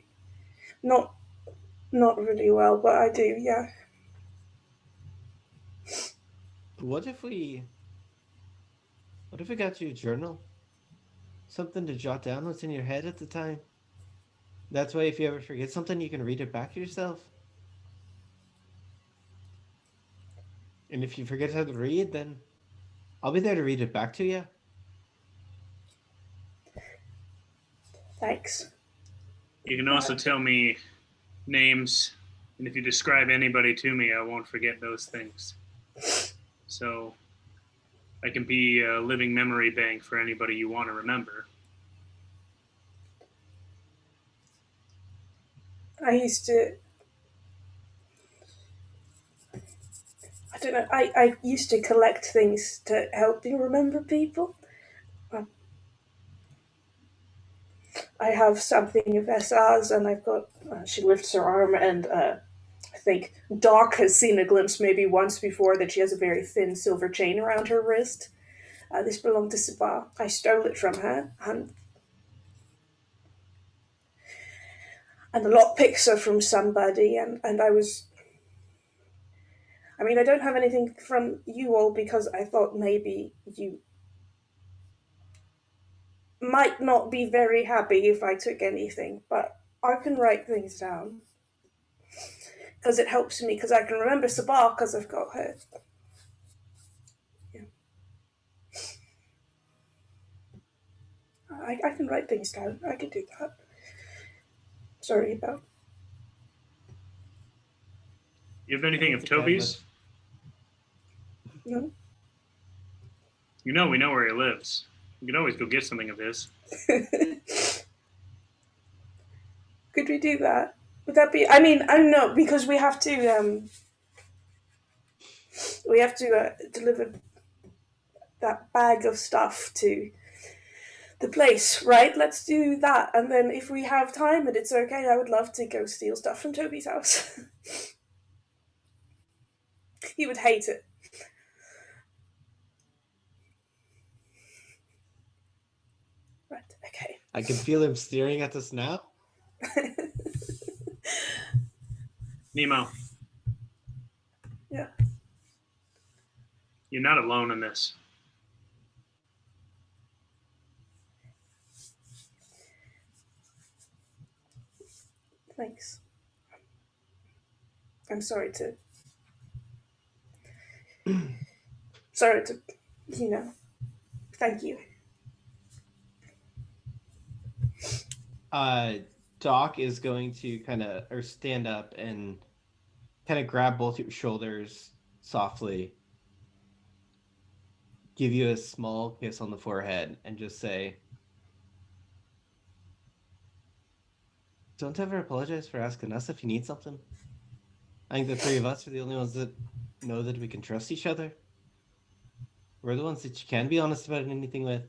Not not really well, but I do. Yeah. What if we got you a journal? Something to jot down what's in your head at the time. That's why if you ever forget something, you can read it back to yourself. And if you forget how to read, then I'll be there to read it back to you. Thanks. You can also tell me names, and if you describe anybody to me, I won't forget those things. So I can be a living memory bank for anybody you want to remember. I used to. I don't know. I used to collect things to help me remember people. I have something of SR's, and I've got. She lifts her arm, and I think Doc has seen a glimpse maybe once before that she has a very thin silver chain around her wrist. This belonged to Sabah. I stole it from her, and the lockpicks are from somebody, and I was. I mean, I don't have anything from you all because I thought maybe you might not be very happy if I took anything, but I can write things down because it helps me because I can remember Sabah because I've got her. Yeah. I can write things down. I can do that. Sorry about. You have anything of It's okay, Toby's? No. You know we know where he lives. You can always go get something of his. Could we do that? Would that be? I mean, I don't know because we have to deliver that bag of stuff to the place, right? Let's do that, and then if we have time and it's okay, I would love to go steal stuff from Toby's house. He would hate it. Right, okay. I can feel him staring at us now. Nemo, Yeah. you're not alone in this. Thanks. I'm sorry to, thank you. Doc is going to stand up and kind of grab both your shoulders softly, give you a small kiss on the forehead, and just say, "Don't ever apologize for asking us if you need something. I think the three of us are the only ones that know that we can trust each other. We're the ones that you can be honest about anything with.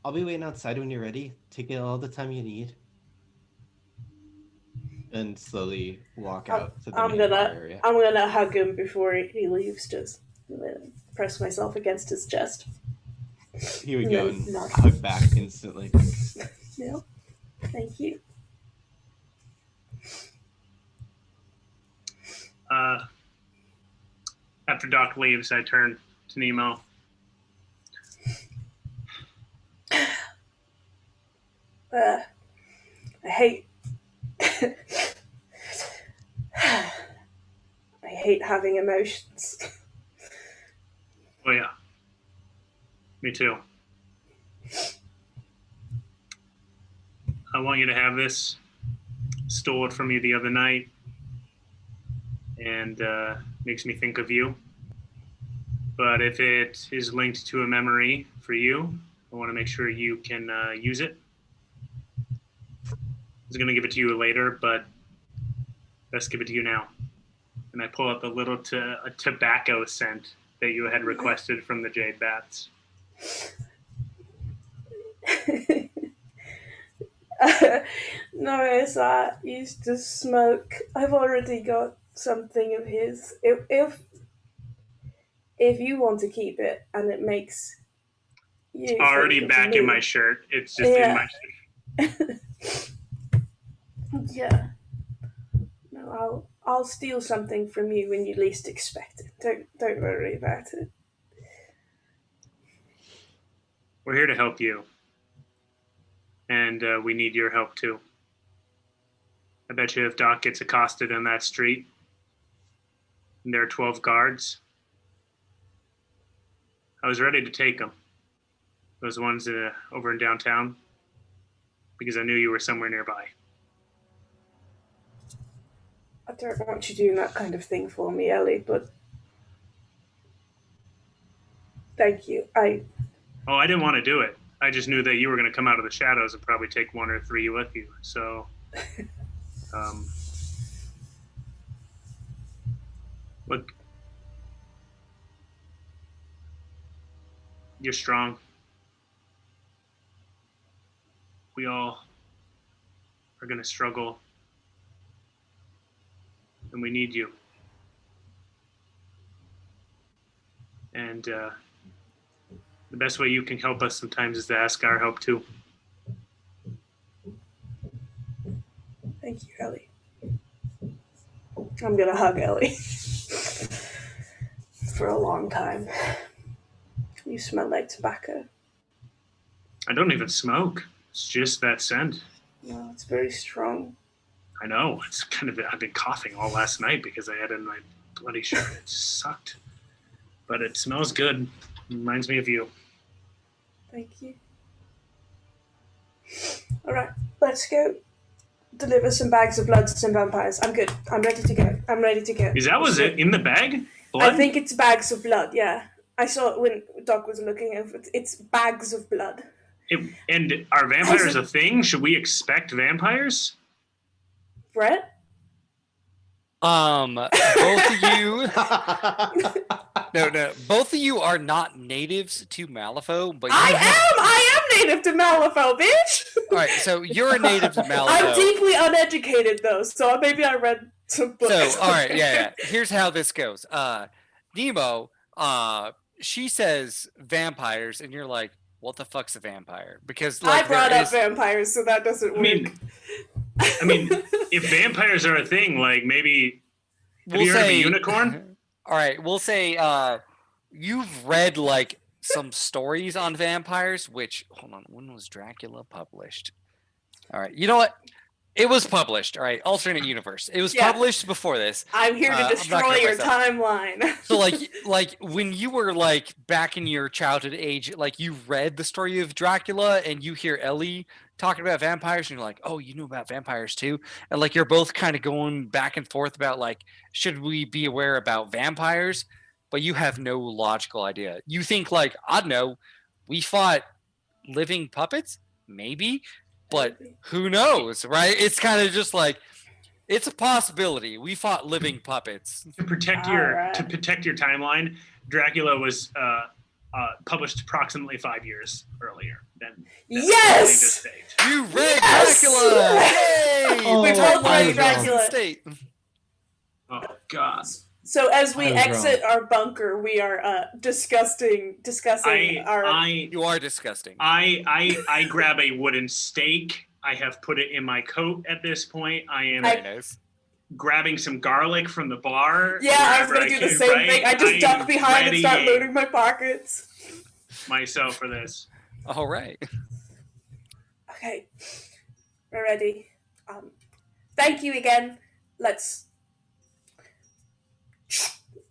I'll be waiting outside when you're ready. Take it all the time you need." And slowly walk out to the main bar area. I'm gonna hug him before he leaves. Just press myself against his chest. He would go and hug back instantly. Yeah. Thank you. After Doc leaves, I turn to Nemo. I hate I hate having emotions. Oh yeah, me too. I want you to have this. Stole it from you the other night, and makes me think of you. But if it is linked to a memory for you, I want to make sure you can use it. I was going to give it to you later, but best give it to you now. And I pull out the little a tobacco scent that you had requested from the Jade Bats. No, as I used to smoke. I've already got something of his. If you want to keep it and it makes you It's already think of back me, in my shirt. It's just in my shirt. Yeah. No, I'll steal something from you when you least expect it. Don't worry about it. We're here to help you. And we need your help too. I bet you if Doc gets accosted in that street, and there are 12 guards, I was ready to take them. Those ones over in downtown, because I knew you were somewhere nearby. I don't want you doing that kind of thing for me, Ellie, but thank you. Oh, I didn't want to do it. I just knew that you were going to come out of the shadows and probably take one or three with you. So, look, you're strong. We all are going to struggle, and we need you. And the best way you can help us sometimes is to ask our help too. Thank you, Ellie. I'm gonna hug Ellie for a long time. You smell like tobacco. I don't even smoke. It's just that scent. No, it's very strong. I know. It's I've been coughing all last night because I had it in my bloody shirt. It just sucked. But it smells good. It reminds me of you. Thank you. All right, let's go deliver some bags of blood to some vampires. I'm good. I'm ready to go. Is that was it in the bag? Blood? I think it's bags of blood, yeah. I saw it when Doc was looking over it. It's bags of blood. And are vampires a thing? Should we expect vampires? Brent? Both of you. No. Both of you are not natives to Malifaux, but I am native to Malifaux, bitch. All right, so you're a native to Malifaux. I'm deeply uneducated though, so maybe I read To So, books. all right, yeah. Here's how this goes. Nemo, she says vampires, and you're like, what the fuck's a vampire? Because like I brought there up is, vampires, so that doesn't work. I mean, if vampires are a thing, like maybe have we'll you heard of a say unicorn? All right, we'll say you've read like some stories on vampires. Which hold on, when was Dracula published? All right, you know what? It was published. All right, alternate universe. It was Yeah. published before this. I'm here to I'm not destroy gonna your myself. timeline. So like when you were like back in your childhood age, like you read the story of Dracula and you hear Ellie talking about vampires and you're like, oh, you knew about vampires too, and like you're both kind of going back and forth about like should we be aware about vampires, but you have no logical idea. You think like I don't know, we fought living puppets, maybe, but who knows, right? It's kind of just like it's a possibility. We fought living puppets. To protect to protect your timeline, Dracula was published approximately 5 years earlier than Yes! this stage. You read Yes! Dracula! Yay! Oh, We're both I reading was wrong. Dracula. State. Oh God! So as we I was exit our bunker, we are discussing our. You are disgusting. I grab a wooden stake. I have put it in my coat at this point. I am Very nice. grabbing some garlic from the bar. Yeah, I was wherever gonna do the can, same right? thing. I just duck am behind and start readying loading my pockets. myself for this. All right. Okay, we're ready. Thank you again. Let's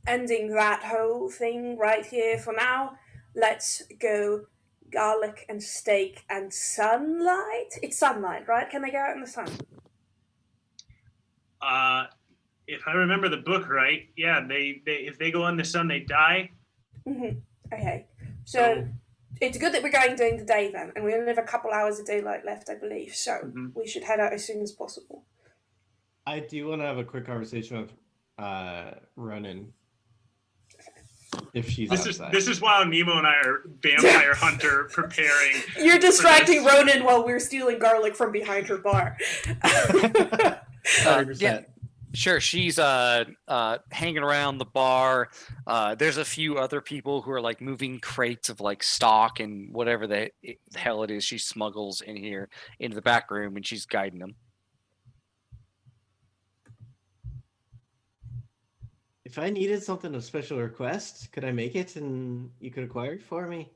ending that whole thing right here for now. Let's go garlic and steak and sunlight. It's sunlight, right? Can they go out in the sun? If I remember the book right, yeah, they if they go in the sun, they die. Mm-hmm. Okay, so it's good that we're going during the day then, and we only have a couple hours of daylight left, I believe. So we should head out as soon as possible. I do want to have a quick conversation with Ronan. If she's outside. This is while Nemo and I are vampire hunter preparing. You're distracting Ronan while we're stealing garlic from behind her bar. 100%. Yeah. Sure, she's hanging around the bar. There's a few other people who are like moving crates of like stock and whatever the hell it is she smuggles in here into the back room, and she's guiding them. If I needed something of special request, could I make it and you could acquire it for me?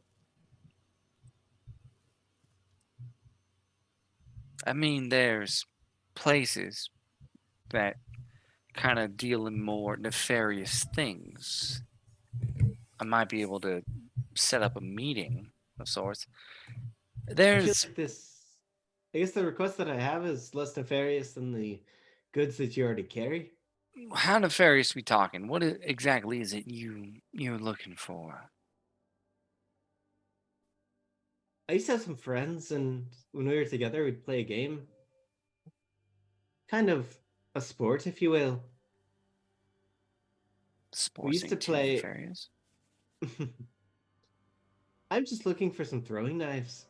I mean, there's places that kind of deal in more nefarious things. I might be able to set up a meeting of sorts. I feel There's like I guess the request that I have is less nefarious than the goods that you already carry. how nefarious we talking? What exactly is it you're looking for? I used to have some friends, and when we were together, we'd play a game. Kind of a sport, if you will. Sports used to ain't too play- nefarious. I'm just looking for some throwing knives.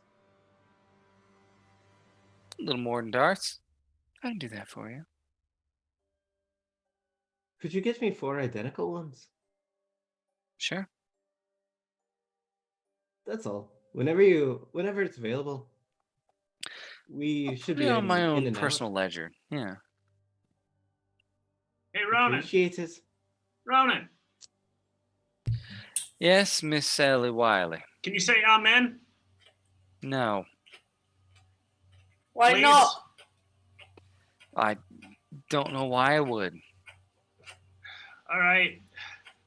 A little more than darts. I can do that for you. Could you get me 4 identical ones? Sure. That's all. Whenever it's available. We should Put be it on my in own and personal ledger. Yeah. Hey, out. Ronan. Appreciate it. Ronan, Yes, Miss Ellie Wylie. can you say amen? No, Why Please? not? I don't know why I would. All right.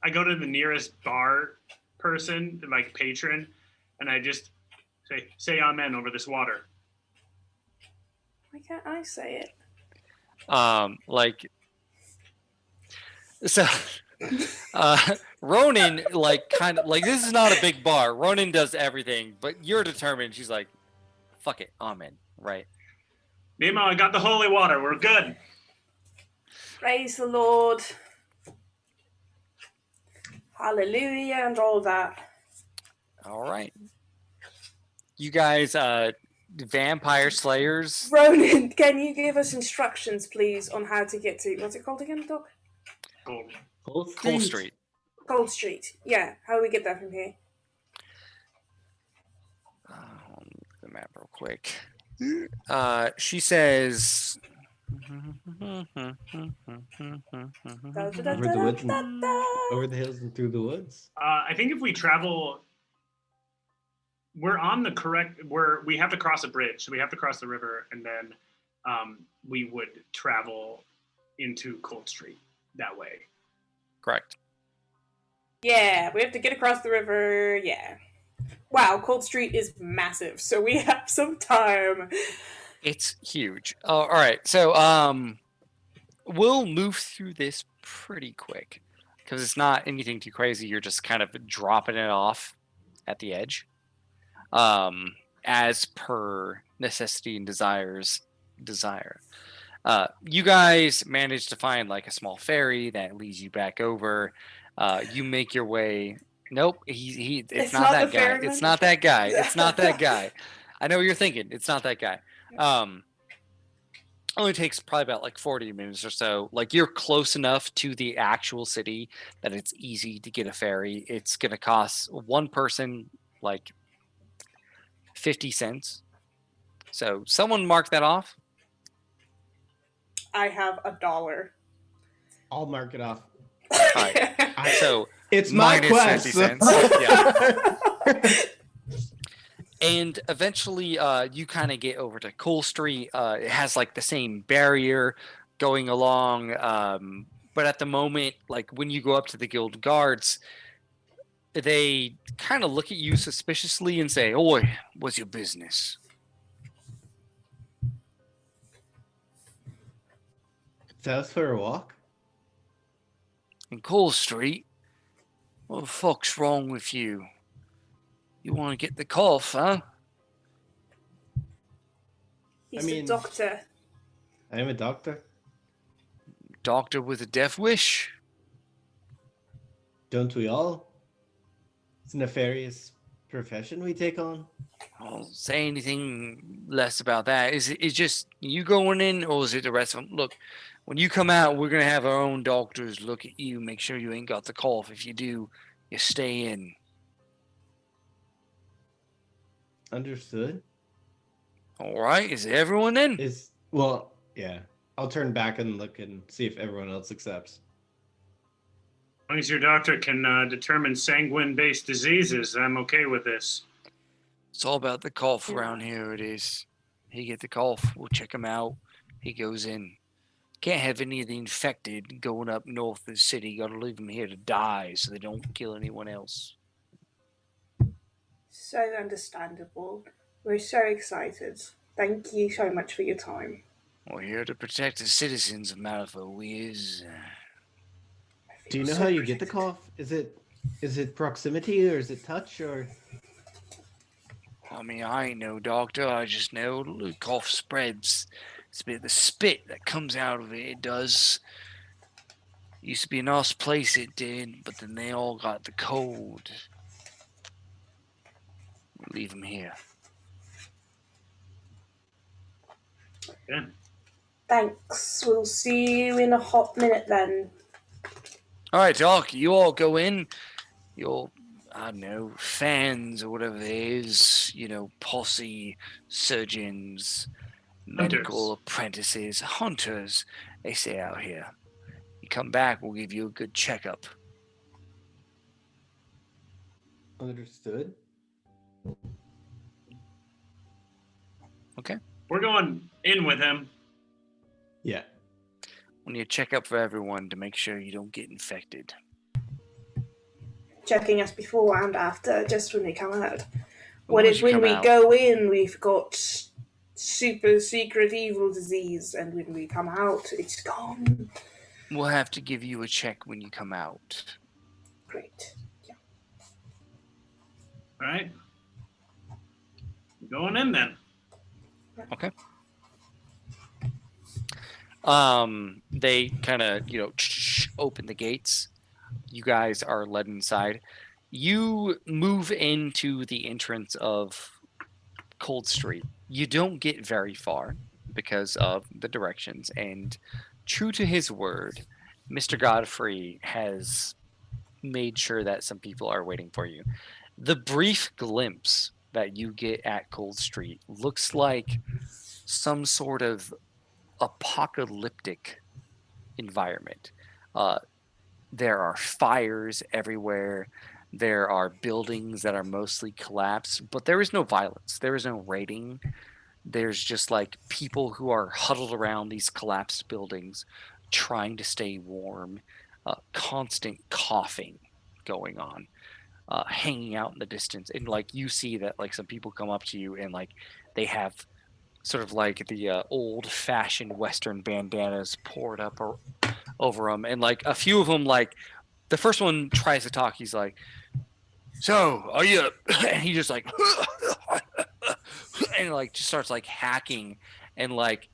I go to the nearest bar person, like patron, and I just say amen over this water. Why can't I say it? Like so Ronan like kind of like this is not a big bar. Ronan does everything, but you're determined. She's like, fuck it, amen, right? Nemo, I got the holy water. We're good. Praise the Lord. Hallelujah and all that. All right. You guys vampire slayers. Ronan, can you give us instructions, please, on how to get to what's it called again, Doc? Cool. Cold Street. Cold Street. Yeah. How do we get there from here? I'll look at the map real quick. She says. Over the woods, over the hills and through the woods. I think if we travel, we're on the correct. We have to cross a bridge, so we have to cross the river, and then we would travel into Cold Street that way. Correct. Yeah, we have to get across the river. Yeah. Wow, Cold Street is massive, so we have some time. It's huge. All right, so we'll move through this pretty quick because it's not anything too crazy. You're just kind of dropping it off at the edge, as per Necessity and Desires desire. You guys managed to find like a small ferry that leads you back over. You make your way. Nope, it's not that guy. ferryman? It's not that guy. It's not that guy. I know what you're thinking. It's not that guy. Only takes probably about like 40 minutes or so. Like you're close enough to the actual city that it's easy to get a ferry. It's gonna cost one person like 50 cents. So someone mark that off. I have $1. I'll mark it off. All right. So It's my minus quest. 50 cents. Yeah. And eventually you kind of get over to Cool Street. It has like the same barrier going along. But at the moment, like when you go up to the guild guards, they kind of look at you suspiciously and say, "Oi, what's your business?" South for a walk? In Cool Street? What the fuck's wrong with you? You want to get the cough, huh? He's I mean- a doctor. I am a doctor. Doctor with a death wish? Don't we all? It's a nefarious profession we take on. I won't say anything less about that. Is it just you going in, or is it the rest of them? Look, when you come out, we're gonna have our own doctors look at you, make sure you ain't got the cough. If you do, you stay in. Understood. All right, is everyone in? Well, yeah. I'll turn back and look and see if everyone else accepts. As long as your doctor can determine sanguine-based diseases, I'm okay with this. It's all about the cough around here. It is. He get the cough, we'll check him out. He goes in. Can't have any of the infected going up north of the city. Got to leave them here to die so they don't kill anyone else. So understandable. We're so excited. Thank you so much for your time. We're here to protect the citizens of Malifaux. We is. I feel Do you know so how you get the protected. cough? Is it proximity or is it touch or I mean, I ain't no doctor. I just know the cough spreads. It's the spit that comes out of it. It does. Used to be a nice place, it did, but then they all got the cold. Leave them here. Yeah. Thanks. We'll see you in a hot minute then. All right, Doc, you all go in. Your, I don't know, fans or whatever it is, posse, surgeons, medical apprentices, hunters, they say out here. You come back, we'll give you a good checkup. understood? We're going in with him. Yeah. We need a checkup for everyone to make sure you don't get infected. Checking us before and after, just when we come out. What Once if you when come we out- go in, we've got super secret evil disease, and when we come out, it's gone? We'll have to give you a check when you come out. Great. Yeah. All right. Going in then. They kind of, open the gates. You guys are led inside. You move into the entrance of Cold Street. You don't get very far because of the directions, and true to his word, Mr. Godfrey has made sure that some people are waiting for you. The brief glimpse that you get at Cold Street looks like some sort of apocalyptic environment. Uh, there are fires everywhere. There are buildings that are mostly collapsed, but there is no violence. There is no raiding. There's just like people who are huddled around these collapsed buildings trying to stay warm, constant coughing going on, hanging out in the distance. And like you see that like some people come up to you and like they have sort of like the old fashioned Western bandanas poured up over them. And like a few of them, like the first one tries to talk. He's like, so are you, and he just like, and like just starts like hacking and like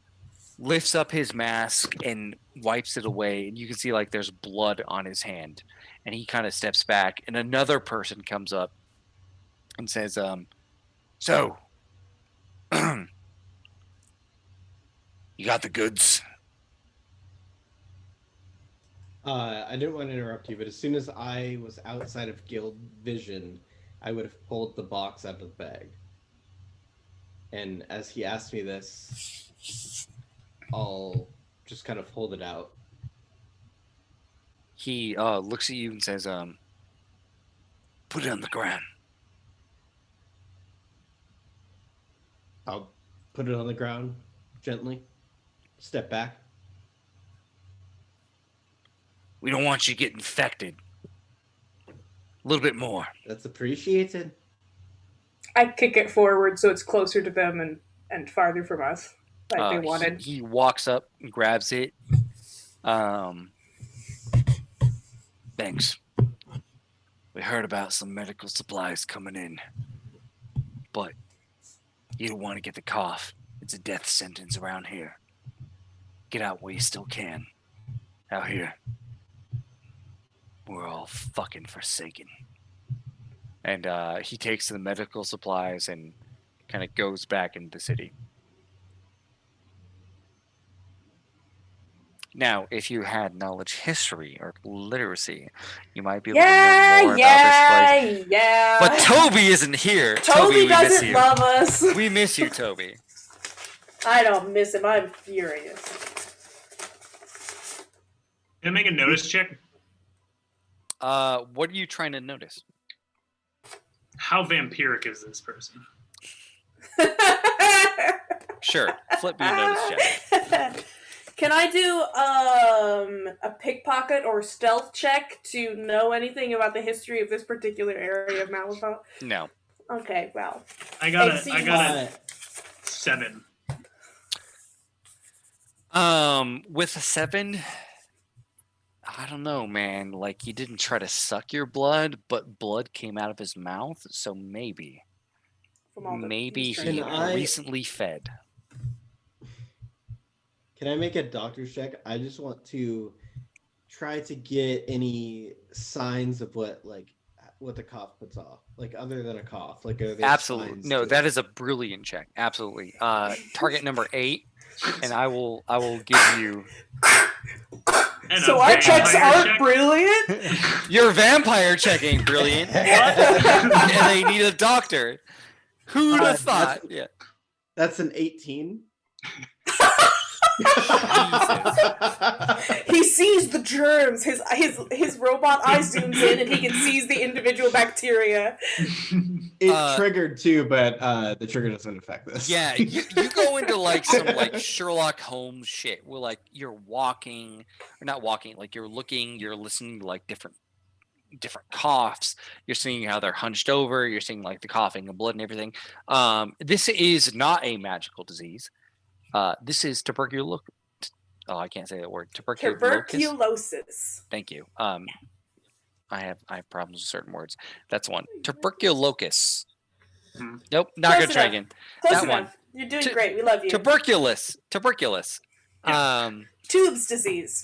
lifts up his mask and wipes it away, and you can see like there's blood on his hand, and he kind of steps back, and another person comes up and says, so you got the goods? I didn't want to interrupt you, but as soon as I was outside of guild vision, I would have pulled the box out of the bag. And as he asked me this, I'll just kind of hold it out. He looks at you and says, put it on the ground. I'll put it on the ground gently, step back. We don't want you to get infected. A little bit more. That's appreciated. I kick it forward so it's closer to them and farther from us, like they wanted. He walks up and grabs it. Thanks. We heard about some medical supplies coming in, but you don't want to get the cough. It's a death sentence around here. Get out while you still can. Out here, we're all fucking forsaken. And he takes the medical supplies and kind of goes back into the city. Now, if you had knowledge history or literacy, you might be able to know more about this place. Yeah. But Toby isn't here. Toby we miss doesn't you. love us. We miss you, Toby. I don't miss him. I'm furious. Can I make a notice check? What are you trying to notice? How vampiric is this person? Sure, flip me a notice check. Can I do a pickpocket or stealth check to know anything about the history of this particular area of Malifaux? No. Okay, well. I got a 7. With a 7, I don't know, man. Like, he didn't try to suck your blood, but blood came out of his mouth, so maybe. Maybe he recently fed. Can I make a doctor's check? I just want to try to get any signs of what the cough puts off, like other than a cough. Like, are there Absolutely. signs No, to that it? is a brilliant check. Absolutely. Target number 8, and I will give you. And So a our checks vampire aren't check? brilliant? Your vampire check ain't brilliant. What? And they need a doctor. Who'd have thought? Yeah. That's an 18. He sees the germs. His robot eye zooms in and he can seize the individual bacteria. It triggered too, but the trigger doesn't affect this. Yeah, you go into like some like Sherlock Holmes shit where like you're walking or not walking, like you're looking, you're listening to like different coughs. You're seeing how they're hunched over. You're seeing like the coughing and blood and everything. This is not a magical disease. This is tuberculosis. Oh, I can't say that word. Tuberculosis. Thank you. I have problems with certain words. That's one. Tuberculosis. Nope, not Close gonna try enough. again. Close That enough. one. You're doing great. We love you. Tuberculosis. Tubes disease.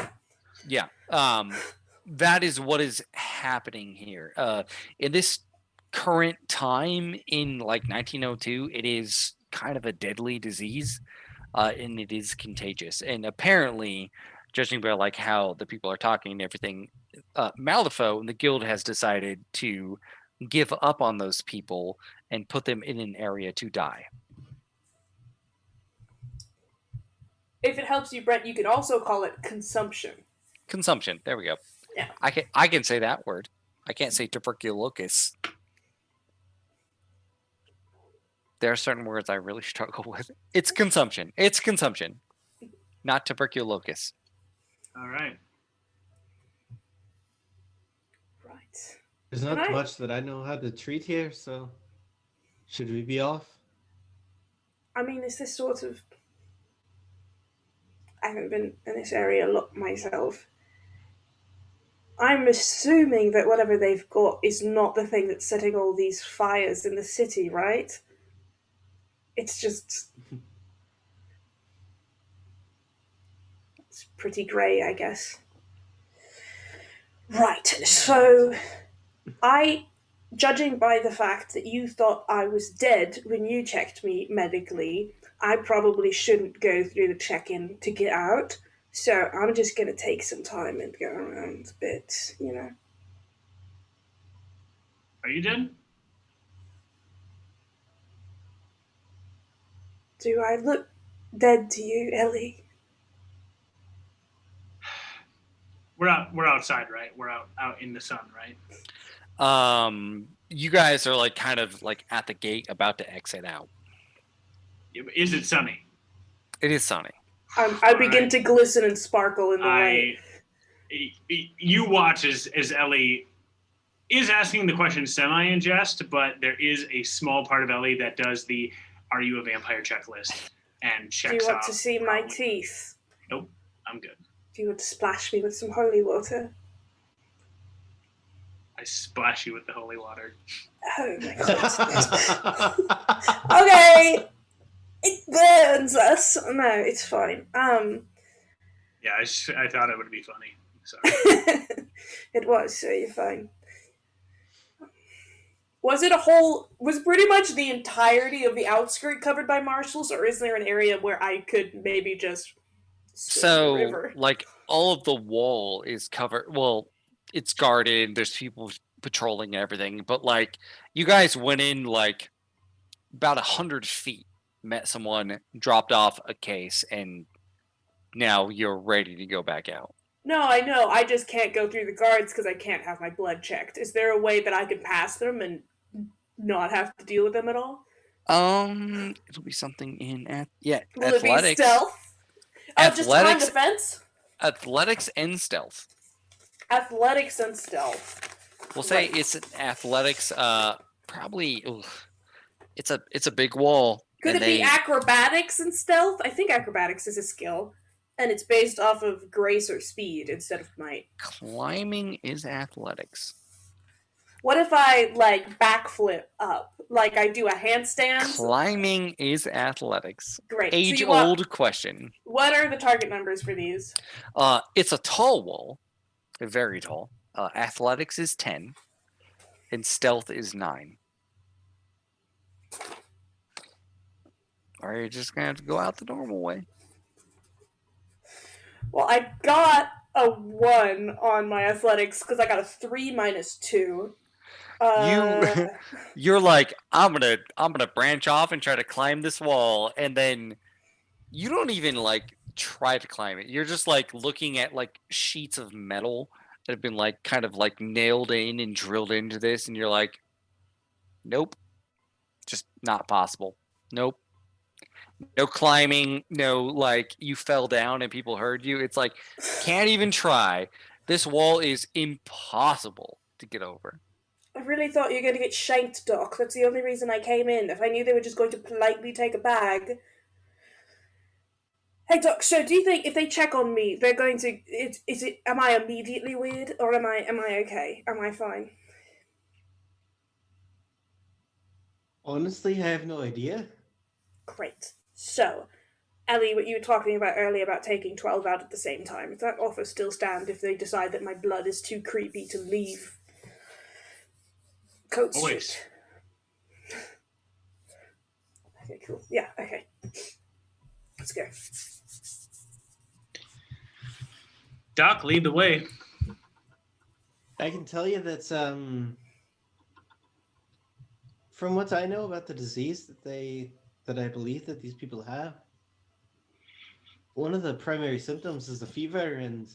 Yeah. That is what is happening here. In this current time in like 1902, it is kind of a deadly disease, and it is contagious. And apparently, judging by like how the people are talking and everything, Malifaux and the guild has decided to give up on those people and put them in an area to die. If it helps you, Brent, you could also call it consumption. Consumption. There we go. Yeah. I can say that word. I can't say tuberculosis. There are certain words I really struggle with. It's consumption. It's consumption, not tuberculosis. All right. Right. There's Can not I- much that I know how to treat here, so should we be off? I mean, is this sort of... I haven't been in this area a lot myself. I'm assuming that whatever they've got is not the thing that's setting all these fires in the city, right? It's just... It's pretty grey, I guess. Right, so judging by the fact that you thought I was dead when you checked me medically, I probably shouldn't go through the check-in to get out. So I'm just going to take some time and go around a bit, you know. Are you dead? Do I look dead to you, Ellie? We're outside, right? We're out in the sun, right? You guys are like kind of like at the gate about to exit out. Is it sunny? It is sunny. I begin to glisten and sparkle in the light. You watch as Ellie is asking the question semi in jest, but there is a small part of Ellie that does the "Are you a vampire?" checklist and checks off. Do you want to see my probably. teeth? Nope, I'm good. Do you want to splash me with some holy water? I splash you with the holy water. Oh my god. Okay. It burns us. No, it's fine. Yeah, I thought it would be funny. Sorry. It was, so you're fine. Was pretty much the entirety of the outskirt covered by marshals, or is there an area where I could maybe just swim the river? Like all of the wall is covered. Well, it's guarded. There's people patrolling everything, but like you guys went in like about 100 feet, met someone, dropped off a case, and now you're ready to go back out. No, I know. I just can't go through the guards because I can't have my blood checked. Is there a way that I can pass them and not have to deal with them at all? It'll be something in Will athletics. it be stealth? Oh, just time Athletics- defense? Athletics and stealth. Athletics and stealth. We'll say Right. it's an athletics. Probably. It's a big wall. Could and it be acrobatics and stealth? I think acrobatics is a skill, and it's based off of grace or speed instead of might. Climbing is athletics. What if I like backflip up, like I do a handstand? Climbing is athletics. Great. So Age you want- old question. What are the target numbers for these? It's a tall wall, very tall. Athletics is 10, and stealth is 9. Or you're just gonna have to go out the normal way. Well, I got a 1 on my athletics because I got a 3 minus 2. You're like, I'm gonna branch off and try to climb this wall, and then you don't even like try to climb it. You're just like looking at like sheets of metal that have been like kind of like nailed in and drilled into this, and you're like, nope, just not possible. Nope. No climbing, no like you fell down and people heard you. It's like, can't even try. This wall is impossible to get over. I really thought you were going to get shanked, Doc. That's the only reason I came in. If I knew they were just going to politely take a bag. Hey, Doc. So, do you think if they check on me, they're going to? Am I immediately weird, or am I okay? Am I fine? Honestly, I have no idea. Great. So, Ellie, what you were talking about earlier about taking 12 out at the same time, does that offer still stand if they decide that my blood is too creepy to leave Coat Always. Street? Okay, cool. Yeah, okay. Let's go. Doc, lead the way. I can tell you that from what I know about the disease that I believe that these people have, one of the primary symptoms is a fever, and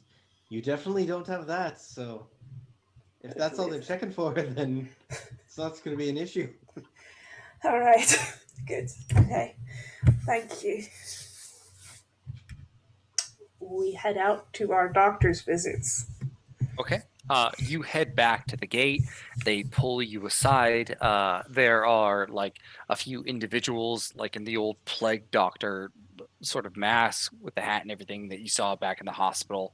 you definitely don't have that. So if that's all they're checking for, then it's not going to be an issue. All right. Good. Okay. Thank you. We head out to our doctor's visits. Okay. You head back to the gate. They pull you aside. There are like a few individuals, like in the old plague doctor sort of mask with the hat and everything that you saw back in the hospital.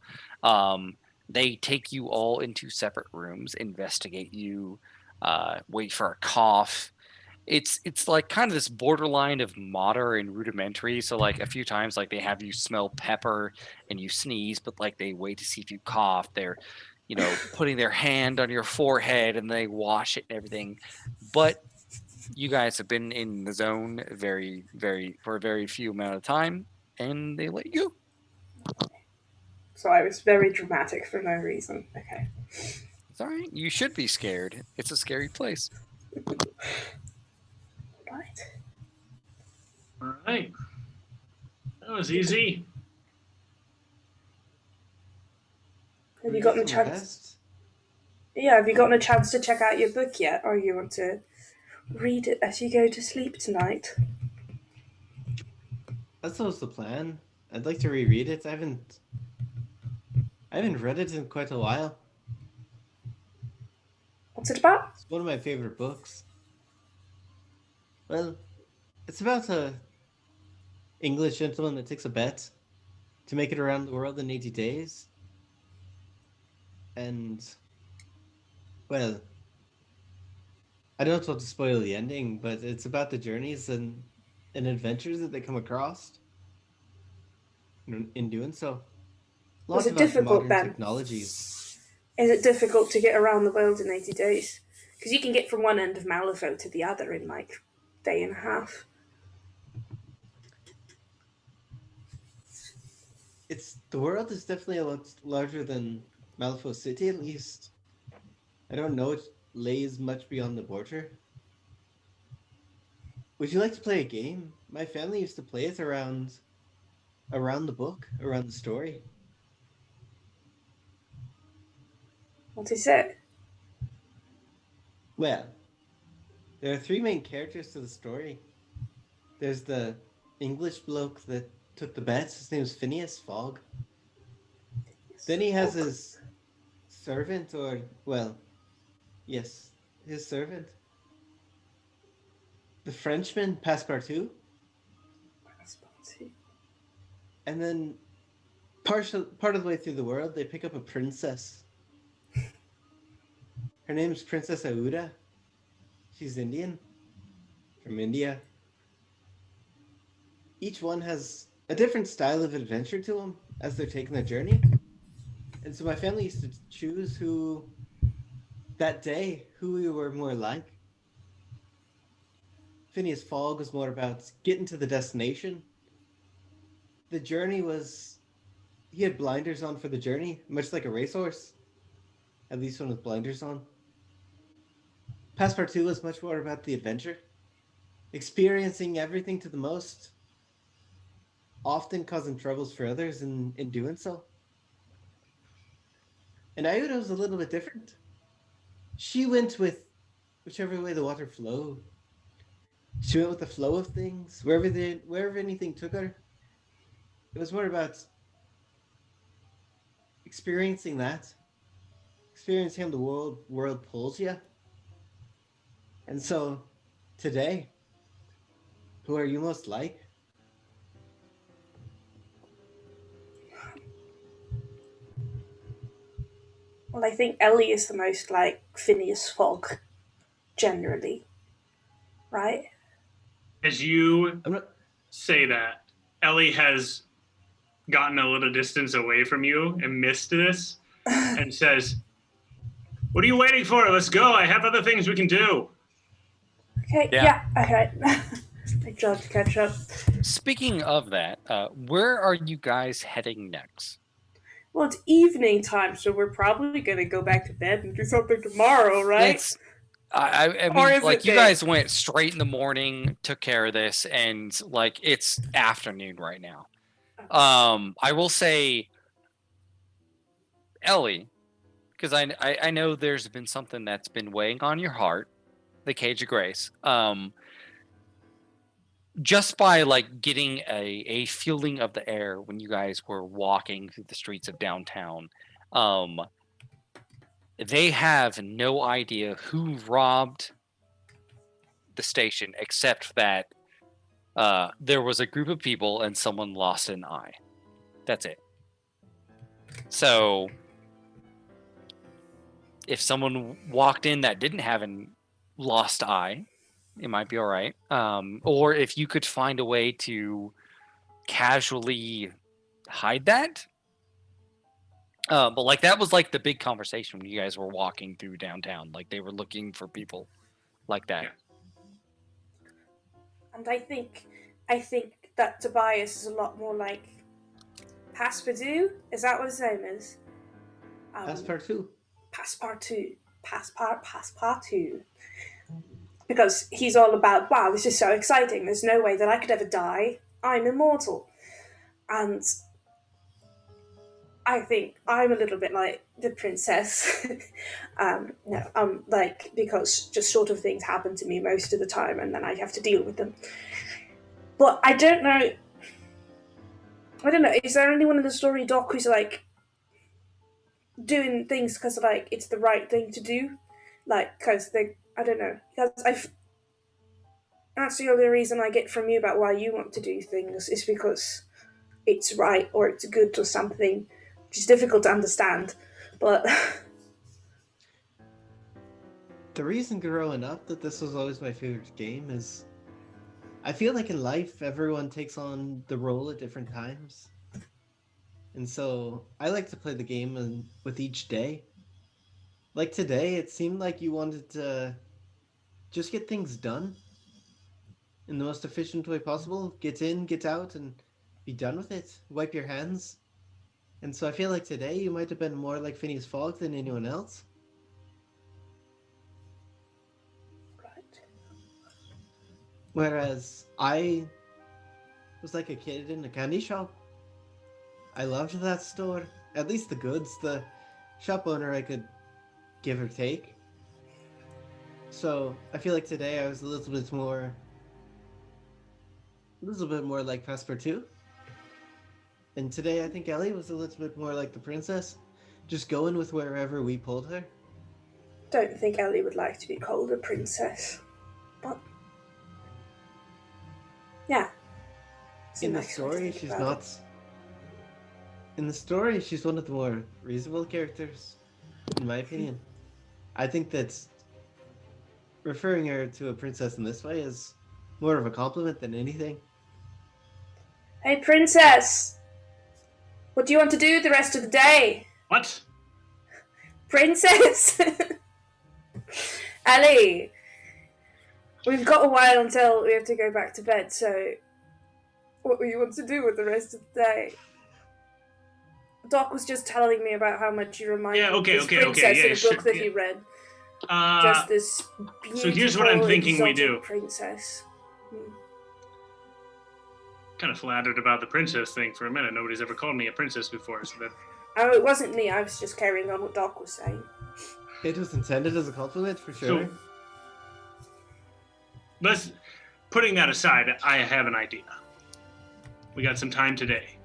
They take you all into separate rooms, investigate you, wait for a cough. It's like kind of this borderline of modern and rudimentary. So like a few times, like they have you smell pepper and you sneeze, but like they wait to see if you cough. They're putting their hand on your forehead and they wash it and everything. But you guys have been in the zone for a very few amount of time, and they let you. So I was very dramatic for no reason. Okay. It's all right. You should be scared. It's a scary place. Right. All right. That was easy. Have you gotten a chance? Yeah, have you gotten a chance to check out your book yet, or you want to read it as you go to sleep tonight? That's always the plan. I'd like to reread it. I haven't read it in quite a while. What's it about? It's one of my favorite books. Well, it's about a English gentleman that takes a bet to make it around the world in 80 days. And, well, I don't want to spoil the ending, but it's about the journeys and adventures that they come across in doing so. Was it difficult then? Technologies. Is it difficult to get around the world in 80 days? Because you can get from one end of Malifaux to the other in like a day and a half. The world is definitely a lot larger than Malifaux City, at least. I don't know it lays much beyond the border. Would you like to play a game? My family used to play it around the book, around the story. What is it? Well, there are three main characters to the story. There's the English bloke that took the bet. His name is Phineas Fogg. Then he has his servant, his servant. The Frenchman, Passepartout. And then part of the way through the world, they pick up a princess. Her name's Princess Aouda. She's Indian, from India. Each one has a different style of adventure to them as they're taking their journey. And so my family used to choose who we were more like. Phineas Fogg was more about getting to the destination. The journey he had blinders on for the journey, much like a racehorse. At least one with blinders on. Passepartout was much more about the adventure. Experiencing everything to the most. Often causing troubles for others in doing so. And Aouda was a little bit different. She went with whichever way the water flowed. She went with the flow of things, wherever anything took her. It was more about experiencing that. Experiencing how the world pulls you. And so, today, who are you most like? Well, I think Ellie is the most like Phineas Fogg, generally. Right? As you say that, Ellie has gotten a little distance away from you and missed this and says, "What are you waiting for? Let's go. I have other things we can do." Okay, yeah okay. I tried to catch up. Speaking of that, where are you guys heading next? Well, it's evening time, so we're probably gonna go back to bed and do something tomorrow, right? It's I Or mean, is like it you day? guys went straight in the morning, took care of this, and like it's afternoon right now. I will say, Ellie, because I know there's been something that's been weighing on your heart, the Cage of Grace. Just by like getting a feeling of the air when you guys were walking through the streets of downtown, they have no idea who robbed the station, except that there was a group of people and someone lost an eye. That's it. So if someone walked in that didn't have a lost eye, it might be all right. Or if you could find a way to casually hide that. But like that was like the big conversation when you guys were walking through downtown. Like they were looking for people like that. Yeah. And I think that Tobias is a lot more like Passepartout. Is that what his name is? Passepartout. Passepartout. Because he's all about, wow, this is so exciting. There's no way that I could ever die. I'm immortal. And I think I'm a little bit like the princess. Like, because just sort of things happen to me most of the time and then I have to deal with them. But I don't know, is there anyone in the story, Doc, who's like doing things because like it's the right thing to do? Like, because they, I don't know. Because that's the only reason I get from you about why you want to do things is because it's right or it's good or something, which is difficult to understand. But The reason growing up that this was always my favorite game is I feel like in life everyone takes on the role at different times. And so I like to play the game with each day. Like today, it seemed like you wanted to just get things done in the most efficient way possible. Get in, get out, and be done with it. Wipe your hands. And so I feel like today you might have been more like Phineas Fogg than anyone else. right. Whereas I was like a kid in a candy shop. I loved that store. At least the goods. The shop owner I could give or take. So I feel like today I was a little bit more like Passepartout. And today I think Ellie was a little bit more like the princess, just going with wherever we pulled her. Don't think Ellie would like to be called a princess, but yeah. It's a In the nice way to story, think she's about not. it. In the story, she's one of the more reasonable characters, in my opinion. I think that referring her to a princess in this way is more of a compliment than anything. Hey, princess! What do you want to do the rest of the day? What? Princess! Ellie! We've got a while until we have to go back to bed, so what do you want to do with the rest of the day? Doc was just telling me about how much you remind him of this princess in a book that he read. Just this beautiful, so here's what I'm thinking we exotic do. princess. Kind of flattered about the princess thing for a minute. Nobody's ever called me a princess before, so that. Oh, it wasn't me. I was just carrying on what Doc was saying. It was intended as a compliment, for sure. So, putting that aside, I have an idea. We got some time today.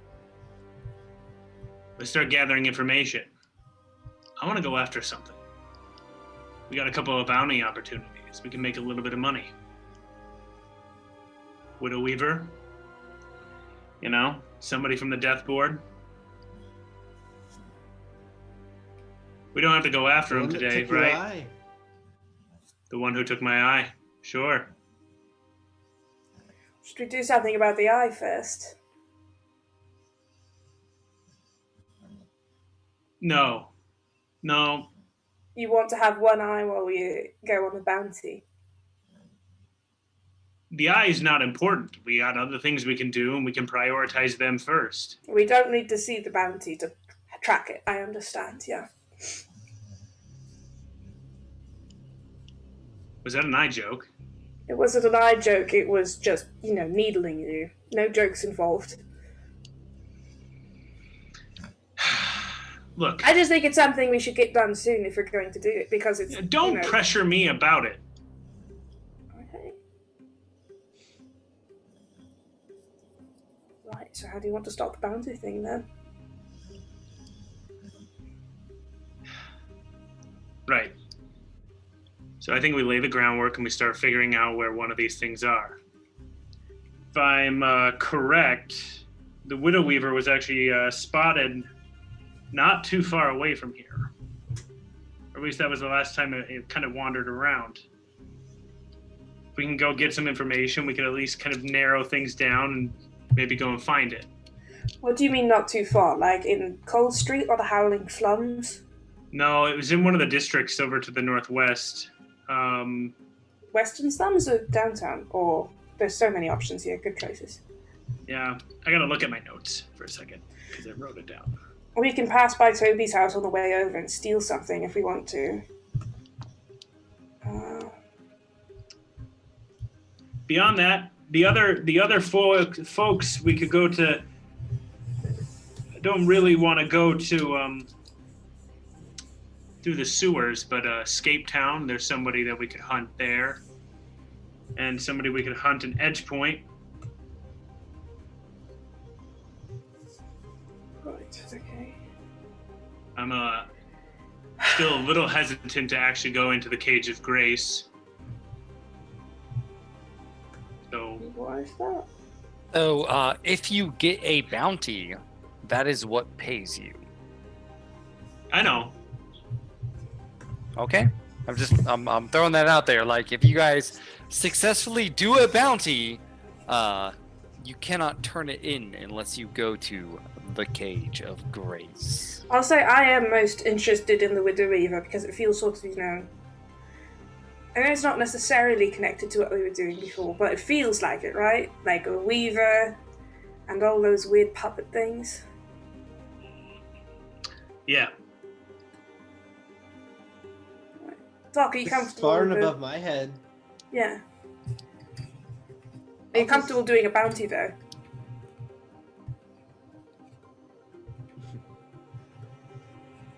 Let's start gathering information. I want to go after something. We got a couple of bounty opportunities. We can make a little bit of money. Widow Weaver. You know, somebody from the death board. We don't have to go after him today, right? Eye. The one who took my eye. Sure. Should we do something about the eye first? No. You want to have one eye while we go on a bounty? the eye is not important. We got other things we can do, and we can prioritize them first. We don't need to see the bounty to track it. I understand, yeah. Was that an eye joke? It wasn't an eye joke, it was just, needling you. No jokes involved. Look. I just think it's something we should get done soon if we're going to do it, because it's... Don't pressure me about it. Okay. Right, so how do you want to stop the bounty thing, then? Right. So I think we lay the groundwork and we start figuring out where one of these things are. If I'm correct, the Widow Weaver was actually spotted not too far away from here. Or at least that was the last time it kind of wandered around. If we can go get some information, we can at least kind of narrow things down and maybe go and find it. What do you mean not too far? Like in Cold Street or the Howling Slums? No, it was in one of the districts over to the northwest. Western Slums or downtown? Or there's so many options here. Good choices. Yeah, I gotta look at my notes for a second because I wrote it down. We can pass by Toby's house on the way over and steal something if we want to. Beyond that, the other folks we could go to. I don't really want to go to through the sewers, but Scape Town. There's somebody that we could hunt there, and somebody we could hunt in Edge Point. Right. Okay. I'm still a little hesitant to actually go into the Cage of Grace. So Why is that? So, if you get a bounty, that is what pays you. I know. Okay? I'm throwing that out there. Like, if you guys successfully do a bounty, you cannot turn it in unless you go to the Cage of Grace. I'll say I am most interested in the Widow Weaver because it feels sort of, I know it's not necessarily connected to what we were doing before, but it feels like it, right? Like a weaver and all those weird puppet things. Yeah. Doc, are you This is comfortable far and with above my head. Yeah. Are you comfortable doing a bounty, though?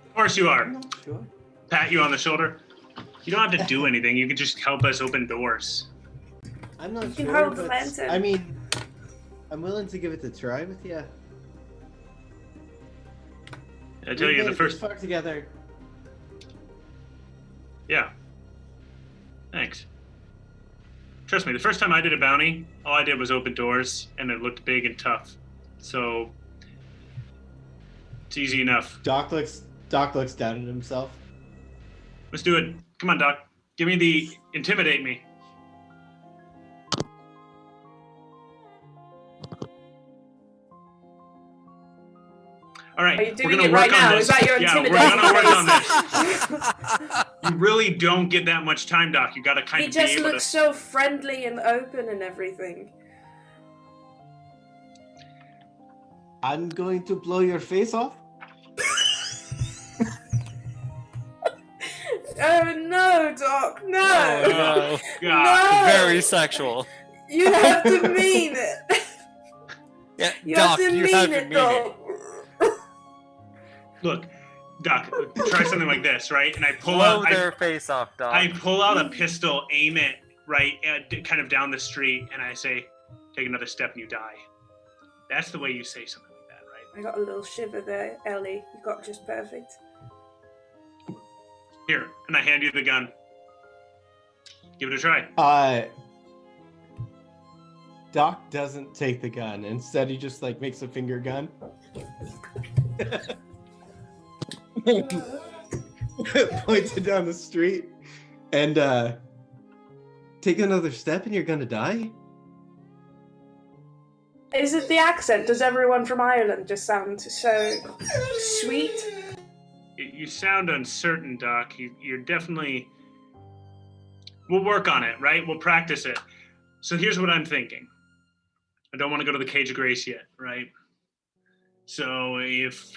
Of course you are. Sure. Pat you on the shoulder. You don't have to do anything. You can just help us open doors. I'm not You can sure, hold the but lantern. I mean, I'm willing to give it a try with you. I tell you, the first. far together. Yeah. Thanks. Trust me, the first time I did a bounty, all I did was open doors, and it looked big and tough. So it's easy enough. Doc looks down at himself. Let's do it. Come on, Doc. Give me the intimidate me. All right, Are you we're doing gonna it work right on now? this. Is that your Yeah, we're intimidation gonna work on face? this. You really don't get that much time, Doc. You gotta kind He of just be able looks to. so friendly and open and everything. I'm going to blow your face off. Oh no, Doc, no! Oh, no. No! Very sexual. You have to mean it! Yeah, You Doc, have to you mean have to it, mean it. Doc! Look, Doc, try something like this, right? And I pull Blow out. their face off, Doc. I pull out a pistol, aim it right, kind of down the street, and I say, "Take another step and you die." That's the way you say something like that, right? I got a little shiver there, Ellie. You got just perfect. Here, and I hand you the gun. Give it a try. Doc doesn't take the gun. Instead, he just like makes a finger gun. Points it down the street, and take another step, and you're gonna die. Is it the accent? Does everyone from Ireland just sound so sweet? You sound uncertain, Doc. You're definitely. We'll work on it, right? We'll practice it. So here's what I'm thinking. I don't want to go to the Cage of Grace yet, right? So if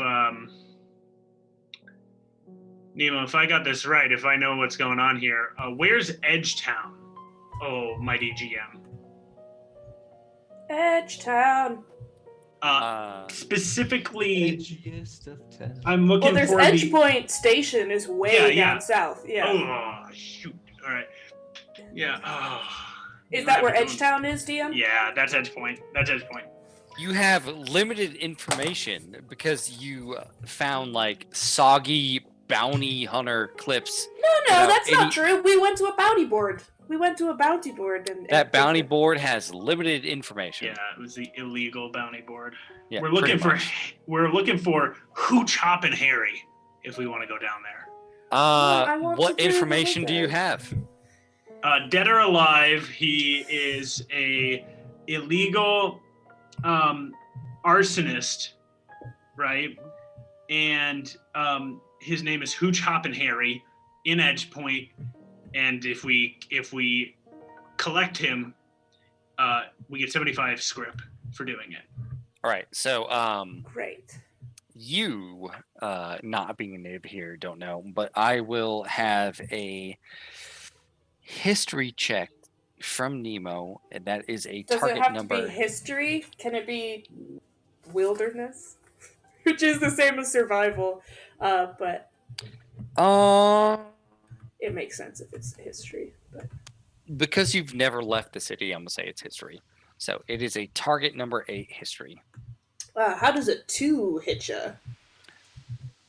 Nemo, if I got this right, if I know what's going on here, where's Edgetown? Oh, mighty GM. Edgetown. Specifically, Edgiest of town. I'm looking Well, there's for Edgepoint Station is way Yeah. down south. Yeah. Oh, shoot. All right. Yeah. Oh. Is that where Edgetown is, DM? Yeah, that's Edgepoint. That's Edgepoint. You have limited information because you found like soggy bounty hunter clips. No, without that's any- not true. We went to a bounty board. And That bounty board has limited information. Yeah, it was the illegal bounty board. Yeah, we're looking pretty for much. Huebsch and Harry if we want to go down there. I want What to do information do you that. have? Dead or alive, he is a illegal arsonist, right? And his name is Huebsch and Harry in Edgepoint. And if we collect him, we get 75 script for doing it. All right, so Great. you, not being a native here, don't know, but I will have a history check from Nemo, and that is a Does target it have number. to be history? Can it be wilderness? Which is the same as survival, but it makes sense if it's history. But Because you've never left the city, I'm gonna say it's history. So it is a target number 8 history. how does a 2 hit ya?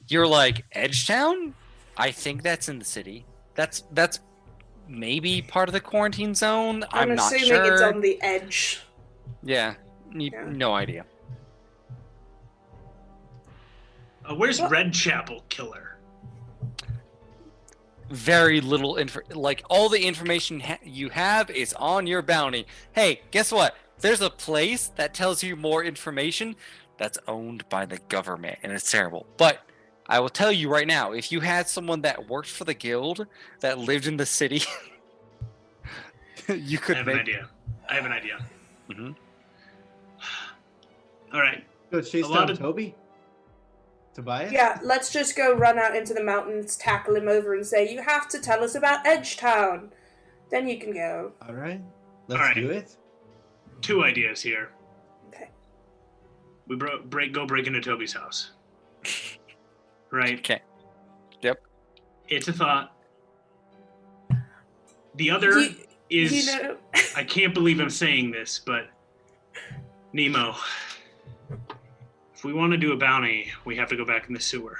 You're like Edgetown? I think that's in the city. That's maybe part of the quarantine zone. I'm not assuming sure. it's on the edge. Yeah, Yeah. no idea. Where's What? Red Chapel Killer? Very little like all the information you have is on your bounty. Hey, guess what? There's a place that tells you more information that's owned by the government, and it's terrible. But I will tell you right now, if you had someone that worked for the guild that lived in the city, you could I have make. an idea. I have an idea. Mhm. All right. Go chase A lot down of- Toby? Tobias? Yeah, let's just go run out into the mountains, tackle him over, and say, "You have to tell us about Edgetown." Then you can go. All right. Let's All right. do it. 2 ideas here. Okay. We go break into Toby's house. Right? Okay. Yep. It's a thought. The other is, You know, I can't believe I'm saying this, but Nemo, if we want to do a bounty, we have to go back in the sewer.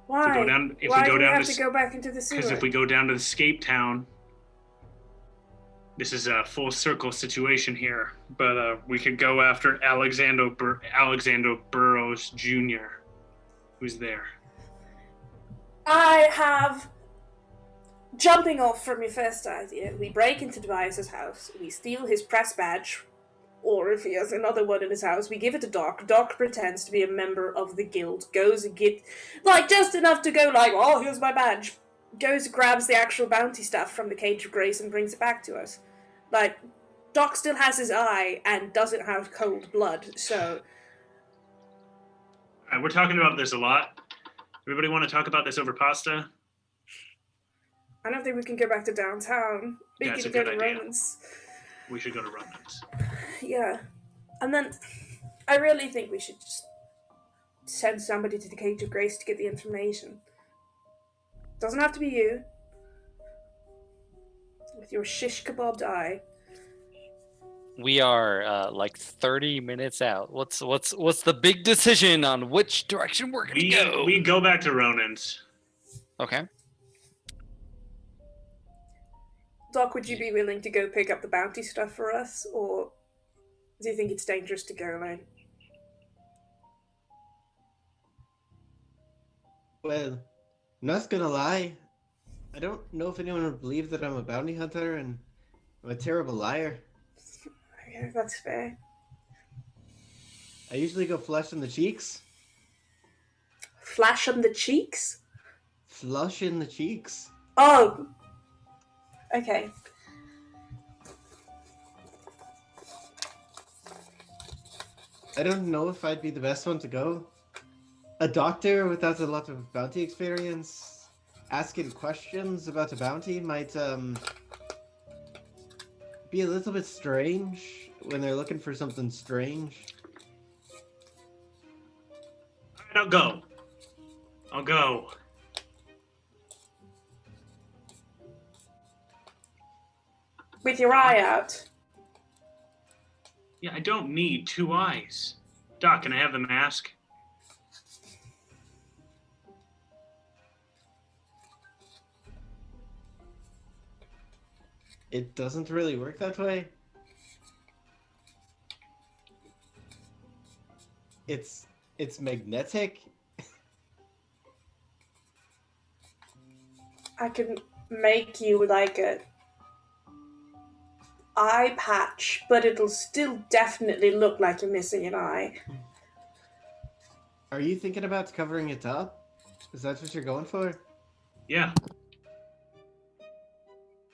why? Why Why do do we we have to go back into the Because sewer? if we go down to the Scape Town, this is a full circle situation here. But we could go after Alexander Burroughs Jr., who's there. I have... Jumping off from your first idea, we break into Tobias's house, we steal his press badge, or if he has another one in his house, we give it to Doc. Doc pretends to be a member of the guild, goes and get, like, just enough to go like, "Oh, here's my badge." Goes, grabs the actual bounty stuff from the Cage of Grace and brings it back to us. Like, Doc still has his eye and doesn't have cold blood, so... All right, we're talking about this a lot. Everybody want to talk about this over pasta? I don't think we can go back to downtown. We Yeah, it's can a go good to idea. Romans. We should go to Romans. Yeah. And then I really think we should just send somebody to the Cage of Grace to get the information. Doesn't have to be you. With your shish kebabbed eye. We are like 30 minutes out. What's the big decision on which direction we're gonna go? We go back to Ronan's. Okay. Doc, would you be willing to go pick up the bounty stuff for us? Or do you think it's dangerous to go alone? Well, not gonna lie. I don't know if anyone would believe that I'm a bounty hunter and I'm a terrible liar. Okay, that's fair. I usually go flush in the cheeks. Flash on the cheeks? Flush in the cheeks. Oh! Okay. I don't know if I'd be the best one to go. A doctor without a lot of bounty experience asking questions about a bounty might be a little bit strange when they're looking for something strange. All right, I'll go. I'll go. With your eye out. Yeah, I don't need 2 eyes. Doc, can I have the mask? It doesn't really work that way. It's magnetic. I can make you like a eye patch, but it'll still definitely look like you're missing an eye. Are you thinking about covering it up? Is that what you're going for? Yeah.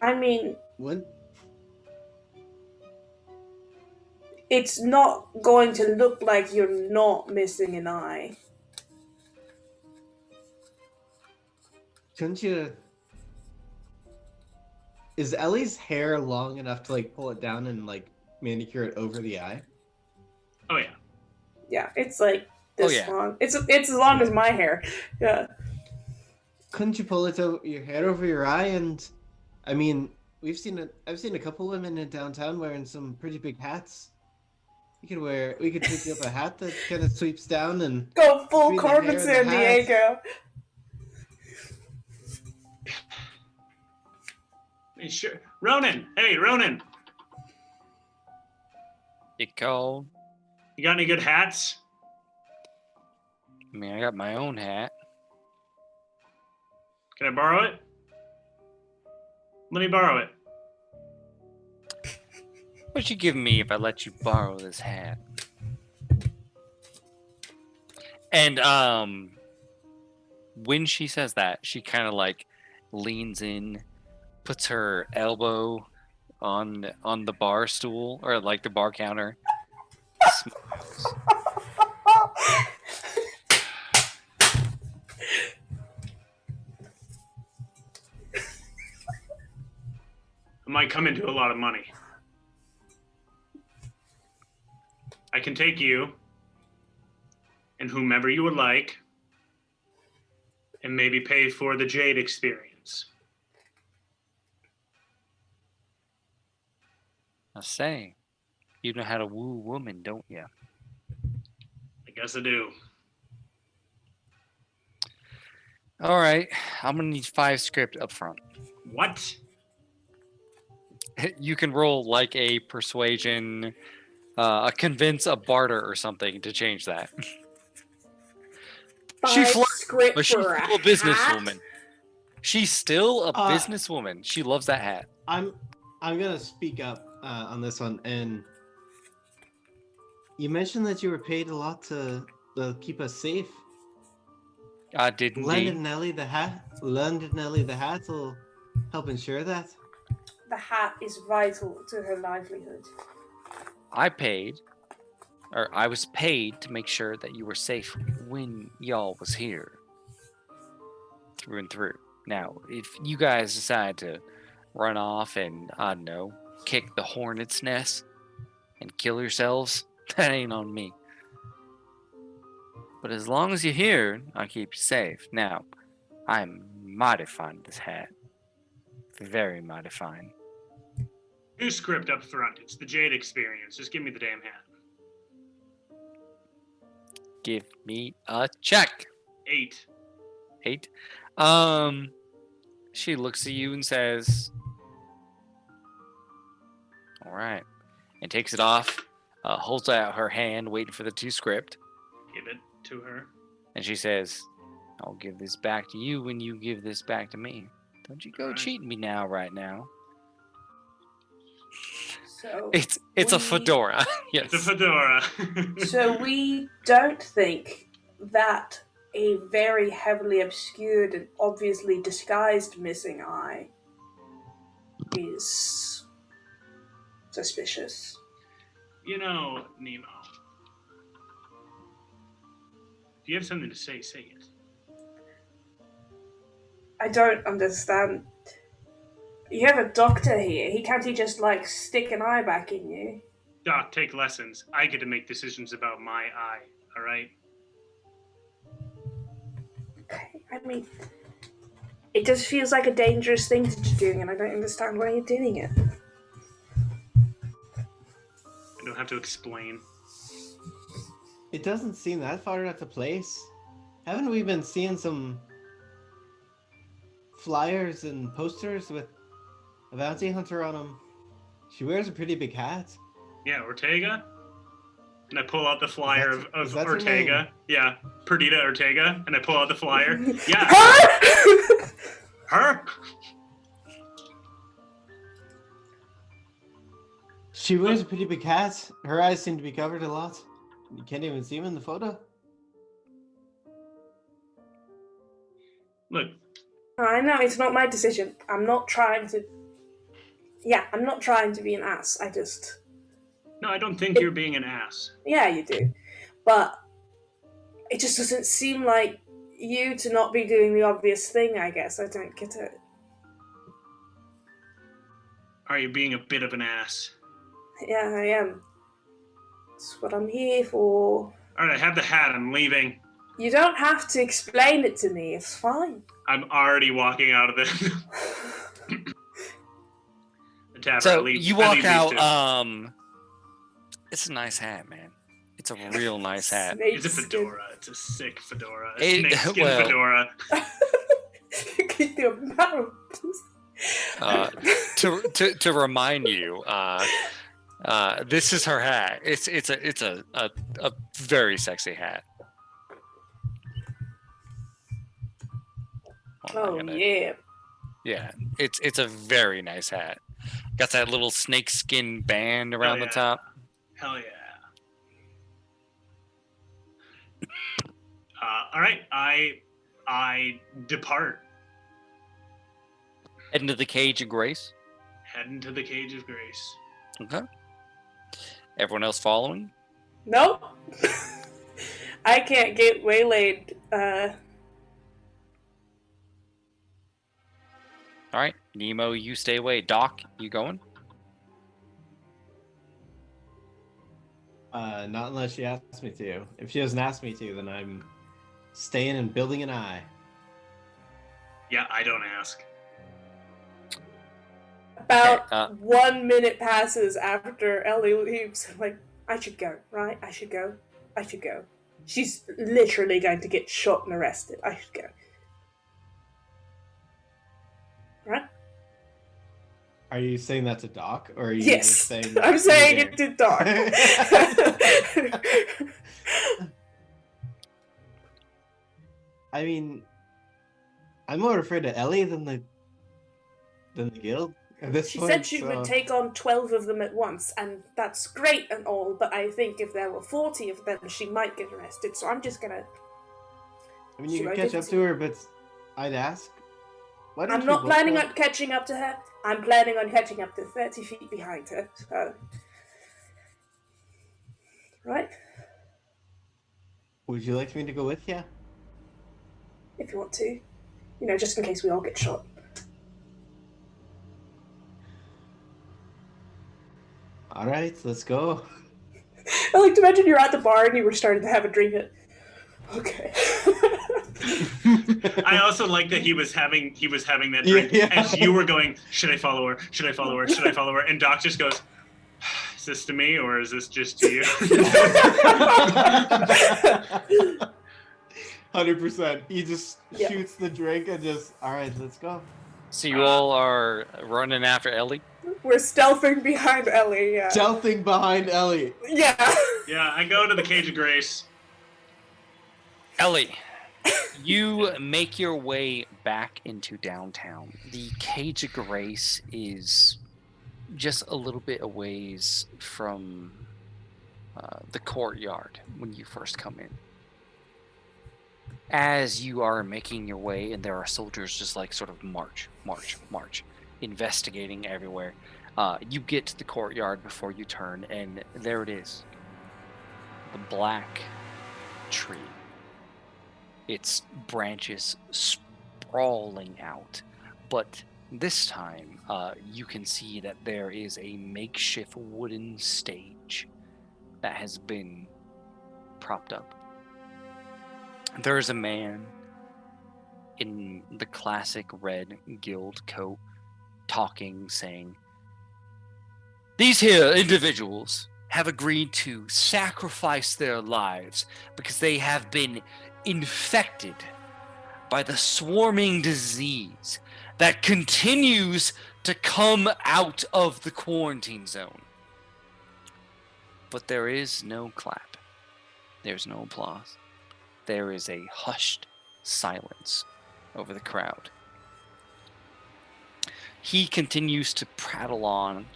I mean, When? it's not going to look like you're not missing an eye. Couldn't you? Is Ellie's hair long enough to like pull it down and like manicure it over the eye? Oh, yeah. Yeah, it's like this Oh, yeah. long. It's as long as my hair. Yeah. Couldn't you pull your hair over your eye? And I mean, I've seen a couple women in downtown wearing some pretty big hats. We could pick you up a hat that kind of sweeps down and Go full between the Carmen hair and the hat. Sandiego. Hey, sure. Ronan! Hey, Ronan! You called. You got any good hats? I mean, I got my own hat. Can I borrow it? Let me borrow it. What you give me if I let you borrow this hat? And when she says that, she kind of like leans in, puts her elbow on the bar stool or like the bar counter. Smiles. It might come into a lot of money. I can take you and whomever you would like and maybe pay for the Jade experience. I say, you know how to woo woman, don't you? I guess I do. All right, I'm gonna need 5 script up front. What? You can roll like a persuasion, a convince, a barter, or something to change that. She flirts, script but she's for still a businesswoman. She's still a businesswoman. She loves that hat. I'm gonna speak up on this one. And you mentioned that you were paid a lot to keep us safe. I did indeed. Lending Ellie the hat will help ensure that. The hat is vital to her livelihood. I was paid to make sure that you were safe when y'all was here. Through and through. Now, if you guys decide to run off and, I don't know, kick the hornet's nest and kill yourselves, that ain't on me. But as long as you're here, I'll keep you safe. Now, I'm mighty fond of this hat. Very mighty fine. New script up front. It's the Jade experience. Just give me the damn hat. Give me a check. 8. 8. She looks at you and says, all right, and takes it off, holds out her hand, waiting for the 2 script. Give it to her. And she says, I'll give this back to you when you give this back to me. Don't you go Alright. cheating me now, right now. So It's a fedora. Yes. It's a fedora. So we don't think that a very heavily obscured and obviously disguised missing eye is suspicious. You know, Nemo, If you have something to say, say it. I don't understand. You have a doctor here. Can't he just, like, stick an eye back in you? Doc, take lessons. I get to make decisions about my eye, all right? Okay, I mean, it just feels like a dangerous thing to be doing, and I don't understand why you're doing it. I don't have to explain. It doesn't seem that far out of place. Haven't we been seeing some flyers and posters with a bounty hunter on them? She wears a pretty big hat. Yeah, Ortega? And I pull out the flyer Is of that her Ortega. name? Yeah, Perdita Ortega. And I pull out the flyer. Yeah, her. She wears a pretty big hat. Her eyes seem to be covered a lot. You can't even see them in the photo. Look, I know, it's not my decision. I'm not trying to... Yeah, I'm not trying to be an ass. I just... no, I don't think you're being an ass. Yeah, you do. But it just doesn't seem like you to not be doing the obvious thing, I guess. I don't get it. Are you being a bit of an ass? Yeah, I am. That's what I'm here for. All right, I have the hat. I'm leaving. You don't have to explain it to me. It's fine. I'm already walking out of the tavern. So I you leave walk these out. two. It's a nice hat, man. It's a real nice hat. It's a Snakeskin. fedora. It's a sick fedora. A It- snakeskin well- fedora. Keep the amount. To remind you, this is her hat. It's a very sexy hat. Oh, yeah. Yeah, it's a very nice hat. Got that little snakeskin band around yeah. the top. Hell yeah. All right, I depart. Head into the cage of grace. Head into the cage of grace. Okay. Everyone else following? Nope. I can't get waylaid. All right, Nemo, you stay away. Doc, you going? Not unless she asks me to. If she doesn't ask me to, then I'm staying and building an eye. Yeah, I don't ask. About Okay, 1 minute passes after Ellie leaves. I'm like, I should go, right? I should go. She's literally going to get shot and arrested. I should go. Right? Are you saying that to Doc, or are you Yes. just saying that I'm to saying me it to Doc. I mean, I'm more afraid of Ellie than the guild at this She point. said she would take on 12 of them at once, and that's great and all, but I think if there were 40 of them, she might get arrested, so I'm just gonna... I mean, you Should could I catch give up it to her, but I'd ask. Why don't I'm you not both planning go? on catching up to her. I'm planning on catching up to 30 feet behind her. So... Right? Would you like me to go with you? If you want to. You know, just in case we all get shot. All right, let's go. I like to imagine you're at the bar and you were starting to have a drink. Okay. I also like that he was having that drink Yeah. as you were going, should I follow her? Should I follow her? Should I follow her? And Doc just goes, is this to me or is this just to you? 100%. He just Yeah. shoots the drink and just, all right, let's go. So you all are running after Ellie? We're stealthing behind Ellie, yeah. Stealthing behind Ellie. Yeah. Yeah, I go to the Cage of Grace. Ellie, you make your way back into downtown. The Cage of Grace is just a little bit a ways from the courtyard when you first come in. As you are making your way, and there are soldiers just like sort of march, investigating everywhere. You get to the courtyard before you turn, and there it is. The black tree. its branches sprawling out. But this time, you can see that there is a makeshift wooden stage that has been propped up. There is a man in the classic red guild coat talking, saying, "These here individuals have agreed to sacrifice their lives because they have been infected by the swarming disease that continues to come out of the quarantine zone." But there is no clap. There's no applause. There is a hushed silence over the crowd. He continues to prattle on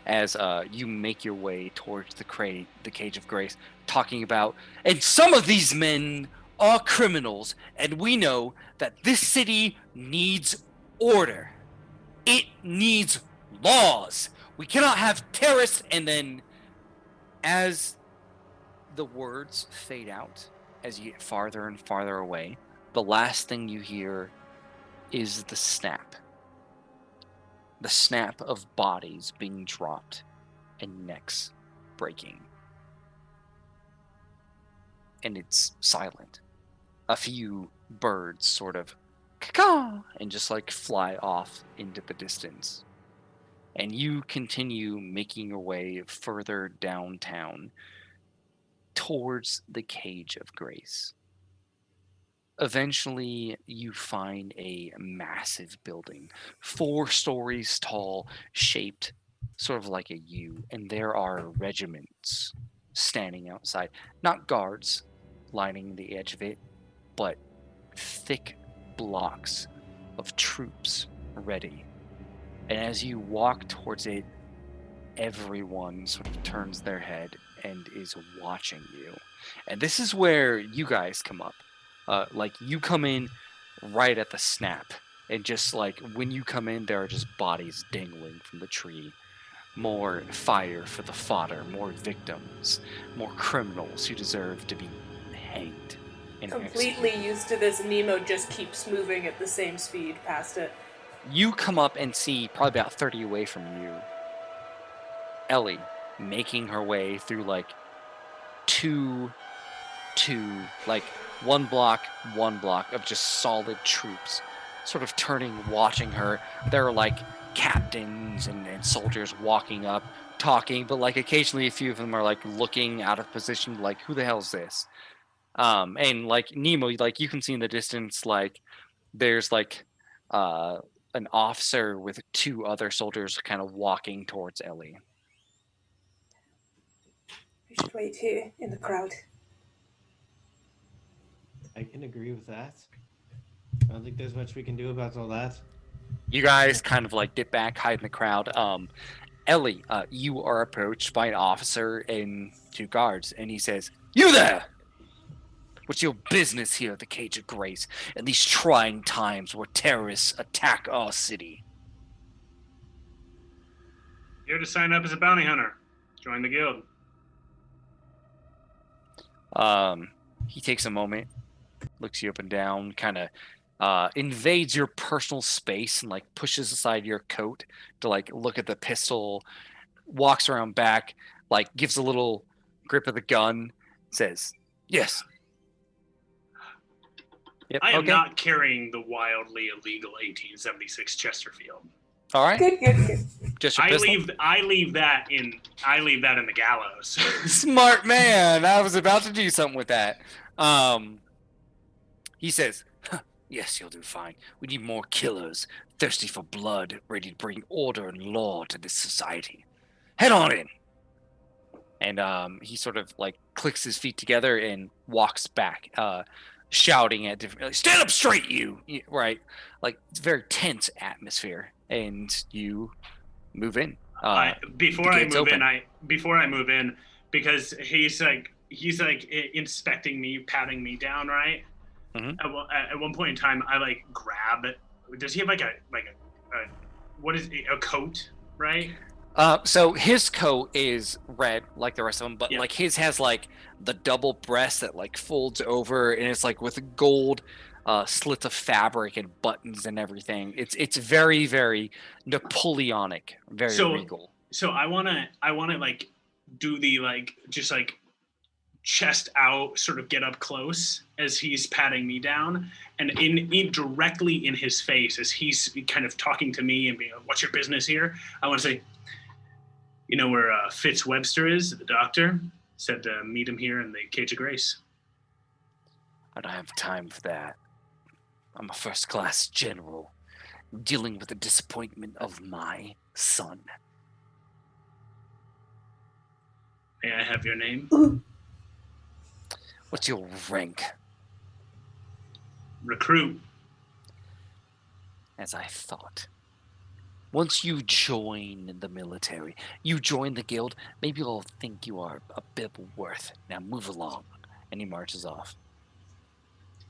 as you make your way towards the Cage of Grace, talking about, and some of these men are criminals, and we know that this city needs order. It needs laws. We cannot have terrorists. And then as the words fade out, as you get farther and farther away, the last thing you hear is the snap. The snap of bodies being dropped and necks breaking. And it's silent. A few birds sort of caw and just like fly off into the distance. And you continue making your way further downtown towards the Cage of Grace. Eventually, you find a massive building, 4 stories tall, shaped sort of like a U, and there are regiments standing outside. Not guards lining the edge of it, but thick blocks of troops ready. And as you walk towards it, everyone sort of turns their head and is watching you. And this is where you guys come up. Like, you come in right at the snap. And just like when you come in, there are just bodies dangling from the tree. More fire for the fodder, more victims, more criminals who deserve to be hanged. And Completely used to this, Nemo just keeps moving at the same speed past it. You come up and see, probably about 30 away from you, Ellie making her way through like two, like one block of just solid troops, sort of turning, watching her. There are like captains and soldiers walking up, talking, but like occasionally a few of them are like looking out of position, like, who the hell is this? And like Nemo, like you can see in the distance, like there's like an officer with 2 other soldiers kind of walking towards Ellie. We should wait here in the crowd. I can agree with that. I don't think there's much we can do about all that. You guys kind of like dip back, hide in the crowd. Ellie, you are approached by an officer and 2 guards, and he says, "You there! What's your business here at the Cage of Grace in these trying times where terrorists attack our city?" Here to sign up as a bounty hunter. Join the guild. He takes a moment, looks you up and down, kind of invades your personal space and like pushes aside your coat to like look at the pistol, walks around back, like gives a little grip of the gun, says, "Yes." Yep, I am okay. not carrying the wildly illegal 1876 Chesterfield. All right. Good. Just your pistol? I leave that in the gallows. Smart man. I was about to do something with that. He says, "Yes, you'll do fine. We need more killers, thirsty for blood, ready to bring order and law to this society. Head on in." And he sort of like clicks his feet together and walks back, shouting at different, like, "Stand up straight, you!" Right? Like, it's a very tense atmosphere, and you move in. Before I move in, because he's like inspecting me, patting me down, right? Mhm. At one point in time, I like grab. Does he have like a what is it, a coat, right? So his coat is red like the rest of them, but Yeah. like his has like the double breast that like folds over, and it's like with gold slits of fabric and buttons and everything. It's very very Napoleonic, very So regal. so I wanna like do the like just like chest out, sort of get up close as he's patting me down, and in directly in his face as he's kind of talking to me and being, "What's your business here?" I want to say, "You know where Fitz Webster is, the doctor? Said to meet him here in the Cage of Grace." I don't have time for that. I'm a first class general dealing with the disappointment of my son. May I have your name? What's your rank? Recruit. As I thought. Once you join the military, you join the guild, maybe you'll think you are a bit worth it. Now move along. And he marches off.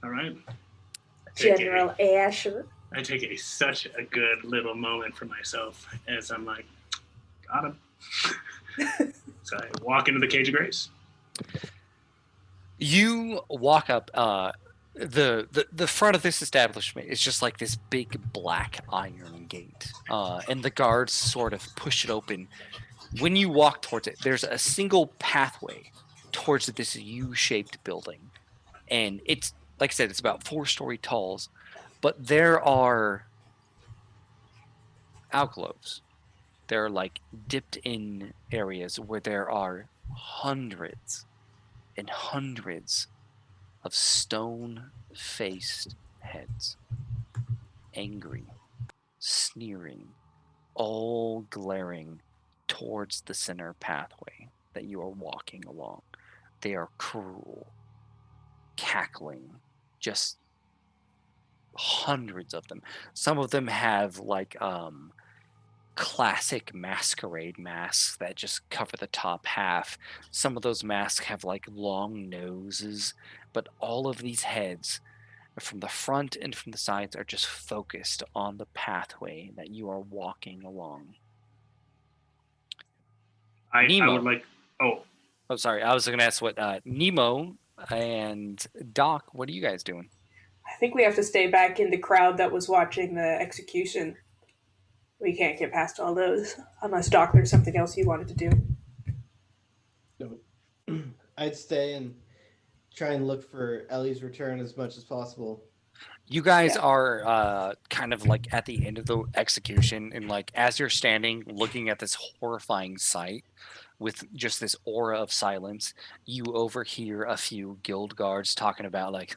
All right. General Asher. I take such a good little moment for myself as I'm like, got him. So I walk into the Cage of Grace. You walk up. The front of this establishment is just like this big black iron gate, and the guards sort of push it open. When you walk towards it, there's a single pathway towards this U-shaped building, and it's like I said, it's about 4-story tall, but there are alcoves. There are like dipped in areas where there are hundreds and hundreds of stone-faced heads, angry, sneering, all glaring towards the center pathway that you are walking along. They are cruel, cackling, just hundreds of them. Some of them have like classic masquerade masks that just cover the top half. Some of those masks have like long noses, but all of these heads from the front and from the sides are just focused on the pathway that you are walking along. I Nemo. would like, Oh, sorry. I was going to ask what Nemo and Doc, what are you guys doing? I think we have to stay back in the crowd that was watching the execution. We can't get past all those unless Doc, there's something else you wanted to do. No. I'd stay and try and look for Ellie's return as much as possible. You guys are kind of like at the end of the execution, and like as you're standing looking at this horrifying sight with just this aura of silence, you overhear a few guild guards talking about like,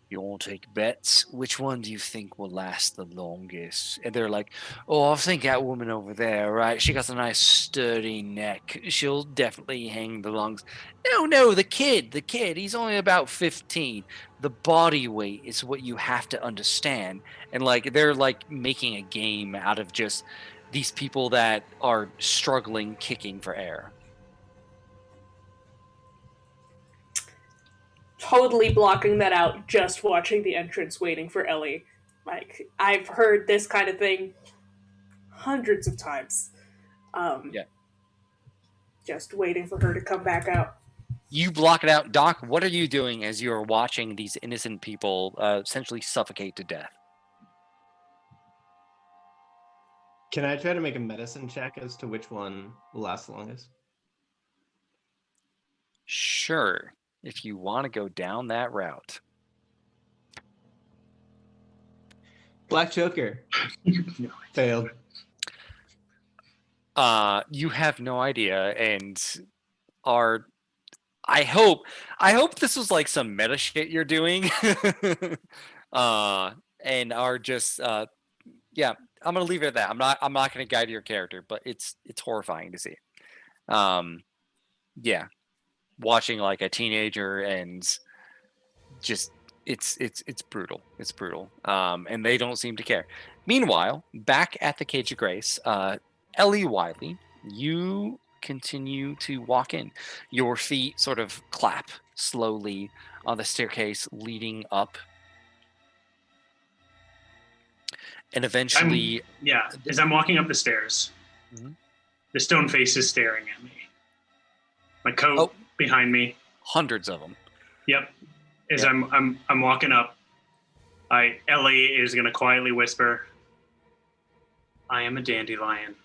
you want to take bets? Which one do you think will last the longest? And they're like, oh, I think that woman over there, right? She got a nice sturdy neck. She'll definitely hang the longest. No, the kid, he's only about 15. The body weight is what you have to understand. And like, they're like making a game out of just these people that are struggling, kicking for air. Totally blocking that out, just watching the entrance, waiting for Ellie. Like, I've heard this kind of thing hundreds of times. Yeah. Just waiting for her to come back out. You block it out. Doc, what are you doing as you're watching these innocent people essentially suffocate to death? Can I try to make a medicine check as to which one will last the longest? Sure, if you want to go down that route. Black Joker. Failed. You have no idea, and are I hope this was like some meta shit you're doing. And are just yeah, I'm gonna leave it at that. I'm not gonna guide your character, but it's horrifying to see. Yeah. Watching like a teenager and just it's brutal. It's brutal. And they don't seem to care. Meanwhile, back at the Cage of Grace, Ellie, Wylie, you continue to walk in. Your feet sort of clap slowly on the staircase leading up. And eventually as I'm walking up the stairs, Mhm. The stone face is staring at me. My coat behind me. Hundreds of them. Yep. As Yep. I'm walking up, Ellie is gonna quietly whisper, "I am a dandelion,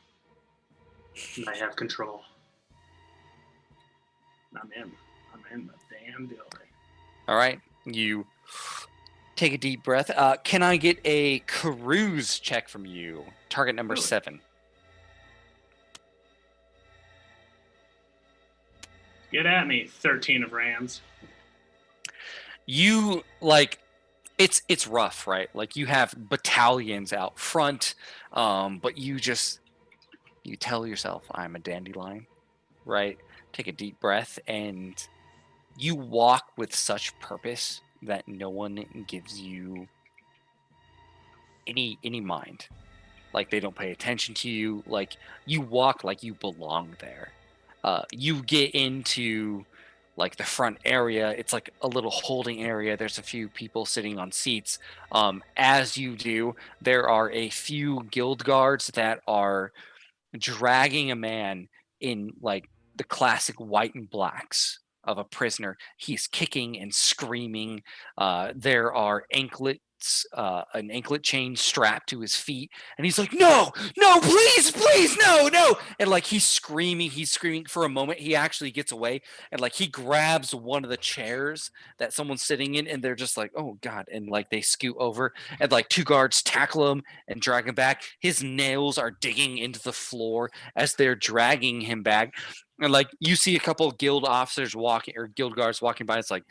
and I have control. I'm in the damn building." All right. You take a deep breath. Can I get a cruise check from you? Target number Really? 7. Get at me, 13 of Rams. You it's rough, right? Like you have battalions out front, but you tell yourself, I'm a dandelion, right? Take a deep breath, and you walk with such purpose that no one gives you any mind. Like they don't pay attention to you. Like you walk like you belong there. You get into like the front area. It's like a little holding area. There's a few people sitting on seats. As you do, there are a few guild guards that are dragging a man in like the classic white and blacks of a prisoner. He's kicking and screaming. There are anklets, an anklet chain strapped to his feet, and he's like, "No, no, please, please, no, no!" And like he's screaming. For a moment. He actually gets away, and like he grabs one of the chairs that someone's sitting in, and they're just like, "Oh God!" And like they scoot over, and like 2 guards tackle him and drag him back. His nails are digging into the floor as they're dragging him back. And like you see a couple of guild officers walking or guild guards walking by. It's like,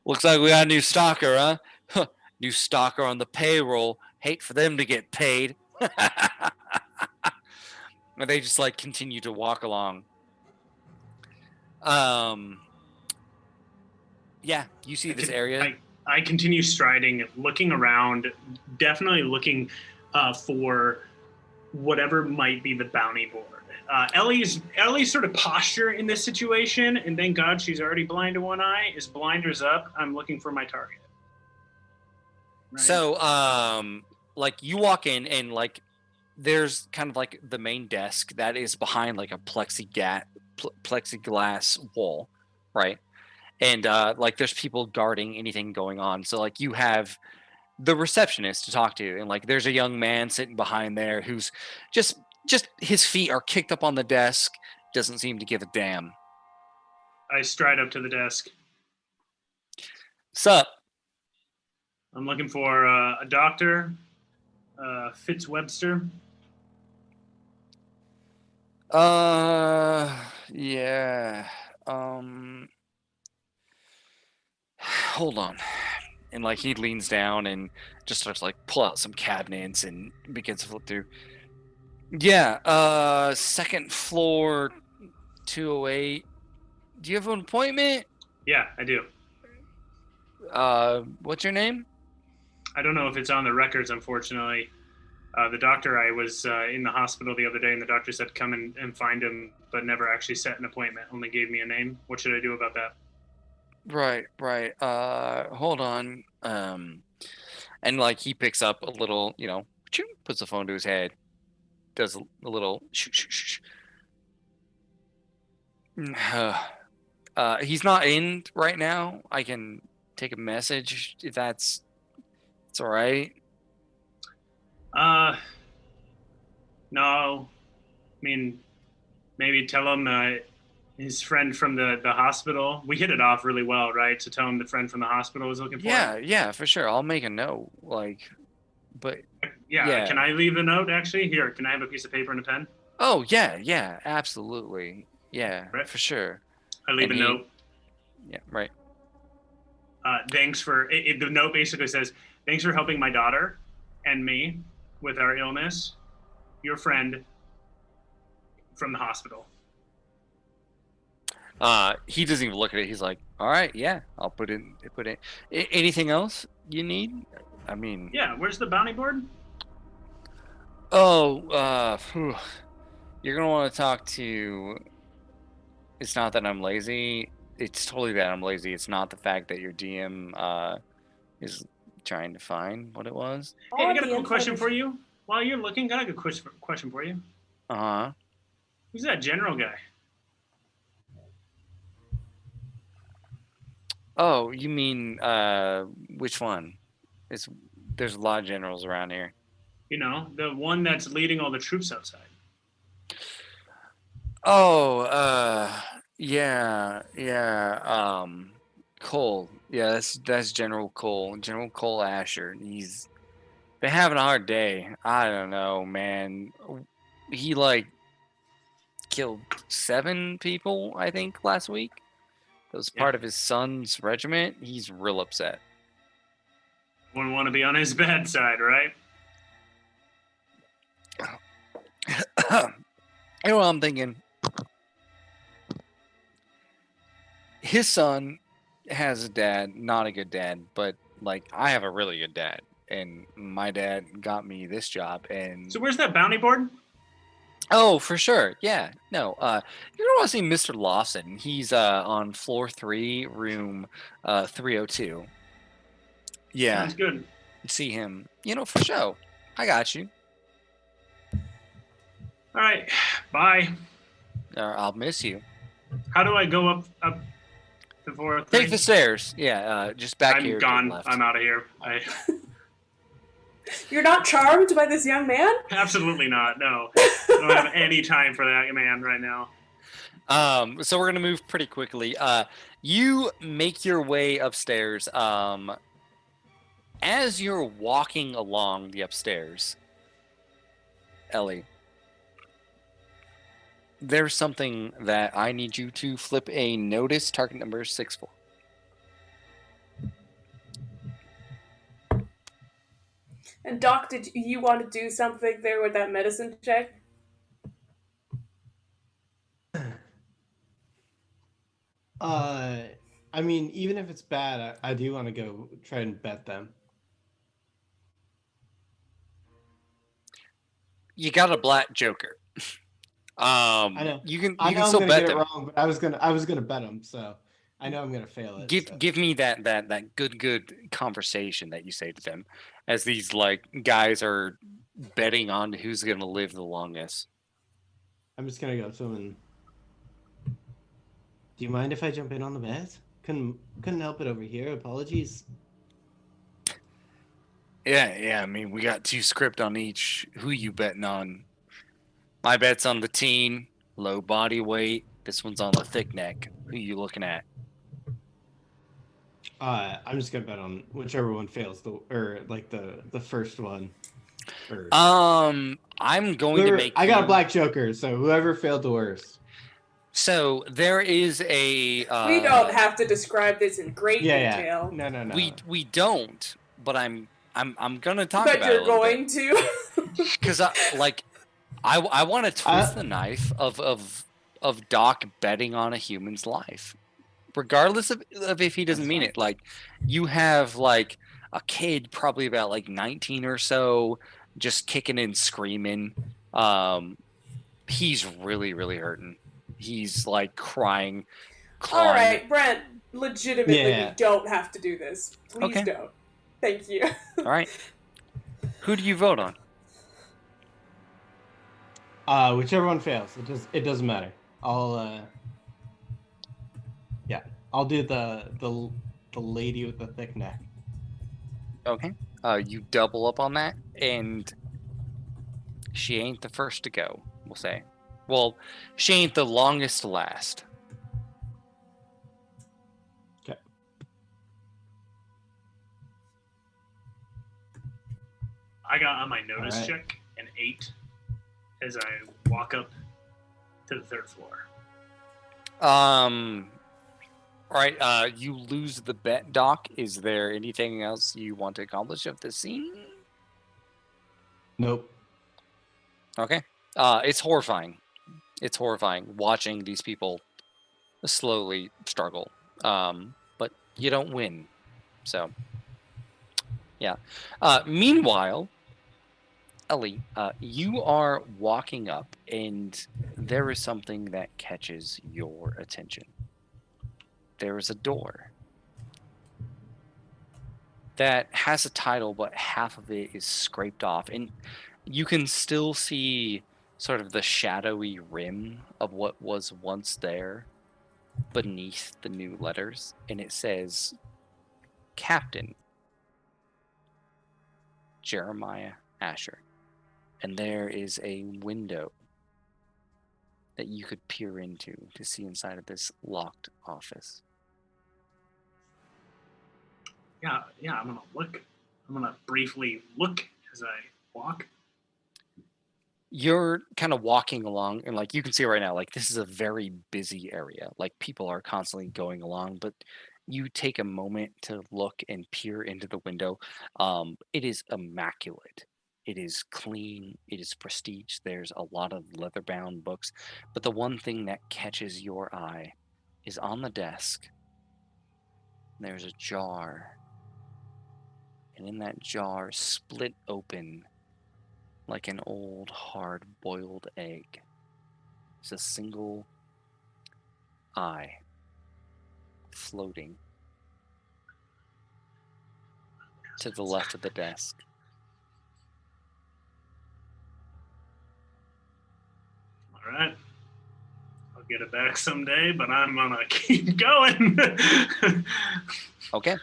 looks like we got a new stalker, huh? New stalker on the payroll. Hate for them to get paid. And they just like continue to walk along. Yeah, you see this area. I continue striding, looking around, definitely looking for whatever might be the bounty board. Ellie's sort of posture in this situation, and thank God she's already blind to one eye, is blinders up. I'm looking for my target. Right? So, like you walk in and like there's kind of like the main desk that is behind like a plexiglass wall, right? And like there's people guarding anything going on. So like you have the receptionist to talk to, and like there's a young man sitting behind there who's just his feet are kicked up on the desk, doesn't seem to give a damn. I stride up to the desk. Sup? I'm looking for a doctor, Fitzwebster. Yeah. Hold on. And like he leans down and just starts like pull out some cabinets and begins to flip through. Yeah, second floor 208. Do you have an appointment? Yeah, I do. What's your name? I don't know if it's on the records, unfortunately. The doctor, I was in the hospital the other day, and the doctor said come and find him, but never actually set an appointment, only gave me a name. What should I do about that? Right. Hold on. And like he picks up a little, puts the phone to his head, does a little shh. He's not in right now. I can take a message if it's all right. No. I mean, maybe tell him his friend from the hospital. We hit it off really well, right? So tell him the friend from the hospital is looking for him. Yeah, for sure. I'll make a note. Yeah. Can I leave a note, actually? Here, can I have a piece of paper and a pen? Oh, yeah, absolutely. Yeah, right. For sure. I leave a note. Yeah, right. Thanks for it. The note basically says, thanks for helping my daughter and me with our illness. Your friend from the hospital. He doesn't even look at it. He's like, all right, yeah, I'll put in. Anything else you need? I mean, yeah. Where's the bounty board? Oh, you're gonna want to talk to. It's not that I'm lazy. It's totally that I'm lazy. It's not the fact that your DM is trying to find what it was. Hey, I got a quick question for you. While you're looking, got a good question for you. Uh-huh. Who's that general guy? Oh, you mean which one? There's a lot of generals around here. You know, the one that's leading all the troops outside. Oh, yeah. Cole. Yeah, that's General Cole. General Cole Asher. He's been having a hard day. I don't know, man. He like killed 7 people, I think, last week. That was part of his son's regiment. He's real upset. Wouldn't want to be on his bad side, right? You know what I'm thinking? His son has a dad, not a good dad, but like I have a really good dad, and my dad got me this job. And So where's that bounty board? oh, for sure, yeah, no, you're gonna want to see Mr. Lawson. He's on floor 3, room 302. Yeah, Sounds good. see him. You know, for sure. I got you. All right, bye. I'll miss you. How do I go up the fourth? Take the stairs. Yeah, just back I'm here. to gone. the left. I'm out of here. You're not charmed by this young man? Absolutely not. No, I don't have any time for that man right now. So we're gonna move pretty quickly. You make your way upstairs. As you're walking along the upstairs, Ellie, there's something that I need you to flip a notice. Target number 6 for. And Doc, did you want to do something there with that medicine check? I mean, even if it's bad, I do want to go try and bet them. You got a black joker. I know. You can I know I'm still gonna bet get them. it wrong, but I was gonna bet them, so I know I'm gonna fail it. so. Give me that good conversation that you say to them as these like guys are betting on who's gonna live the longest. I'm just gonna go up to him and. Do you mind if I jump in on the bet? Couldn't help it over here. Apologies. Yeah. I mean, we got 2 script on each. Who you betting on? My bet's on the teen, low body weight. This one's on the thick neck. Who you looking at? I'm just gonna bet on whichever one fails the first one. First. I'm going to make. I got you- a black joker, so whoever failed the worst. So there is a. We don't have to describe this in great Yeah. detail. No. We don't, but I'm gonna talk But about it. you're going to. Because I want to twist the knife of Doc betting on a human's life, regardless of if he doesn't mean it. Like, you have like a kid, probably about like 19 or so, just kicking and screaming. He's really hurting. He's like crying. All right, Brent. Legitimately, Yeah. we don't have to do this. Please Okay. don't. Thank you. All right. Who do you vote on? Whichever one fails, it doesn't matter. I'll do the lady with the thick neck. Okay. You double up on that, and she ain't the first to go, we'll say. Well, she ain't the longest to last. Okay. I got on my notice Alright. check an 8 as I walk up to the 3rd floor. All right. You lose the bet, Doc. Is there anything else you want to accomplish of this scene? Nope. Okay. It's horrifying. It's horrifying watching these people slowly struggle. But you don't win. So, yeah. Meanwhile, Ellie, you are walking up, and there is something that catches your attention. There is a door that has a title, but half of it is scraped off, and you can still see sort of the shadowy rim of what was once there beneath the new letters, and it says Captain Jeremiah Asher. And there is a window that you could peer into to see inside of this locked office. Yeah, I'm gonna look. I'm gonna briefly look as I walk. You're kind of walking along, and like you can see right now, like this is a very busy area. Like people are constantly going along, but you take a moment to look and peer into the window. It is immaculate. It is clean. It is prestige. There's a lot of leather-bound books, but the one thing that catches your eye is on the desk. There's a jar, and in that jar, split open like an old hard-boiled egg, is a single eye floating to the left of the desk. All right. I'll get it back someday, but I'm gonna keep going. Okay.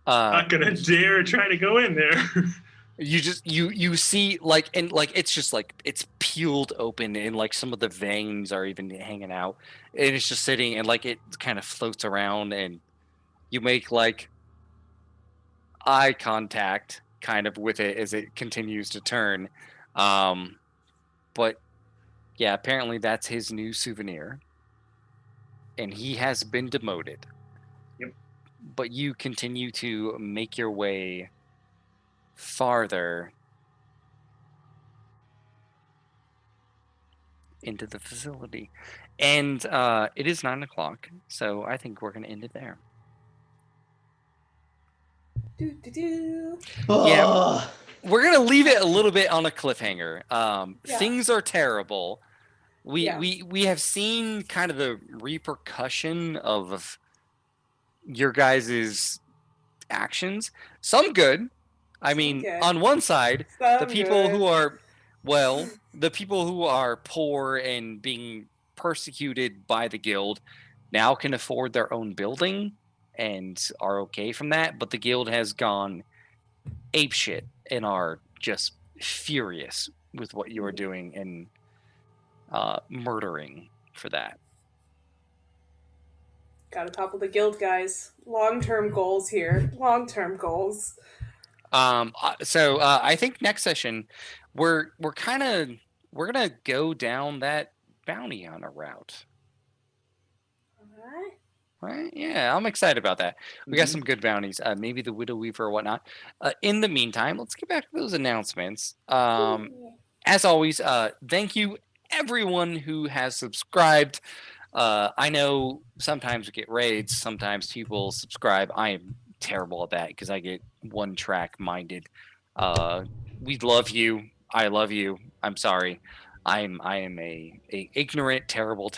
Not gonna dare try to go in there. You see like, and like it's just like it's peeled open and like some of the veins are even hanging out, and it's just sitting and like it kind of floats around, and you make like eye contact kind of with it as it continues to turn. But yeah, apparently that's his new souvenir, and he has been demoted. Yep. But you continue to make your way farther into the facility, and it is 9 o'clock, so I think we're gonna end it there. Yeah, we're gonna leave it a little bit on a cliffhanger. Things are terrible. We have seen kind of the repercussion of your guys' actions. Some good. I mean, on one side, the people who are poor and being persecuted by the guild now can afford their own building and are okay from that. But the guild has gone apeshit and are just furious with what you are doing and murdering for that. Gotta topple the guild, guys. Long-term goals here. Long-term goals. So I think next session we're gonna go down that bounty hunter route. Right? Yeah, I'm excited about that. We got some good bounties. Maybe the Widow Weaver or whatnot. In the meantime, let's get back to those announcements. As always, thank you everyone who has subscribed. I know sometimes we get raids, sometimes people subscribe. I am terrible at that because I get one track minded. We love you. I love you. I'm sorry. I am a ignorant, terrible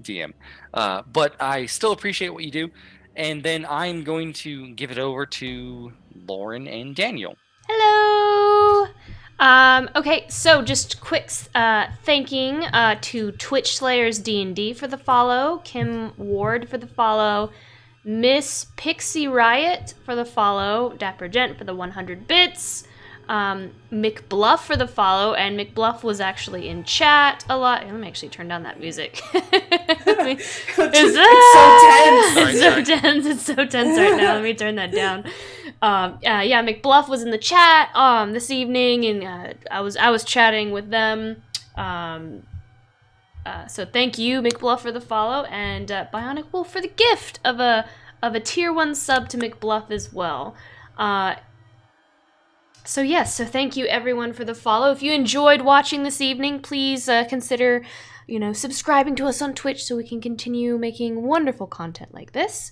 DM. But I still appreciate what you do. And then I'm going to give it over to Lauren and Daniel. Hello. Okay, so just quick thanking to Twitch Slayers D&D for the follow, Kim Ward for the follow, Miss Pixie Riot for the follow, Dapper Gent for the 100 bits, McBluff for the follow, and McBluff was actually in chat a lot. Let me actually turn down that music. It's so tense right now. Let me turn that down. Yeah, McBluff was in the chat this evening, and I was chatting with them. So thank you, McBluff, for the follow, and Bionic Wolf for the gift of a tier 1 sub to McBluff as well. So yes, so thank you everyone for the follow. If you enjoyed watching this evening, please consider, subscribing to us on Twitch so we can continue making wonderful content like this.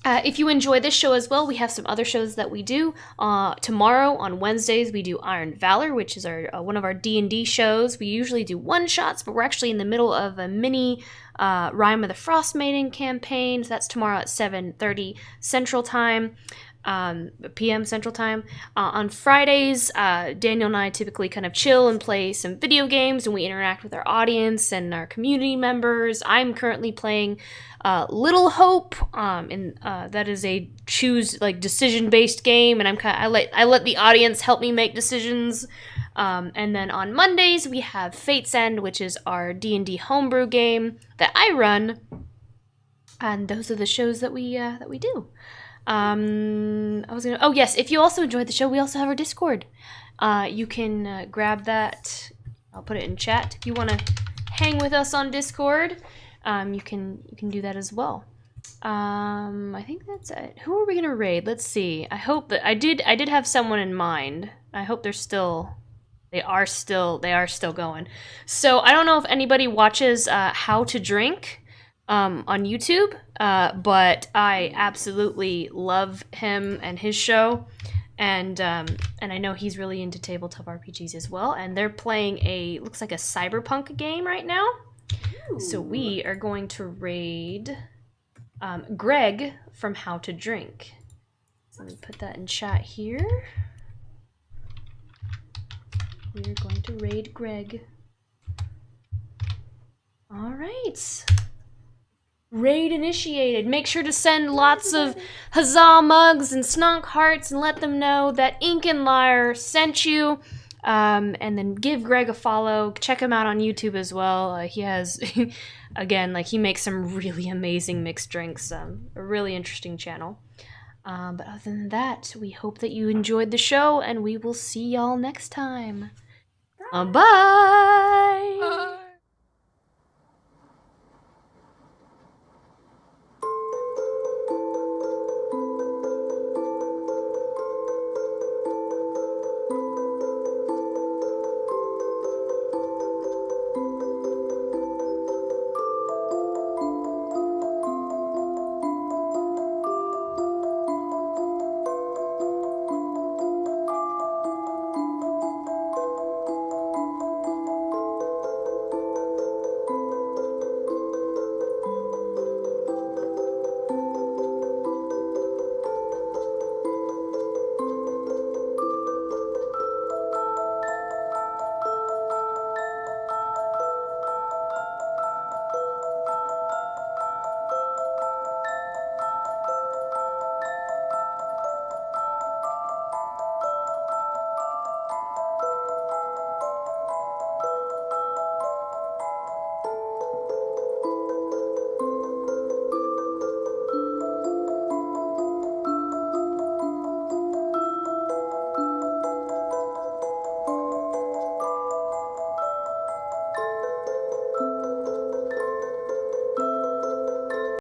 If you enjoy this show as well, we have some other shows that we do. Tomorrow on Wednesdays, we do Iron Valor, which is our one of our D&D shows. We usually do one-shots, but we're actually in the middle of a mini Rime of the Frost Maiden campaign. So that's tomorrow at 7:30 Central Time. p.m. Central Time. On Fridays, Daniel and I typically kind of chill and play some video games, and we interact with our audience and our community members. I'm currently playing Little Hope, and that is a decision-based game, and I let the audience help me make decisions. And then on Mondays we have Fate's End, which is our D&D homebrew game that I run, and those are the shows that we do. Yes, if you also enjoyed the show, we also have our Discord. You can grab that. I'll put it in chat. If you want to hang with us on Discord, you can do that as well. I think that's it. Who are we gonna raid? Let's see. I hope that I did have someone in mind. I hope they are still going. So I don't know if anybody watches How to Drink on YouTube, but I absolutely love him and his show, and I know he's really into tabletop RPGs as well, and they're playing looks like a cyberpunk game right now. Ooh. So we are going to raid Greg from How to Drink. So let me put that in chat here. We're going to raid Greg. All right. Raid initiated. Make sure to send lots of huzzah mugs and snonk hearts and let them know that Ink and Lyre sent you. And then give Greg a follow. Check him out on YouTube as well. He has, again, he makes some really amazing mixed drinks. A really interesting channel. But other than that, we hope that you enjoyed the show, and we will see y'all next time. Bye. Bye.